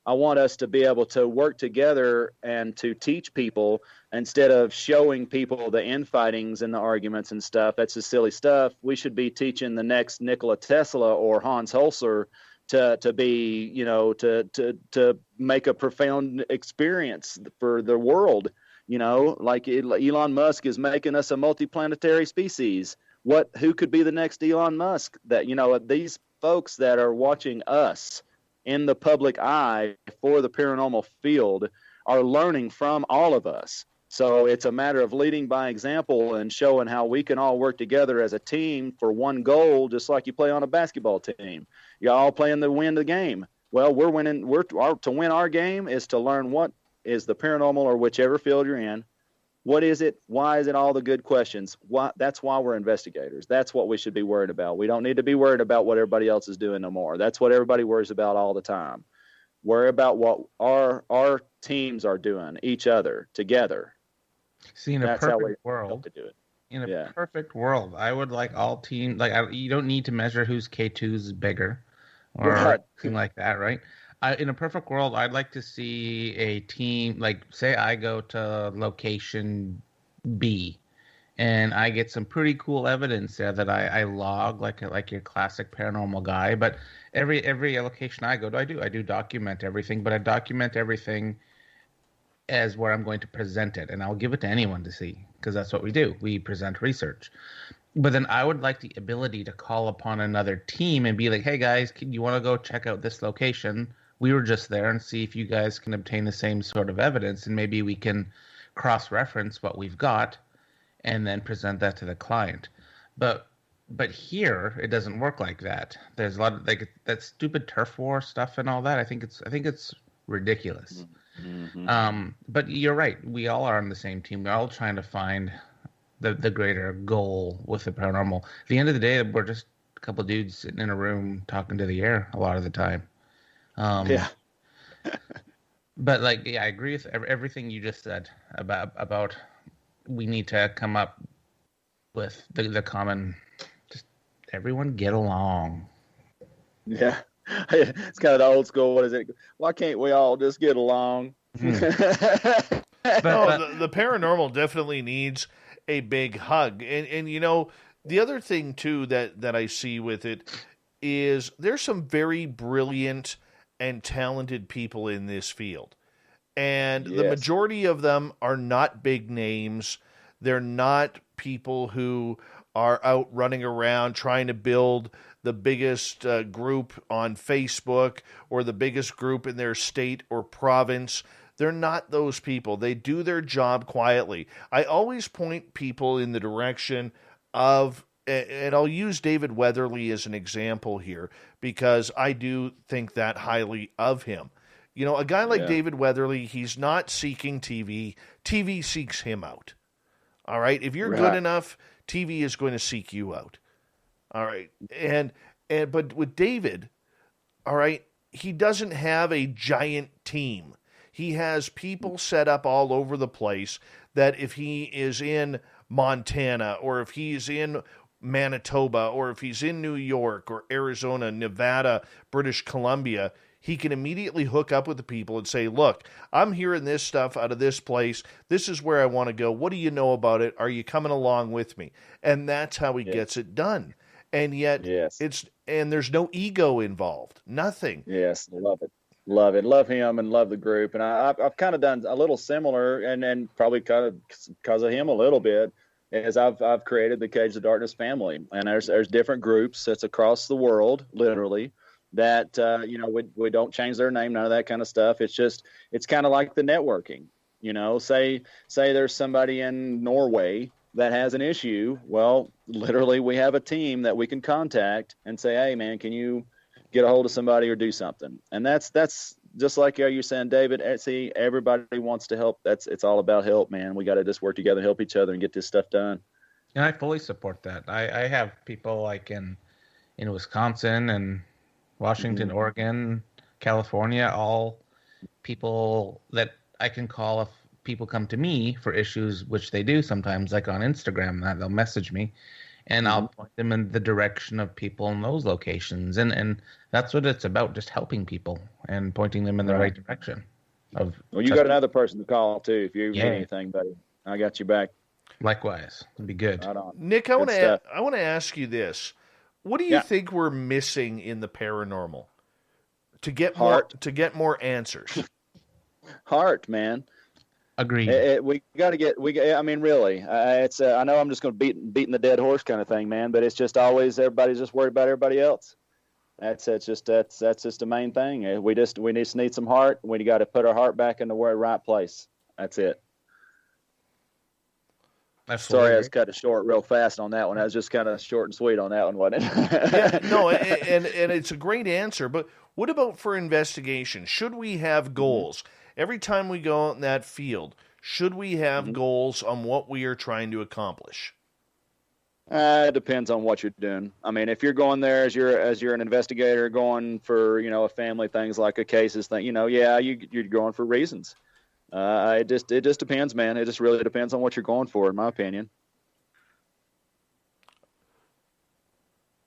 I want us to be able to work together and to teach people instead of showing people the infightings and the arguments and stuff. That's just silly stuff. We should be teaching the next Nikola Tesla or Hans Holzer to be, to make a profound experience for the world. Like Elon Musk is making us a multiplanetary species. Who could be the next Elon Musk? That, these folks that are watching us in the public eye for the paranormal field are learning from all of us. So it's a matter of leading by example and showing how we can all work together as a team for one goal, just like you play on a basketball team. You're all playing to win the game. Well, we're winning. To win our game is to learn what is the paranormal or whichever field you're in. What is it? Why is it? All the good questions. That's why we're investigators. That's what we should be worried about. We don't need to be worried about what everybody else is doing no more. That's what everybody worries about all the time. Worry about what our teams are doing, each other, together. See, in a perfect world, to do it. In a perfect world, I would like all teams. You don't need to measure whose K2 is bigger or anything like that, right? In a perfect world, I'd like to see a team, say I go to location B and I get some pretty cool evidence there that I log like your classic paranormal guy. But every location I go to, I do document everything, but I document everything as where I'm going to present it. And I'll give it to anyone to see because that's what we do. We present research. But then I would like the ability to call upon another team and be like, hey, guys, you want to go check out this location? We were just there, and see if you guys can obtain the same sort of evidence, and maybe we can cross-reference what we've got and then present that to the client. But here it doesn't work like that. There's a lot of that stupid turf war stuff and all that. I think it's ridiculous. Mm-hmm. But you're right. We all are on the same team. We're all trying to find the greater goal with the paranormal. At the end of the day, we're just a couple of dudes sitting in a room talking to the air a lot of the time. Yeah. But I agree with everything you just said about we need to come up with the common, just everyone get along. Yeah. It's kind of the old school. What is it? Why can't we all just get along? The paranormal definitely needs a big hug. And the other thing too that I see with it is there's some very brilliant and talented people in this field. And the majority of them are not big names. They're not people who are out running around trying to build the biggest group on Facebook or the biggest group in their state or province. They're not those people. They do their job quietly. I always point people in the direction of, and I'll use David Weatherly as an example here because I do think that highly of him. You know, a guy like David Weatherly, he's not seeking TV. TV seeks him out. All right? If you're good enough, TV is going to seek you out. All right? But with David, all right, he doesn't have a giant team. He has people set up all over the place that if he is in Montana or if he's in Manitoba or if he's in New York or Arizona, Nevada, British Columbia, he can immediately hook up with the people and say, look, I'm hearing this stuff out of this place. This is where I want to go. What do you know about it? Are you coming along with me? And that's how he gets it done. And yet there's no ego involved. Nothing. Yes, love it. Love it. Love him and love the group. And I've kind of done a little similar and probably kind of because of him a little bit is I've created the Cage of Darkness family. And there's different groups that's across the world, literally, that, we don't change their name, none of that kind of stuff. It's kind of like the networking, say there's somebody in Norway that has an issue. Well, literally we have a team that we can contact and say, hey man, can you get a hold of somebody or do something? And that's just like you're saying, David, see, everybody wants to help. It's all about help, man. We got to just work together, help each other and get this stuff done. And I fully support that. I have people like in Wisconsin and Washington, Oregon, California, all people that I can call if people come to me for issues, which they do sometimes, like on Instagram, that they'll message me and I'll point them in the direction of people in those locations. And that's what it's about, just helping people and pointing them in the right direction. Well, you got another person to call too if you need anything, buddy. I got you back. Likewise. It'd be good. Right on. Nick, I want to ask you this. What do you think we're missing in the paranormal to get more answers? Heart, man. Agreed. We got to get. I mean, really. It's. I know I'm just going to beating the dead horse kind of thing, man. But it's just always everybody's just worried about everybody else. That's just the main thing. We just need some heart. We got to put our heart back in the right place. That's it. Sorry, I was cut it short real fast on that one. I was just kind of short and sweet on that one, wasn't it? and it's a great answer. But what about for investigation? Should we have goals? Every time we go out in that field, should we have goals on what we are trying to accomplish? It depends on what you're doing. I mean, if you're going there as you're an investigator going for, a family, things like a cases thing, you're going for reasons. It just depends, man. It just really depends on what you're going for, in my opinion.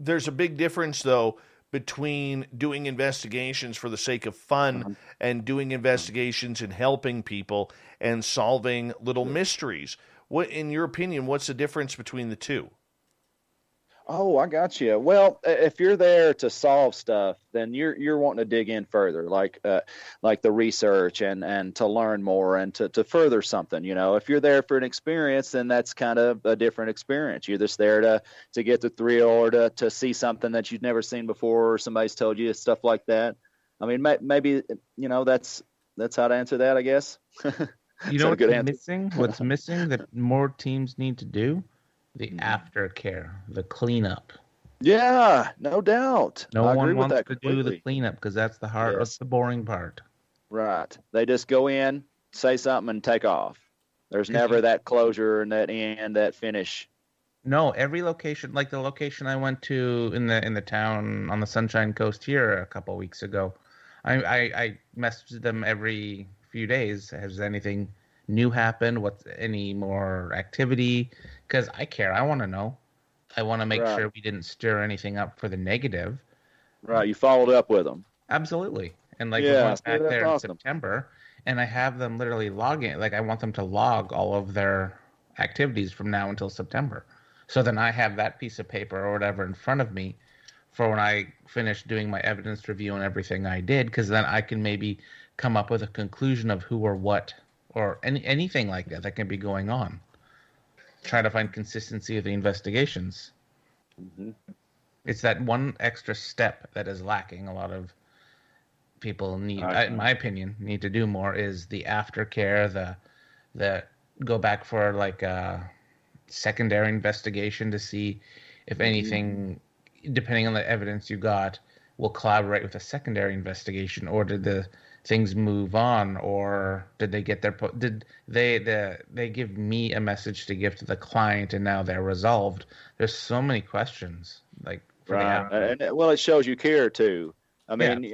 There's a big difference, though, between doing investigations for the sake of fun and doing investigations and helping people and solving little mysteries. What, in your opinion, what's the difference between the two? Oh, I got you. Well, if you're there to solve stuff, then you're wanting to dig in further, like the research and to learn more and to further something. If you're there for an experience, then that's kind of a different experience. You're just there to get the thrill or to see something that you've never seen before, or somebody's told you, stuff like that. I mean, maybe that's how to answer that, I guess. You know what's missing? What's missing that more teams need to do? The aftercare, the cleanup. Yeah, no doubt. No one wants to do the cleanup because that's the hard, that's the boring part. Right. They just go in, say something, and take off. There's never that closure and that end, that finish. No, every location, like the location I went to in the town on the Sunshine Coast here a couple of weeks ago, I messaged them every few days. Has anything new happened? What's any more activity? Because I care. I want to know. I want to make sure we didn't stir anything up for the negative. Right. You followed up with them. Absolutely. And we went back there in September, and I have them literally logging. I want them to log all of their activities from now until September. So then I have that piece of paper or whatever in front of me for when I finish doing my evidence review and everything I did, because then I can maybe come up with a conclusion of who or what or anything like that can be going on. try to find consistency of the investigations. Mm-hmm. It's that one extra step that is lacking. A lot of people need, in my opinion, need to do more is the aftercare, the go back for like a secondary investigation to see if anything, depending on the evidence you got, will collaborate with a secondary investigation, or did the things move on, or did they get did they give me a message to give to the client and now they're resolved? There's so many questions, like and well, it shows you care too. I mean,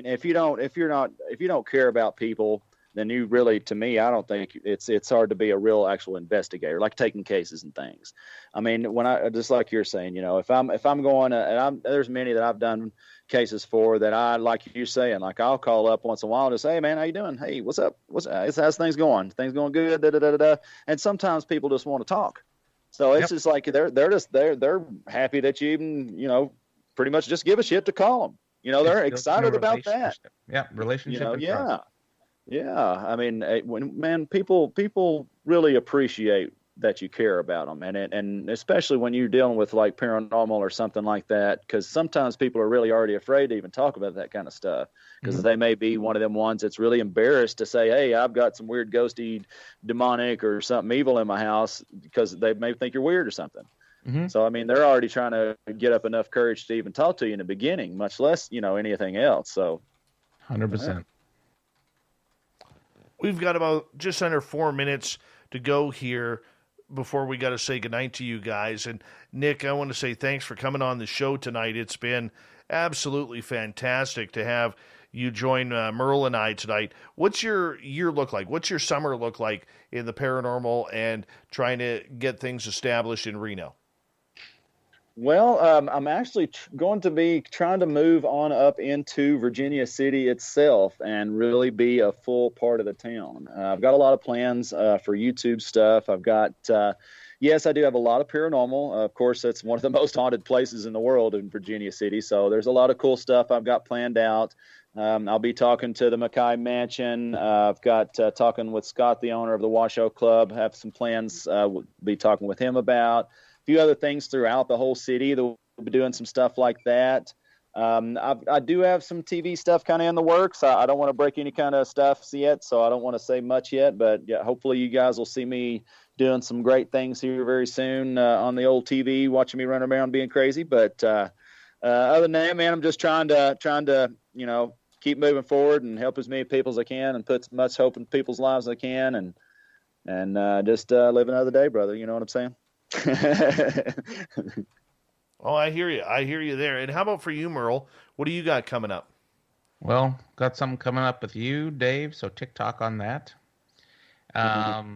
if you don't care about people, then you really, to me, I don't think it's hard to be a real actual investigator, like taking cases and things. I mean, when I, just like you're saying, if I'm going, and there's many that I've done cases for that I, like you saying, like I'll call up once in a while and just say, hey man, how you doing? Hey, what's up? How's things going? Things going good? Da, da, da, da, da. And sometimes people just want to talk. So it's just like they're happy that you even, pretty much just give a shit to call them. They're excited about that. Yeah, relationship. Yeah. I mean, people really appreciate that you care about them, and especially when you're dealing with like paranormal or something like that, because sometimes people are really already afraid to even talk about that kind of stuff, because they may be one of them ones that's really embarrassed to say, hey, I've got some weird ghosty demonic or something evil in my house, because they may think you're weird or something. So, I mean, they're already trying to get up enough courage to even talk to you in the beginning, much less, anything else. So 100%. We've got about just under 4 minutes to go here before we got to say goodnight to you guys. And Nick, I want to say thanks for coming on the show tonight. It's been absolutely fantastic to have you join Merle and I tonight. What's your year look like? What's your summer look like in the paranormal and trying to get things established in Reno? Well, I'm actually going to be trying to move on up into Virginia City itself and really be a full part of the town. I've got a lot of plans for YouTube stuff. I've got, yes, I do have a lot of paranormal. Of course, that's one of the most haunted places in the world in Virginia City. So there's a lot of cool stuff I've got planned out. I'll be talking to the Mackay Mansion. I've got talking with Scott, the owner of the Washoe Club. Have some plans. We'll be talking with him about few other things throughout the whole city. We'll be doing some stuff like that. I do have some TV stuff kind of in the works. I don't want to break any kind of stuff yet, so I don't want to say much yet. But yeah, hopefully you guys will see me doing some great things here very soon on the old TV, watching me run around being crazy. But other than that, man, I'm just trying to keep moving forward and help as many people as I can, and put as much hope in people's lives as I can, and just live another day, brother. You know what I'm saying? Oh, I hear you there. And how about for you, Merle? What do you got coming up? Well, got something coming up with you, Dave, so TikTok on that. Got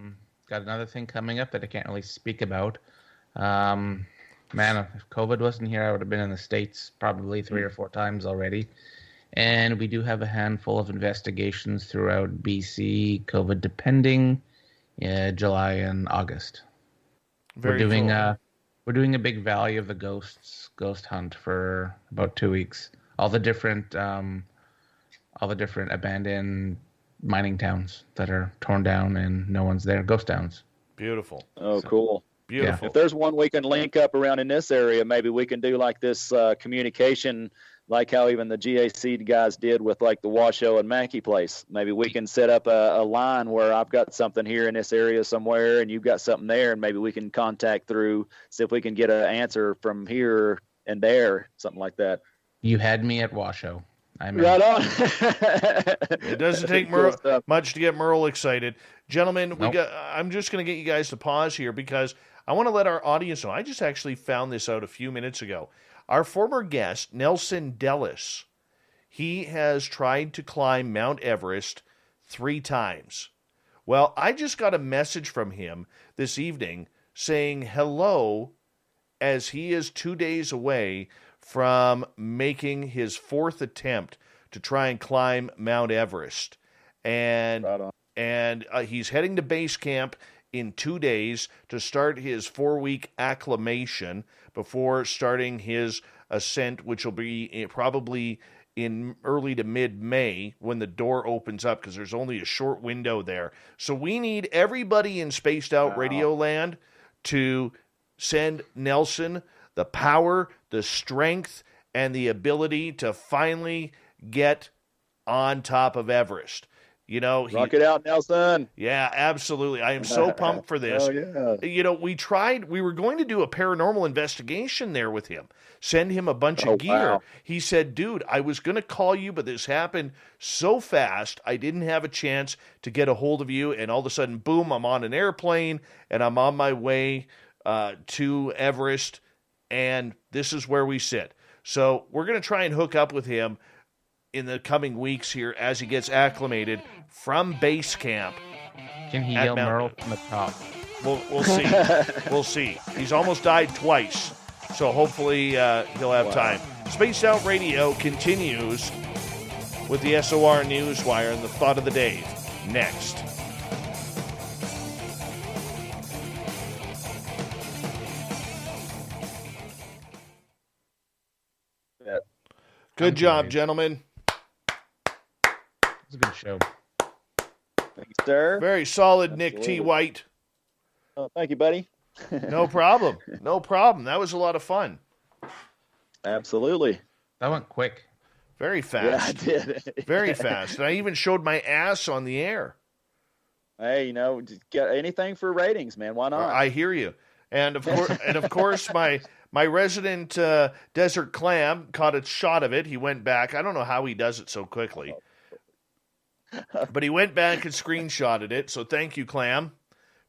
another thing coming up that I can't really speak about. Man, if COVID wasn't here, I would have been in the States probably 3 or 4 times already. And we do have a handful of investigations throughout BC, COVID depending, July and August. We're doing a big Valley of the ghost hunt for about 2 weeks. All the different abandoned mining towns that are torn down and no one's there, ghost towns. Beautiful. Oh, so, cool. Beautiful. Yeah. If there's one we can link up around in this area, maybe we can do like this communication, like how even the GAC guys did with like the Washoe and Mackey place. Maybe we can set up a line where I've got something here in this area somewhere and you've got something there, and maybe we can contact through, see if we can get an answer from here and there, something like that. You had me at Washoe. Right on. It doesn't take much to get Merle excited. Gentlemen, I'm just going to get you guys to pause here because I want to let our audience know. I just actually found this out a few minutes ago. Our former guest, Nelson Dellis, he has tried to climb Mount Everest 3 times. Well, I just got a message from him this evening saying hello, as he is 2 days away from making his 4th attempt to try and climb Mount Everest. And he's heading to base camp in 2 days to start his 4-week acclimation before starting his ascent, which will be probably in early to mid-May when the door opens up, because there's only a short window there. So we need everybody in Spaced Out Radio Land to send Nelson the power, the strength, and the ability to finally get on top of Everest. You know, rock it out, Nelson. Yeah, absolutely. I am so pumped for this. Oh, yeah. You know, we were going to do a paranormal investigation there with him, send him a bunch of gear. Wow. He said, dude, I was going to call you, but this happened so fast, I didn't have a chance to get a hold of you. And all of a sudden, boom, I'm on an airplane and I'm on my way to Everest. And this is where we sit. So we're going to try and hook up with him in the coming weeks here as he gets acclimated from base camp. Can he yell Merle from the top? We'll see. We'll see. He's almost died twice, so hopefully he'll have time. Spaced Out Radio continues with the SOR Newswire and the Thought of the Day next. Good job, gentlemen. It's a good show. Thank you, sir. Very solid, Absolutely. Nick T. White. Oh, thank you, buddy. No problem. No problem. That was a lot of fun. Absolutely. That went quick. Very fast. Yeah, I did. Very fast. And I even showed my ass on the air. Hey, you know, just get anything for ratings, man. Why not? I hear you. And of course, my resident desert clam caught a shot of it. He went back. I don't know how he does it so quickly, but he went back and screenshotted it. So thank you, Clam.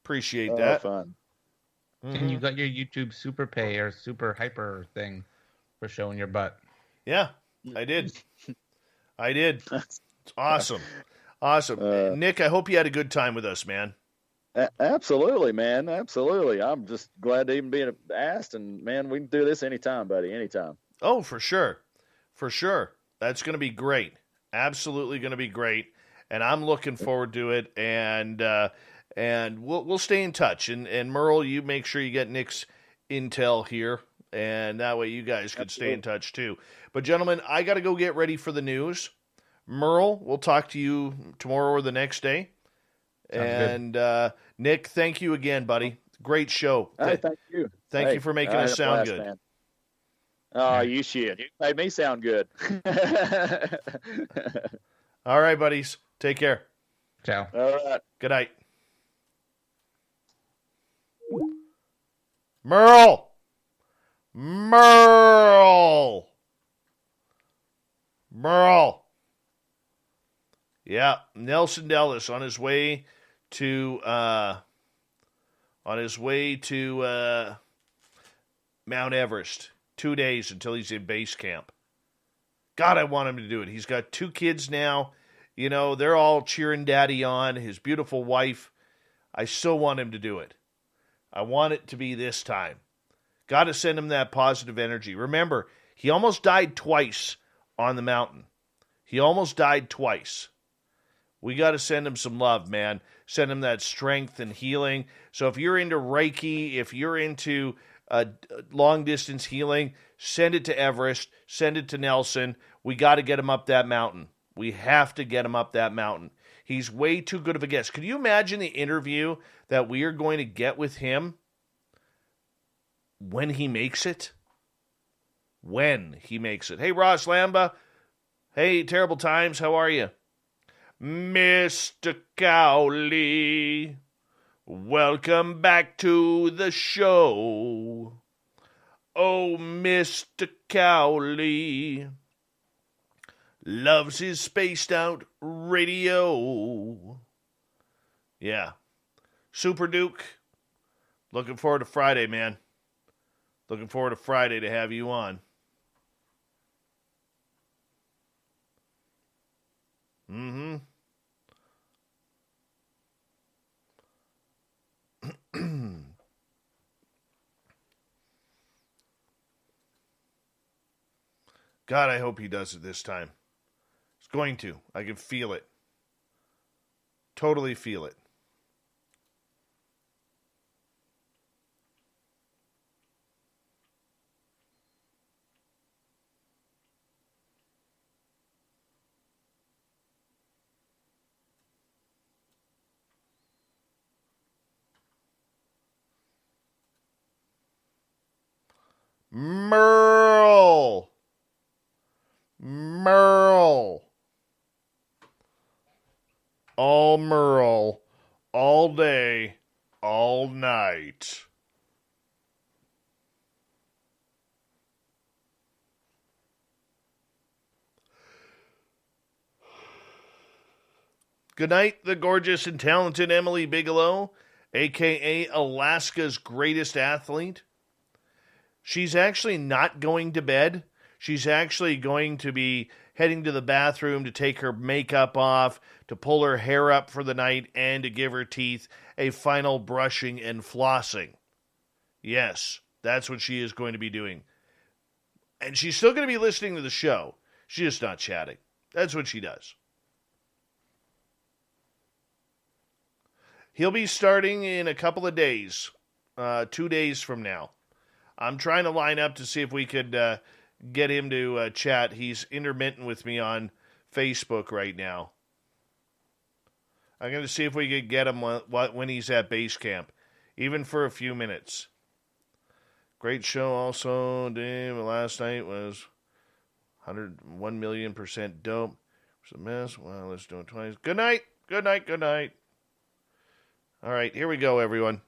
Appreciate that. Fun. Mm-hmm. And you got your YouTube super pay or super hyper thing for showing your butt. Yeah, I did. It's awesome. Awesome. Nick, I hope you had a good time with us, man. Absolutely, man. Absolutely. I'm just glad to even be asked. And, man, we can do this anytime, buddy. Anytime. Oh, for sure. For sure. That's going to be great. Absolutely going to be great. And I'm looking forward to it. And we'll stay in touch. And Merle, you make sure you get Nick's intel here. And that way you guys can stay in touch, too. But, gentlemen, I got to go get ready for the news. Merle, we'll talk to you tomorrow or the next day. And Nick, thank you again, buddy. Great show. Hey, thank you. Thank you for making us sound good. Man. Oh, you should. You made me sound good. All right, buddies. Take care. Ciao. All right. Good night. Merle. Yeah, Nelson Dellis on his way to Mount Everest. 2 days until he's in base camp. God, I want him to do it. He's got 2 kids now. You know, they're all cheering Daddy on. His beautiful wife. I so want him to do it. I want it to be this time. Got to send him that positive energy. Remember, he almost died twice on the mountain. He almost died twice. We got to send him some love, man. Send him that strength and healing. So if you're into Reiki, if you're into long-distance healing, send it to Everest. Send it to Nelson. We got to get him up that mountain. We have to get him up that mountain. He's way too good of a guest. Could you imagine the interview that we are going to get with him when he makes it? When he makes it. Hey, Ross Lamba. Hey, Terrible Times. How are you? Mr. Cowley, welcome back to the show. Oh, Mr. Cowley loves his spaced out radio. Yeah. Super Duke, looking forward to Friday, man. Looking forward to Friday to have you on. Mm-hmm. God, I hope he does it this time. He's going to. I can feel it. Totally feel it. MERLE. MERLE. All MERLE. All day. All night. Good night, the gorgeous and talented Emily Bigelow, a.k.a. Alaska's greatest athlete. She's actually not going to bed. She's actually going to be heading to the bathroom to take her makeup off, to pull her hair up for the night, and to give her teeth a final brushing and flossing. Yes, that's what she is going to be doing. And she's still going to be listening to the show. She's just not chatting. That's what she does. He'll be starting in a couple of days, 2 days from now. I'm trying to line up to see if we could get him to chat. He's intermittent with me on Facebook right now. I'm going to see if we could get him when he's at base camp, even for a few minutes. Great show also, Dave. Last night was 101,000,000% dope. It's a mess. Well, let's do it twice. Good night. Good night. Good night. All right, here we go, everyone.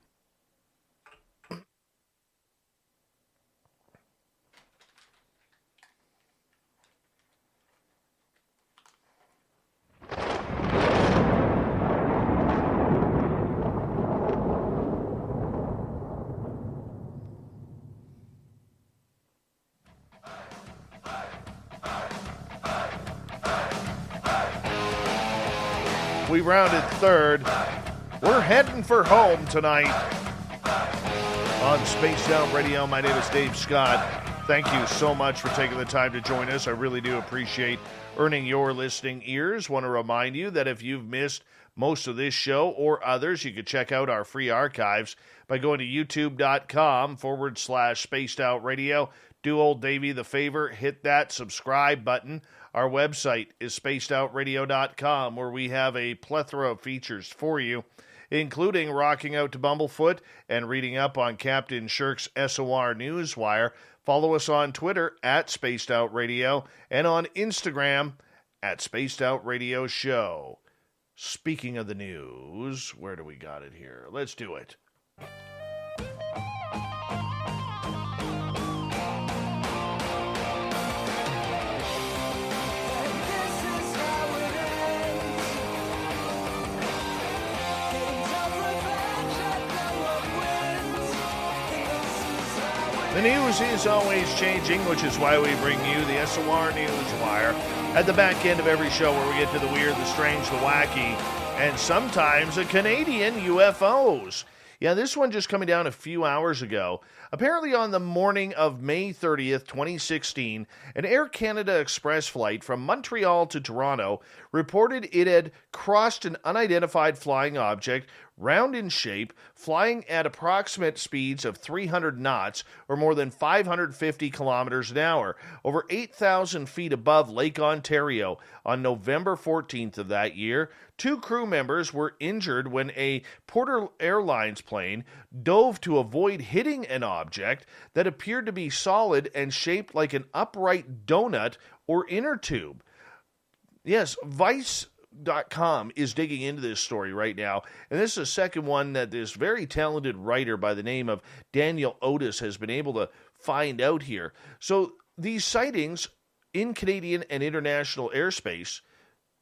We rounded third. We're heading for home tonight on Spaced Out Radio. My name is Dave Scott. Thank you so much for taking the time to join us. I really do appreciate earning your listening ears. Want to remind you that if you've missed most of this show or others, you can check out our free archives by going to youtube.com/Spaced Out Radio. Do old Davey the favor, hit that subscribe button. Our website is spacedoutradio.com, where we have a plethora of features for you, including rocking out to Bumblefoot and reading up on Captain Shirk's SOR Newswire. Follow us on Twitter at Spaced Out Radio and on Instagram at Spaced Out Radio Show. Speaking of the news, where do we got it here? Let's do it. The news is always changing, which is why we bring you the SOR Newswire at the back end of every show, where we get to the weird, the strange, the wacky, and sometimes the Canadian UFOs. Yeah, this one just coming down a few hours ago. Apparently on the morning of May 30th, 2016, an Air Canada Express flight from Montreal to Toronto reported it had crossed an unidentified flying object, round in shape, flying at approximate speeds of 300 knots, or more than 550 kilometers an hour, over 8,000 feet above Lake Ontario on November 14th of that year. 2 crew members were injured when a Porter Airlines plane dove to avoid hitting an object that appeared to be solid and shaped like an upright donut or inner tube. Yes, Vice.com is digging into this story right now, and this is the second one that this very talented writer by the name of Daniel Otis has been able to find out here. So these sightings in Canadian and international airspace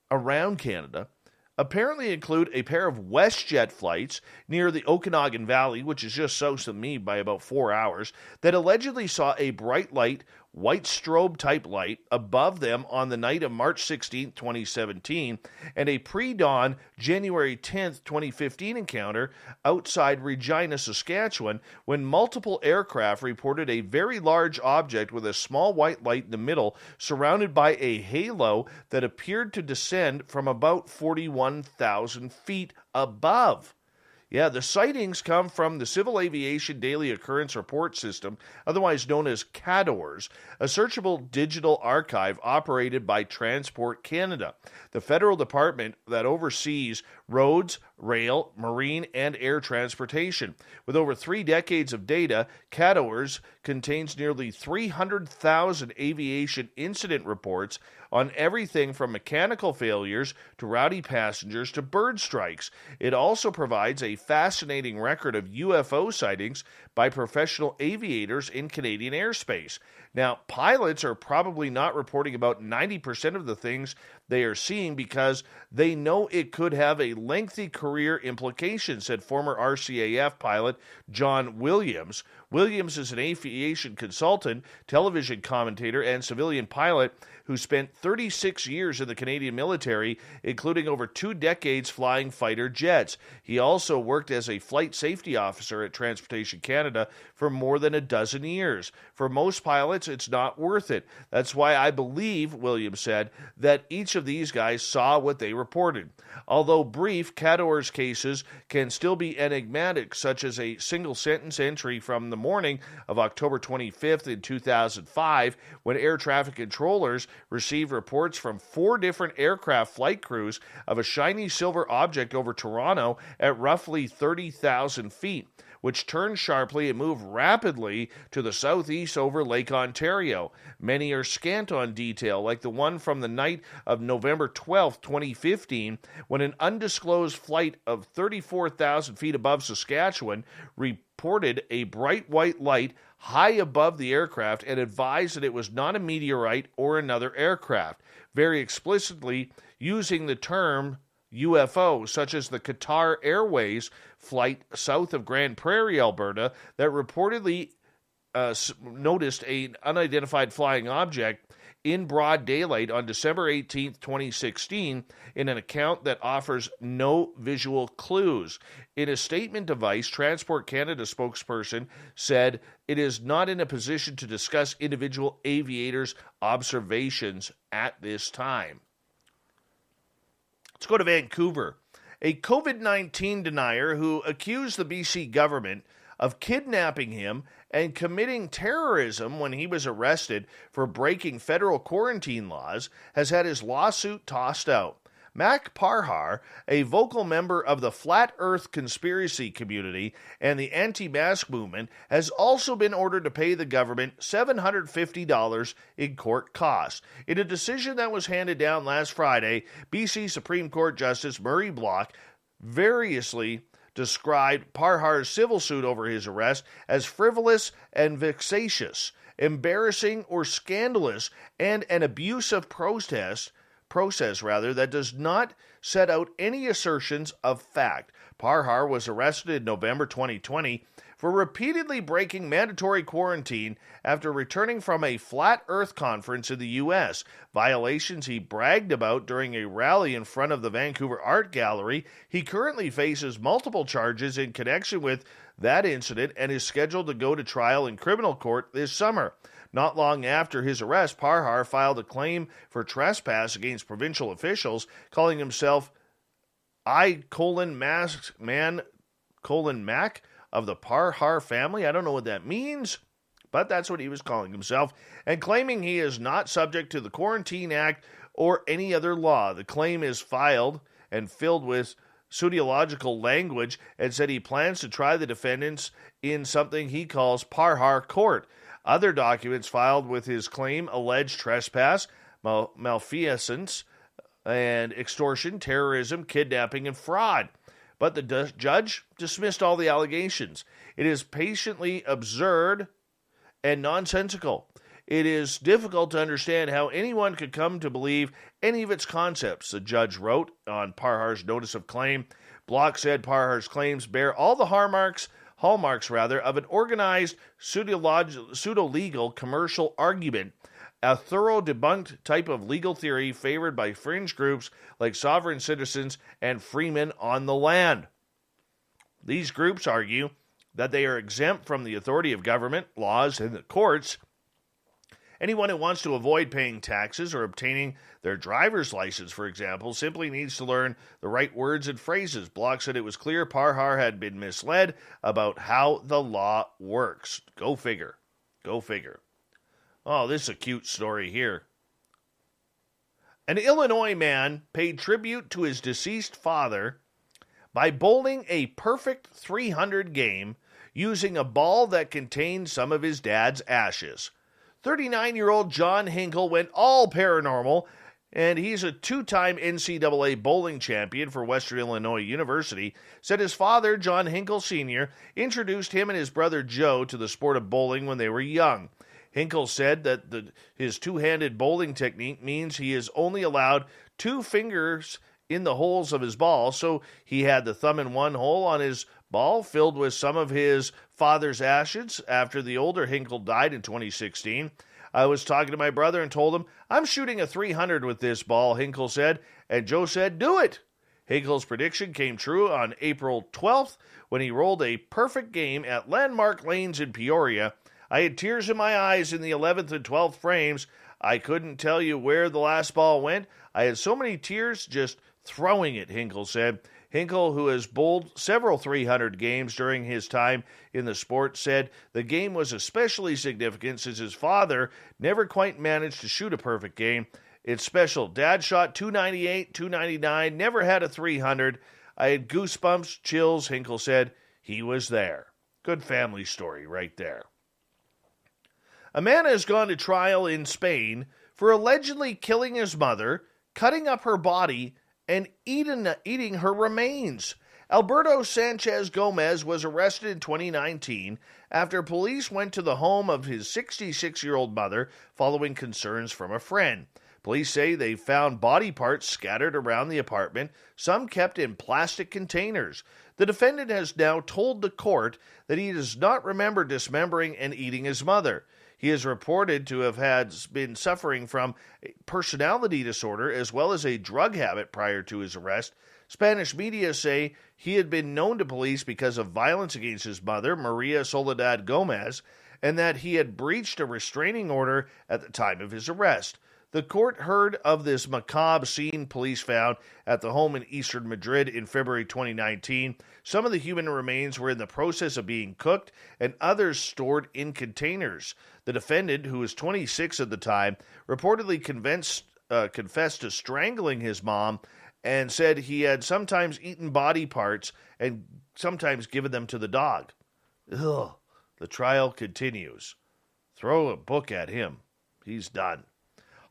around Canada apparently include a pair of WestJet flights near the Okanagan Valley, which is just south of me by about 4 hours, that allegedly saw a bright light, white strobe-type light above them on the night of March 16, 2017, and a pre-dawn January 10, 2015 encounter outside Regina, Saskatchewan, when multiple aircraft reported a very large object with a small white light in the middle, surrounded by a halo that appeared to descend from about 41,000 feet above. Yeah, the sightings come from the Civil Aviation Daily Occurrence Report System, otherwise known as CADORS, a searchable digital archive operated by Transport Canada, the federal department that oversees roads, rail, marine, and air transportation. With over 3 decades of data, CADORS contains nearly 300,000 aviation incident reports on everything from mechanical failures to rowdy passengers to bird strikes. It also provides a fascinating record of UFO sightings by professional aviators in Canadian airspace. Now, pilots are probably not reporting about 90% of the things they are seeing because they know it could have a lengthy career implication, said former RCAF pilot John Williams. Williams is an aviation consultant, television commentator, and civilian pilot who spent 36 years in the Canadian military, including over 2 decades flying fighter jets. He also worked as a flight safety officer at Transportation Canada for more than a dozen years. For most pilots, it's not worth it. That's why I believe, Williams said, that each of these guys saw what they reported. Although brief, CADORS cases can still be enigmatic, such as a single-sentence entry from the morning of October 25th in 2005, when air traffic controllers received reports from 4 different aircraft flight crews of a shiny silver object over Toronto at roughly 30,000 feet, which turned sharply and moved rapidly to the southeast over Lake Ontario. Many are scant on detail, like the one from the night of November 12, 2015, when an undisclosed flight of 34,000 feet above Saskatchewan reported a bright white light high above the aircraft and advised that it was not a meteorite or another aircraft, very explicitly using the term UFO, such as the Qatar Airways flight south of Grand Prairie, Alberta, that reportedly noticed an unidentified flying object in broad daylight on December 18, 2016, in an account that offers no visual clues. In a statement device, Transport Canada spokesperson said it is not in a position to discuss individual aviators' observations at this time. Let's go to Vancouver. A COVID-19 denier who accused the BC government of kidnapping him and committing terrorism when he was arrested for breaking federal quarantine laws has had his lawsuit tossed out. Mac Parhar, a vocal member of the Flat Earth conspiracy community and the anti-mask movement, has also been ordered to pay the government $750 in court costs. In a decision that was handed down last Friday, BC Supreme Court Justice Murray Block variously described Parhar's civil suit over his arrest as frivolous and vexatious, embarrassing or scandalous, and an abusive process that does not set out any assertions of fact. Parhar was arrested in November 2020 for repeatedly breaking mandatory quarantine after returning from a Flat Earth conference in the U.S., violations he bragged about during a rally in front of the Vancouver Art Gallery. He currently faces multiple charges in connection with that incident and is scheduled to go to trial in criminal court this summer. Not long after his arrest, Parhar filed a claim for trespass against provincial officials, calling himself Mac of the Parhar family. I don't know what that means, but that's what he was calling himself, and claiming he is not subject to the Quarantine Act or any other law. The claim is filed and filled with pseudological language and said he plans to try the defendants in something he calls Parhar Court. Other documents filed with his claim allege trespass, malfeasance, and extortion, terrorism, kidnapping, and fraud. But the judge dismissed all the allegations. It is patently absurd and nonsensical. It is difficult to understand how anyone could come to believe any of its concepts, the judge wrote on Parhar's notice of claim. Block said Parhar's claims bear all the hallmarks of an organized pseudo-legal commercial argument, a thorough debunked type of legal theory favored by fringe groups like sovereign citizens and freemen on the land. These groups argue that they are exempt from the authority of government, laws, and the courts. Anyone who wants to avoid paying taxes or obtaining their driver's license, for example, simply needs to learn the right words and phrases. Block said it was clear Parhar had been misled about how the law works. Go figure. Go figure. Oh, this is a cute story here. An Illinois man paid tribute to his deceased father by bowling a perfect 300 game using a ball that contained some of his dad's ashes. 39-year-old John Hinkle went all paranormal, and he's a two-time NCAA bowling champion for Western Illinois University, said his father, John Hinkle Sr., introduced him and his brother Joe to the sport of bowling when they were young. Hinkle said that his two-handed bowling technique means he is only allowed 2 fingers in the holes of his ball, so he had the thumb in one hole on his ball filled with some of his father's ashes after the older Hinkle died in 2016. I was talking to my brother and told him, I'm shooting a 300 with this ball, Hinkle said, and Joe said, do it. Hinkle's prediction came true on April 12th when he rolled a perfect game at Landmark Lanes in Peoria. I had tears in my eyes in the 11th and 12th frames. I couldn't tell you where the last ball went. I had so many tears just throwing it, Hinkle said. Hinkle, who has bowled several 300 games during his time in the sport, said the game was especially significant since his father never quite managed to shoot a perfect game. It's special. Dad shot 298, 299, never had a 300. I had goosebumps, chills, Hinkle said. He was there. Good family story right there. A man has gone to trial in Spain for allegedly killing his mother, cutting up her body, and eating her remains. Alberto Sanchez Gomez was arrested in 2019 after police went to the home of his 66-year-old mother following concerns from a friend. Police say they found body parts scattered around the apartment, some kept in plastic containers. The defendant has now told the court that he does not remember dismembering and eating his mother. He is reported to have been suffering from personality disorder as well as a drug habit prior to his arrest. Spanish media say he had been known to police because of violence against his mother, Maria Soledad Gomez, and that he had breached a restraining order at the time of his arrest. The court heard of this macabre scene police found at the home in eastern Madrid in February 2019. Some of the human remains were in the process of being cooked and others stored in containers. The defendant, who was 26 at the time, reportedly confessed to strangling his mom and said he had sometimes eaten body parts and sometimes given them to the dog. Ugh. The trial continues. Throw a book at him. He's done.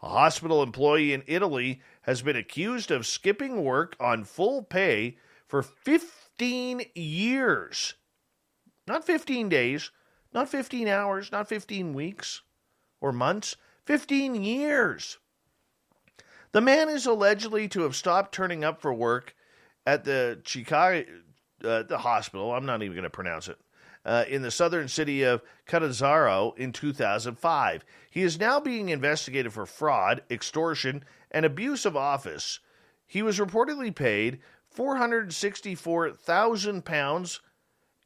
A hospital employee in Italy has been accused of skipping work on full pay for 15 years. Not 15 days, not 15 hours, not 15 weeks or months, 15 years. The man is allegedly to have stopped turning up for work at the hospital, I'm not even going to pronounce it, in the southern city of Catanzaro in 2005. He is now being investigated for fraud, extortion, and abuse of office. He was reportedly paid £464,000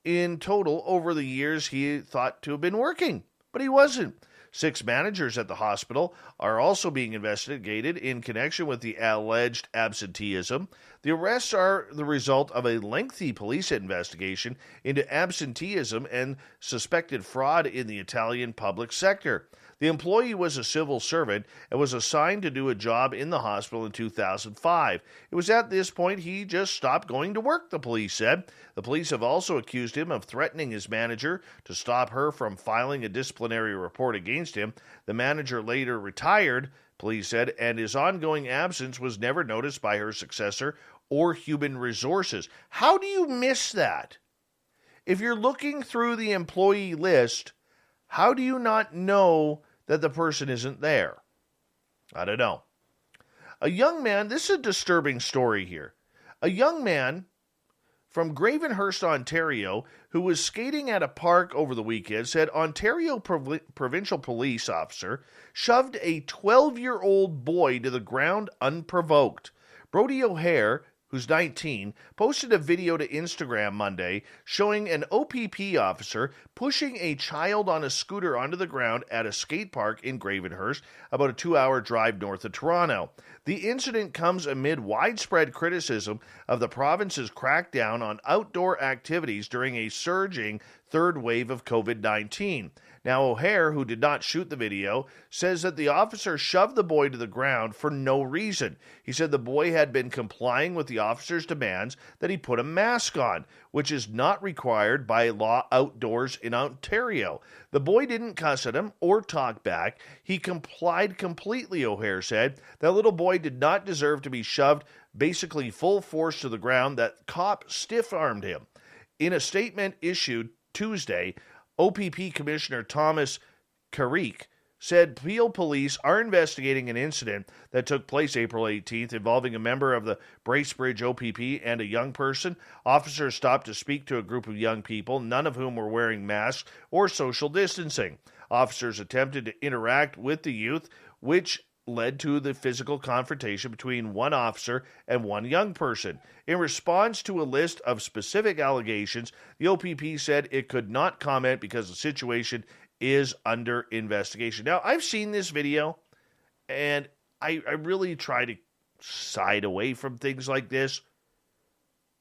in total over the years he thought to have been working, but he wasn't. 6 managers at the hospital are also being investigated in connection with the alleged absenteeism. The arrests are the result of a lengthy police investigation into absenteeism and suspected fraud in the Italian public sector. The employee was a civil servant and was assigned to do a job in the hospital in 2005. It was at this point he just stopped going to work, the police said. The police have also accused him of threatening his manager to stop her from filing a disciplinary report against him. The manager later retired, police said, and his ongoing absence was never noticed by her successor or human resources. How do you miss that? If you're looking through the employee list, how do you not know that the person isn't there? I don't know. A young man, this is a disturbing story here. A young man from Gravenhurst, Ontario, who was skating at a park over the weekend, said Ontario provincial police officer shoved a 12-year-old boy to the ground unprovoked. Brody O'Hare, who's 19, posted a video to Instagram Monday showing an OPP officer pushing a child on a scooter onto the ground at a skate park in Gravenhurst, about a 2-hour drive north of Toronto. The incident comes amid widespread criticism of the province's crackdown on outdoor activities during a surging third wave of COVID-19. Now, O'Hare, who did not shoot the video, says that the officer shoved the boy to the ground for no reason. He said the boy had been complying with the officer's demands that he put a mask on, which is not required by law outdoors in Ontario. The boy didn't cuss at him or talk back. He complied completely, O'Hare said. That little boy did not deserve to be shoved basically full force to the ground. That cop stiff-armed him. In a statement issued Tuesday, OPP Commissioner Thomas Carrick said Peel police are investigating an incident that took place April 18th involving a member of the Bracebridge OPP and a young person. Officers stopped to speak to a group of young people, none of whom were wearing masks or social distancing. Officers attempted to interact with the youth, which led to the physical confrontation between one officer and one young person. In response to a list of specific allegations, the OPP said it could not comment because the situation is under investigation. Now, I've seen this video, and I really try to side away from things like this,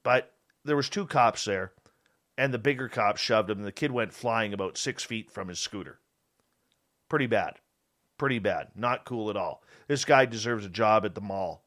but there was two cops there, and the bigger cop shoved him, and the kid went flying about 6 feet from his scooter. Pretty bad. Pretty bad. Not cool at all. This guy deserves a job at the mall.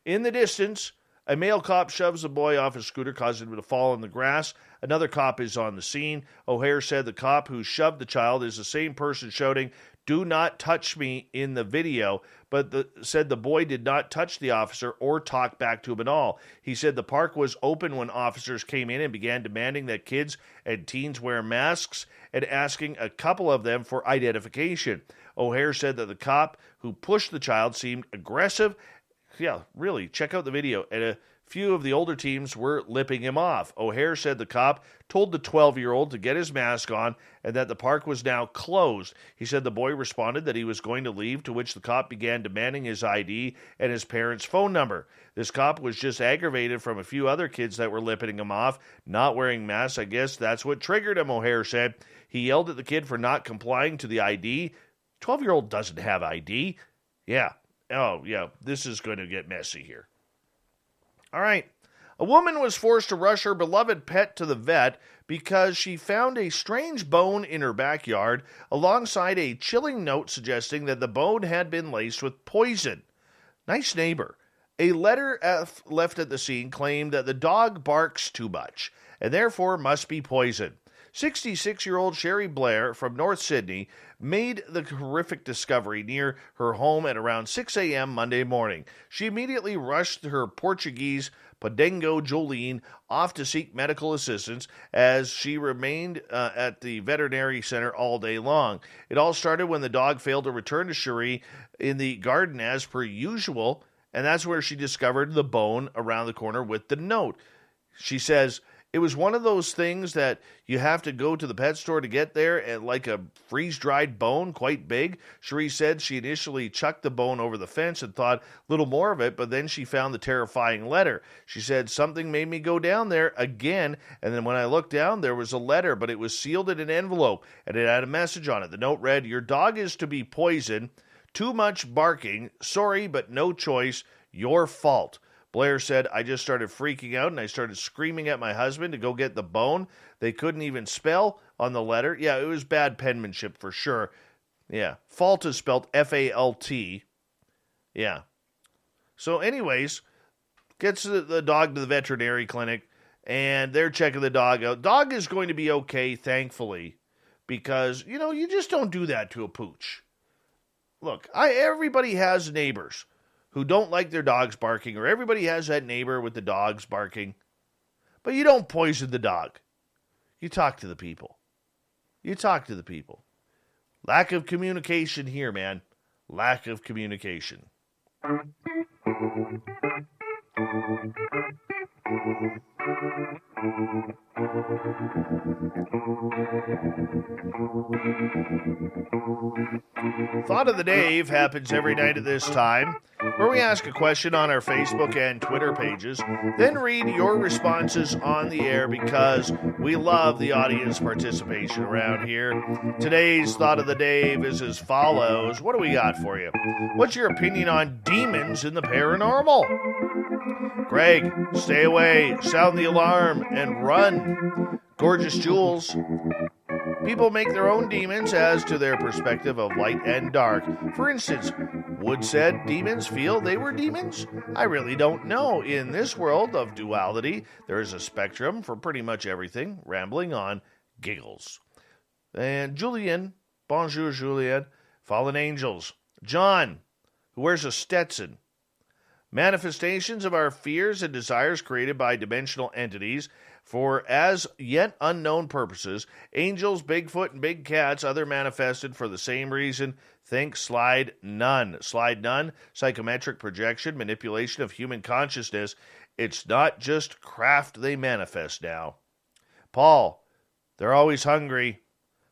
In the distance, a male cop shoves a boy off his scooter, causing him to fall in the grass. Another cop is on the scene. O'Hare said the cop who shoved the child is the same person shouting, "Do not touch me," in the video, but said the boy did not touch the officer or talk back to him at all. He said the park was open when officers came in and began demanding that kids and teens wear masks and asking a couple of them for identification. O'Hare said that the cop who pushed the child seemed aggressive. Yeah, really, check out the video. And a few of the older teens were lipping him off. O'Hare said the cop told the 12-year-old to get his mask on and that the park was now closed. He said the boy responded that he was going to leave, to which the cop began demanding his ID and his parents' phone number. This cop was just aggravated from a few other kids that were lipping him off, not wearing masks. I guess that's what triggered him, O'Hare said. He yelled at the kid for not complying to the ID. 12-year-old doesn't have ID. Yeah. Oh, yeah. This is going to get messy here. All right. A woman was forced to rush her beloved pet to the vet because she found a strange bone in her backyard alongside a chilling note suggesting that the bone had been laced with poison. Nice neighbor. A letter left at the scene claimed that the dog barks too much and therefore must be poisoned. 66-year-old Sherry Blair from North Sydney made the horrific discovery near her home at around 6 a.m. Monday morning. She immediately rushed her Portuguese Podengo Jolene off to seek medical assistance as she remained at the veterinary center all day long. It all started when the dog failed to return to Sherry in the garden as per usual, and that's where she discovered the bone around the corner with the note. She says, "It was one of those things that you have to go to the pet store to get there, and like a freeze-dried bone, quite big." Cherie said she initially chucked the bone over the fence and thought little more of it, but then she found the terrifying letter. She said, "Something made me go down there again, and then when I looked down, there was a letter, but it was sealed in an envelope, and it had a message on it. The note read, 'Your dog is to be poisoned. Too much barking. Sorry, but no choice. Your fault.'" Blair said, "I just started freaking out and I started screaming at my husband to go get the bone. They couldn't even spell on the letter." Yeah, it was bad penmanship for sure. Yeah, fault is spelled F-A-L-T. Yeah. So anyways, gets the dog to the veterinary clinic and they're checking the dog out. Dog is going to be okay, thankfully, because, you just don't do that to a pooch. Look, everybody has neighbors who don't like their dogs barking, or everybody has that neighbor with the dogs barking. But you don't poison the dog. You talk to the people. You talk to the people. Lack of communication here, man. Lack of communication. Thought of the Dave happens every night at this time, where we ask a question on our Facebook and Twitter pages, then read your responses on the air because we love the audience participation around here. Today's Thought of the Dave is as follows. What do we got for you? What's your opinion on demons in the paranormal? Greg, stay away, sound the alarm, and run. Gorgeous Jewels. People make their own demons as to their perspective of light and dark. For instance, Wood said demons feel they were demons? I really don't know. In this world of duality, there is a spectrum for pretty much everything. Rambling on, giggles. And Julian, bonjour Julian, fallen angels. John, who wears a Stetson. Manifestations of our fears and desires created by dimensional entities for as yet unknown purposes. Angels, Bigfoot, and big cats, other manifested for the same reason. Think slide none. Slide none, psychometric projection, manipulation of human consciousness. It's not just craft they manifest now. Paul, they're always hungry.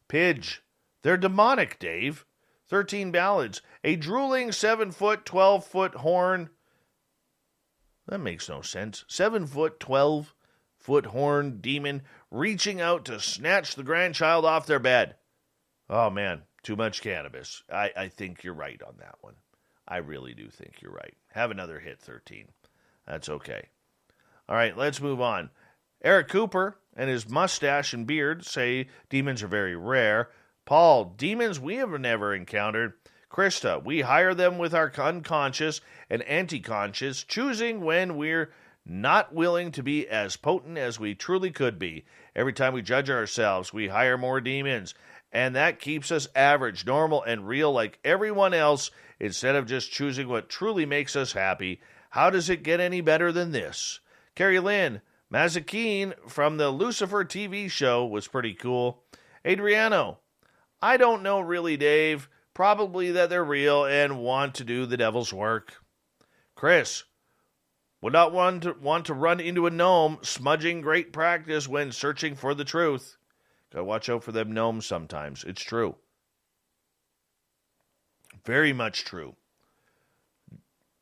Pidge, they're demonic, Dave. 13 ballads. A drooling 7-foot, 12-foot horn. That makes no sense. 7-foot, 12-foot horn demon reaching out to snatch the grandchild off their bed. Oh, man, too much cannabis. I think you're right on that one. I really do think you're right. Have another hit, 13. That's okay. All right, let's move on. Eric Cooper and his mustache and beard say demons are very rare. Paul, demons we have never encountered. Krista, we hire them with our unconscious and anti-conscious, choosing when we're not willing to be as potent as we truly could be. Every time we judge ourselves, we hire more demons, and that keeps us average, normal, and real like everyone else instead of just choosing what truly makes us happy. How does it get any better than this? Carrie Lynn, Mazikeen from the Lucifer TV show was pretty cool. Adriano, I don't know really, Dave. Probably that they're real and want to do the devil's work. Chris, would not want to run into a gnome, smudging great practice when searching for the truth. Gotta watch out for them gnomes sometimes. It's true. Very much true.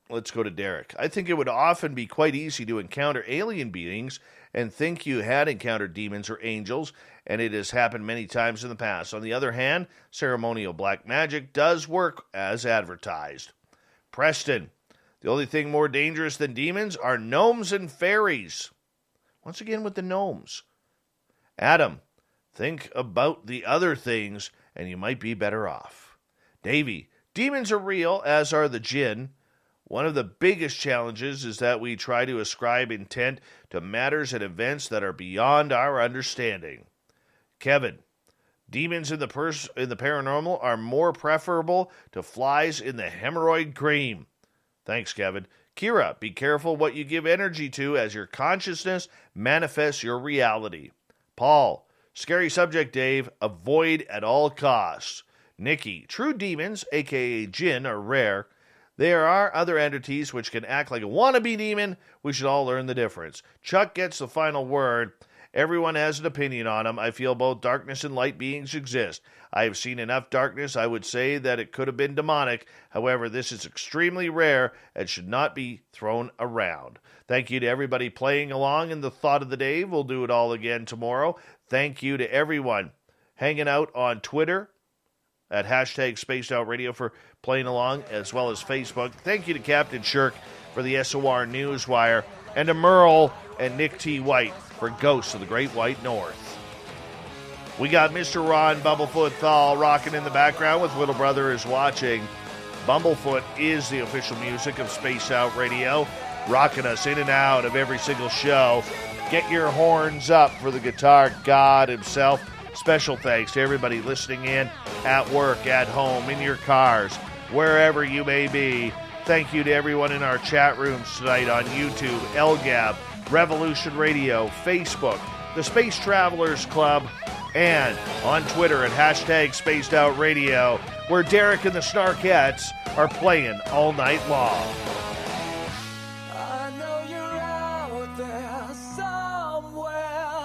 Let's go to Derek. I think it would often be quite easy to encounter alien beings and think you had encountered demons or angels, and it has happened many times in the past. On the other hand, ceremonial black magic does work as advertised. Preston, the only thing more dangerous than demons are gnomes and fairies. Once again with the gnomes. Adam, think about the other things, and you might be better off. Davy, demons are real, as are the jinn. One of the biggest challenges is that we try to ascribe intent to matters and events that are beyond our understanding. Kevin, demons in the paranormal are more preferable to flies in the hemorrhoid cream. Thanks, Kevin. Kira, be careful what you give energy to as your consciousness manifests your reality. Paul, scary subject, Dave. Avoid at all costs. Nikki, true demons, aka jinn, are rare. There are other entities which can act like a wannabe demon. We should all learn the difference. Chuck gets the final word. Everyone has an opinion on them. I feel both darkness and light beings exist. I have seen enough darkness, I would say that it could have been demonic. However, this is extremely rare and should not be thrown around. Thank you to everybody playing along in the Thought of the Day. We'll do it all again tomorrow. Thank you to everyone hanging out on Twitter at hashtag Spaced Out Radio for playing along, as well as Facebook. Thank you to Captain Shirk for the SOR Newswire, and to Merle and Nick T. White for Ghosts of the Great White North. We got Mr. Ron Bumblefoot Thal rocking in the background with Little Brother is Watching. Bumblefoot is the official music of Spaced Out Radio, rocking us in and out of every single show. Get your horns up for the guitar god himself. Special thanks to everybody listening in at work, at home, in your cars, wherever you may be. Thank you to everyone in our chat rooms tonight on YouTube, LGAB, Revolution Radio, Facebook, the Space Travelers Club, and on Twitter at hashtag Spaced Out Radio, where Derek and the Snarkettes are playing all night long.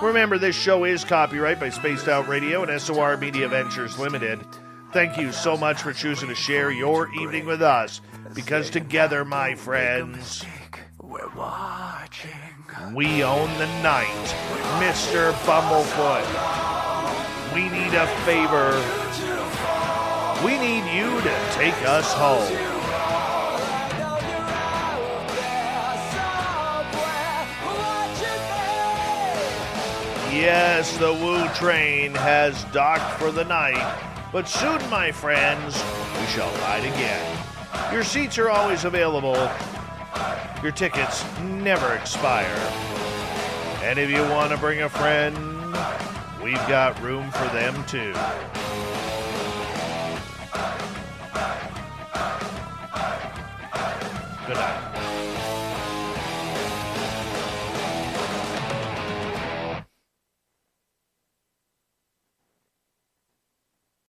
Remember, this show is copyright by Spaced Out Radio and SOR Media Ventures Limited. Thank you so much for choosing to share your evening with us, because together, my friends, we're watching. We own the night. Mr. Bumblefoot, we need a favor. We need you to take us home. Yes, the Woo train has docked for the night, but soon, my friends, we shall ride again. Your seats are always available. Your tickets never expire. And if you want to bring a friend, we've got room for them too. Good night.